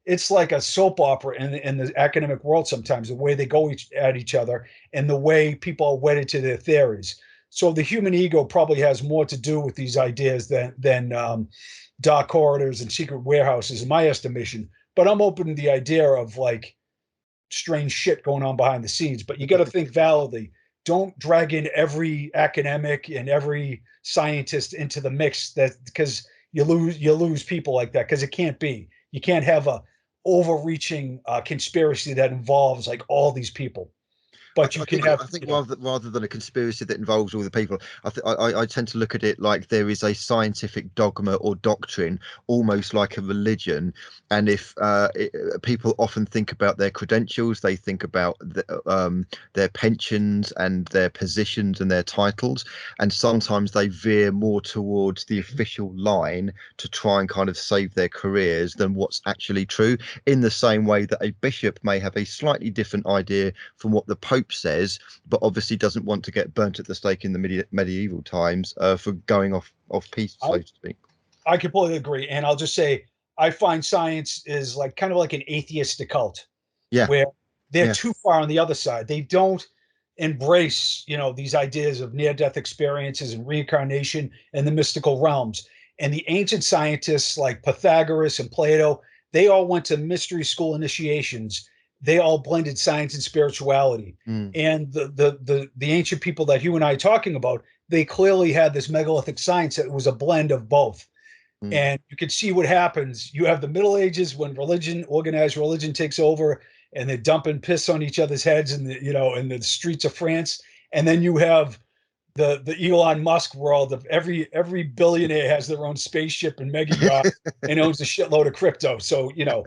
It's like a soap opera in the academic world sometimes, the way they go at each other and the way people are wedded to their theories. So the human ego probably has more to do with these ideas than dark corridors and secret warehouses, in my estimation. But I'm open to the idea of like strange shit going on behind the scenes. But you got to think validly. Don't drag in every academic and every scientist into the mix, that because you lose people like that, because it can't be. You can't have a overreaching conspiracy that involves like all these people. But I think rather than a conspiracy that involves all the people, I tend to look at it like there is a scientific dogma or doctrine, almost like a religion. And if people often think about their credentials, they think about their pensions and their positions and their titles, and sometimes they veer more towards the official line to try and kind of save their careers than what's actually true. In the same way that a bishop may have a slightly different idea from what the Pope says, but obviously doesn't want to get burnt at the stake in the medieval times for going off piece, so to speak. I completely agree, and I'll just say I find science is like kind of like an atheistic cult, where they're too far on the other side. They don't embrace, you know, these ideas of near-death experiences and reincarnation and the mystical realms. And the ancient scientists like Pythagoras and Plato, they all went to mystery school initiations. They all blended science and spirituality. And the ancient people that Hugh and I are talking about, they clearly had this megalithic science that was a blend of both. And you can see what happens. You have the Middle Ages when organized religion takes over, and they're dumping piss on each other's heads in the streets of France. And then you have the Elon Musk world of every billionaire has their own spaceship and mega yacht and owns a shitload of crypto. So, you know,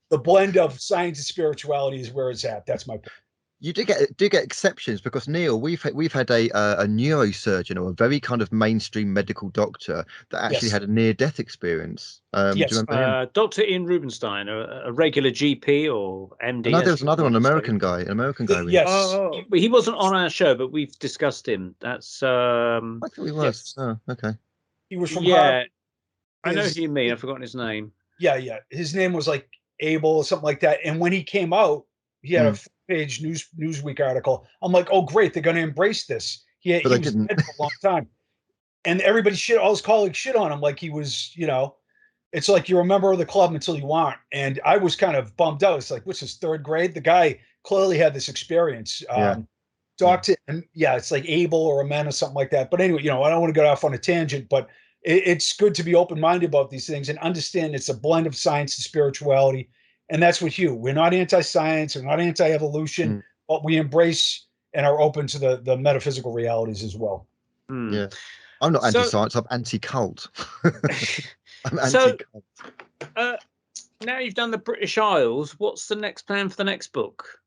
the blend of science and spirituality is where it's at. That's my point. You do get exceptions, because Neil, we've had a neurosurgeon or a very kind of mainstream medical doctor that actually had a near-death experience. Do you remember him? Dr. Ian Rubenstein, a regular GP or MD. No, there was another one, an American guy. Yes, but he wasn't on our show, but we've discussed him. That's I thought he was. Yes. Oh, okay. He was from Harvard. I know who you mean. I've forgotten his name. Yeah. His name was like Abel or something like that. And when he came out, he had a page Newsweek article. I'm like, oh great, they're going to embrace this. He was dead for a long time, and everybody all his colleagues shit on him like he was, you know, it's like you're a member of the club until you aren't. And I was kind of bummed out. It's like, what's his third grade? The guy clearly had this experience. Doctor, and it's like Abel or a man or something like that. But anyway, you know, I don't want to go off on a tangent, but it's good to be open-minded about these things and understand it's a blend of science and spirituality. And that's what Hugh. We're not anti-science, we're not anti-evolution, but we embrace and are open to the metaphysical realities as well. Yeah, I'm not anti-science. I'm anti-cult. I'm anti-cult. Now you've done the British Isles, what's the next plan for the next book?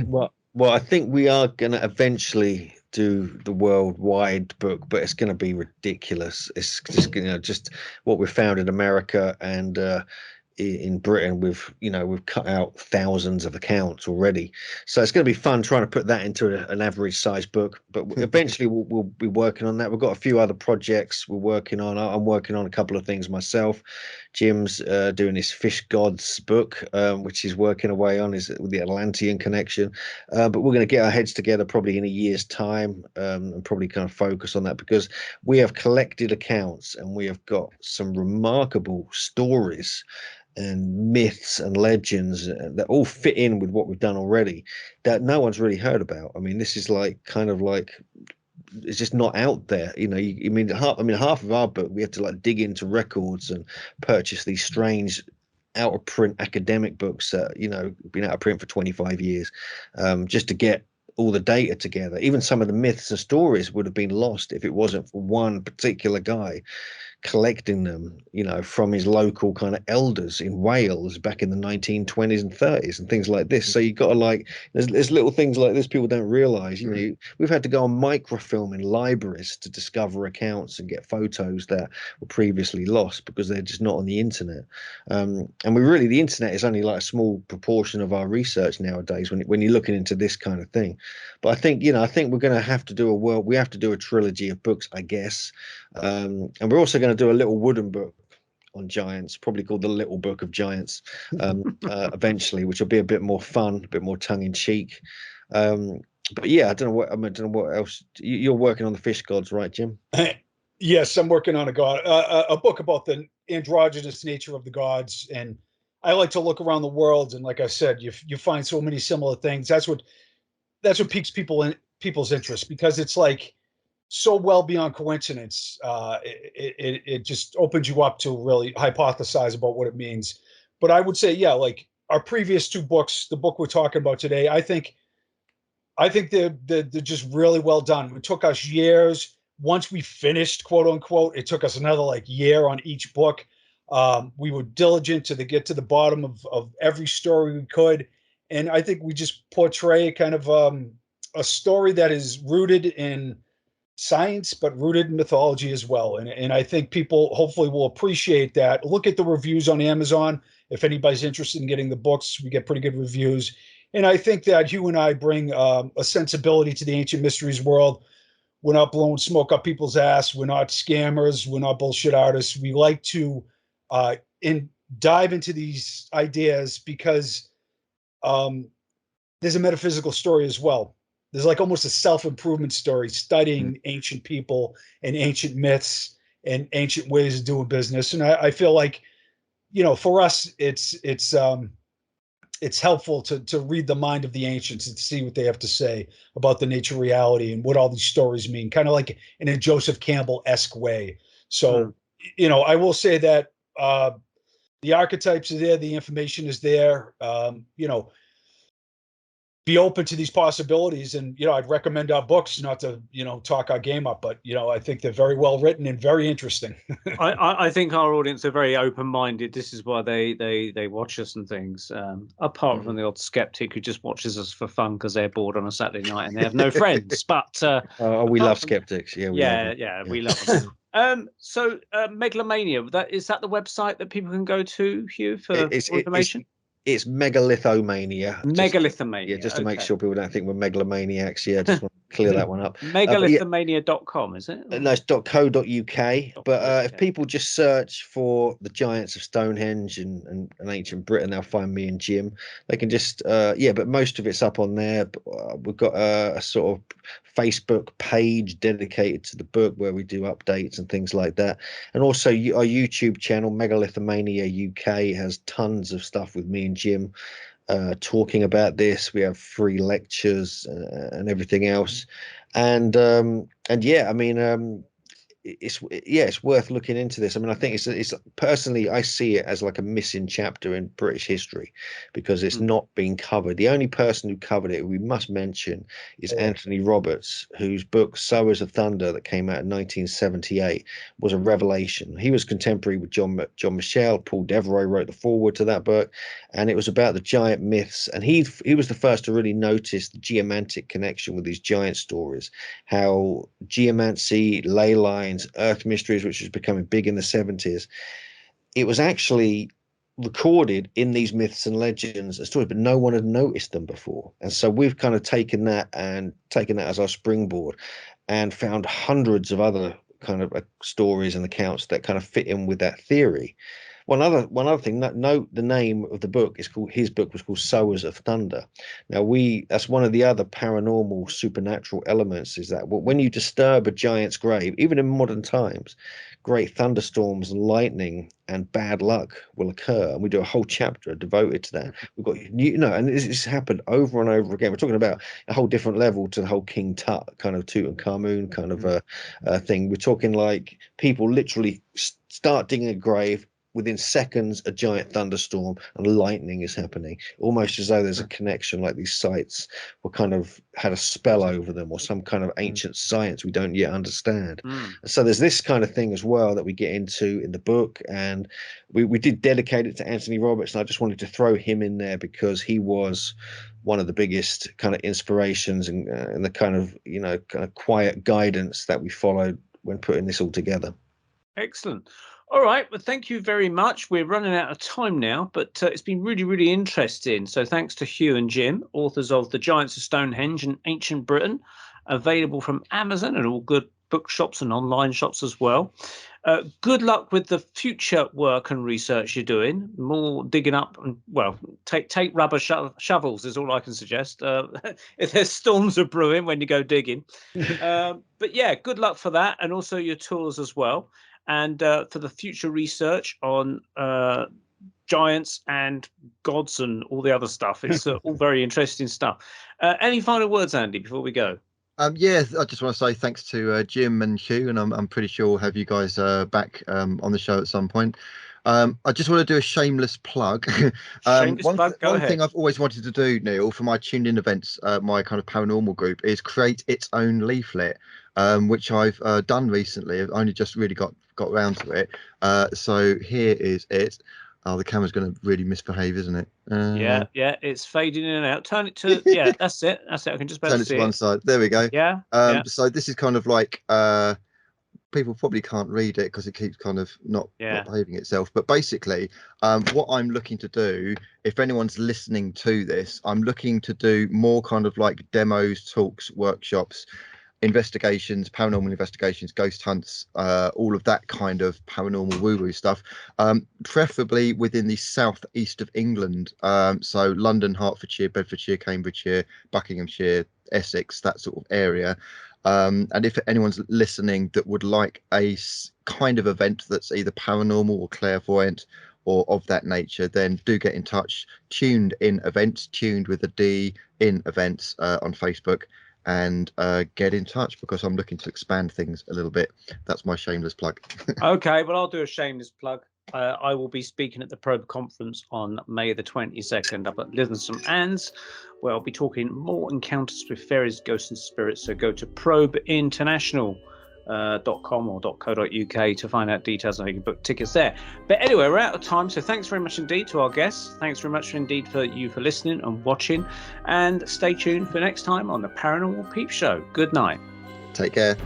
Well, I think we are going to eventually do the worldwide book, but it's going to be ridiculous. It's just, you know, just what we found in America and in Britain. We've cut out thousands of accounts already, so it's going to be fun trying to put that into an average size book. But eventually we'll be working on that. We've got a few other projects we're working on. I'm working on a couple of things myself. Jim's doing his fish gods book, which he's working away on, is with the Atlantean connection. But we're going to get our heads together probably in a year's time, and probably kind of focus on that, because we have collected accounts and we have got some remarkable stories and myths and legends that all fit in with what we've done already, that no one's really heard about. I mean, this is kind of like it's just not out there. Half of our book we had to like dig into records and purchase these strange out of print academic books that been out of print for 25 years, just to get all the data together. Even some of the myths and stories would have been lost if it wasn't for one particular guy collecting them, from his local kind of elders in Wales back in the 1920s and 30s and things like this. So you got to there's little things like this people don't realize. We've had to go on microfilm in libraries to discover accounts and get photos that were previously lost because they're just not on the internet. And the internet is only like a small proportion of our research nowadays when you're looking into this kind of thing. But I think we're going to have to do we have to do a trilogy of books, I guess. And we're also going to do a little wooden book on giants, probably called the Little Book of Giants, eventually, which will be a bit more fun, a bit more tongue-in-cheek. But yeah, I don't know what else. You're working on the fish gods, right, Jim? Yes, I'm working on a book about the androgynous nature of the gods, and I like to look around the world, and like I said, you find so many similar things. That's what piques people's interest, because it's like so well beyond coincidence. It just opens you up to really hypothesize about what it means. But I would say, yeah, like our previous two books, the book we're talking about today, I think they're just really well done. It took us years. Once we finished, quote unquote, it took us another year on each book. We were diligent to get to the bottom of every story we could. And I think we just portray kind of a story that is rooted in science, but rooted in mythology as well. And I think people hopefully will appreciate that. Look at the reviews on Amazon. If anybody's interested in getting the books, we get pretty good reviews. And I think that Hugh and I bring a sensibility to the ancient mysteries world. We're not blowing smoke up people's ass. We're not scammers. We're not bullshit artists. We like to dive into these ideas because there's a metaphysical story as well. There's almost a self-improvement story, studying ancient people and ancient myths and ancient ways of doing business. And I feel like, for us, it's helpful to read the mind of the ancients and see what they have to say about the nature of reality and what all these stories mean, kind of like in a Joseph Campbell-esque way. So, I will say that the archetypes are there, the information is there. Be open to these possibilities, and I'd recommend our books, not to talk our game up, but I think they're very well written and very interesting. I think our audience are very open-minded. This is why they watch us and things, apart from the odd skeptic who just watches us for fun because they're bored on a Saturday night and they have no friends. But we love skeptics. We love them. So Megalomania, is that the website that people can go to, Hugh, for information? It's Megalithomania. Megalithomania. Just to make sure people don't think we're megalomaniacs. Yeah, just want to clear that one up. Megalithomania.com, is it? No, it's .co.uk. But if people just search for the giants of Stonehenge and ancient Britain, they'll find me and Jim. They can just, but most of it's up on there. We've got a sort of Facebook page dedicated to the book where we do updates and things like that. And also our YouTube channel, Megalithomania UK, has tons of stuff with me and Jim talking about this. We have free lectures and everything else. And it's worth looking into this. I mean, I think it's personally, I see it as like a missing chapter in British history because it's not been covered. The only person who covered it, we must mention, is Anthony Roberts, whose book Sowers of Thunder, that came out in 1978, was a revelation. He was contemporary with John Michel. Paul Devereux wrote the foreword to that book, and it was about the giant myths. And he was the first to really notice the geomantic connection with these giant stories, how geomancy, ley lines, earth mysteries, which was becoming big in the 70s. It was actually recorded in these myths and legends and stories, but no one had noticed them before. And so we've kind of taken that as our springboard and found hundreds of other kind of stories and accounts that kind of fit in with that theory. One other thing, note the name of the book his book was called Sowers of Thunder. Now that's one of the other paranormal supernatural elements, is that when you disturb a giant's grave, even in modern times, great thunderstorms and lightning and bad luck will occur. And we do a whole chapter devoted to that. We've got, and this happened over and over again. We're talking about a whole different level to the whole King Tut kind of Tutankhamun kind of thing. We're talking like people literally start digging a grave. Within seconds, a giant thunderstorm and lightning is happening, almost as though there's a connection, like these sites were kind of had a spell over them, or some kind of ancient science we don't yet understand. So there's this kind of thing as well that we get into in the book, and we did dedicate it to Anthony Roberts, and I just wanted to throw him in there because he was one of the biggest kind of inspirations and the kind of quiet guidance that we followed when putting this all together. Excellent. All right. Well, thank you very much. We're running out of time now, but it's been really, really interesting. So thanks to Hugh and Jim, authors of The Giants of Stonehenge and Ancient Britain, available from Amazon and all good bookshops and online shops as well. Good luck with the future work and research you're doing. More digging up and, well, take rubber shovels is all I can suggest. If there's storms are brewing when you go digging. But yeah, good luck for that, and also your tours as well. And for the future research on giants and gods and all the other stuff. It's all very interesting stuff. Any final words, Andy, before we go? Yeah, I just want to say thanks to Jim and Hugh, and I'm pretty sure we'll have you guys back on the show at some point. I just want to do a shameless plug. One thing I've always wanted to do, Neil, for my tuned in events, my kind of paranormal group, is create its own leaflet, which I've done recently. I've only just really got around to it. So here is it. Oh, the camera's going to really misbehave, isn't it? Yeah, it's fading in and out. Turn it to, yeah, that's it. I can just turn it to one side. There we go. Yeah. So this is kind of like, people probably can't read it because it keeps kind of not behaving itself. But basically, what I'm looking to do, if anyone's listening to this, I'm looking to do more kind of like demos, talks, workshops, investigations, paranormal investigations, ghost hunts, all of that kind of paranormal woo-woo stuff, preferably within the southeast of England, so London, Hertfordshire, Bedfordshire, Cambridgeshire, Buckinghamshire, Essex, that sort of area. And if anyone's listening that would like a kind of event that's either paranormal or clairvoyant or of that nature, then do get in touch. Tuned in events, tuned with a D, in events on Facebook. And get in touch, because I'm looking to expand things a little bit. That's my shameless plug. Okay, well, I'll do a shameless plug. I will be speaking at the Probe Conference on May the 22nd up at Lytham St Anne's, where I'll be talking more encounters with fairies, ghosts and spirits. So go to probeinternational.com or .co.uk to find out details and you can book tickets there. But anyway, we're out of time, so thanks very much indeed to our guests. Thanks very much indeed for you for listening and watching, and stay tuned for next time on the Paranormal Peep Show. Good night. Take care.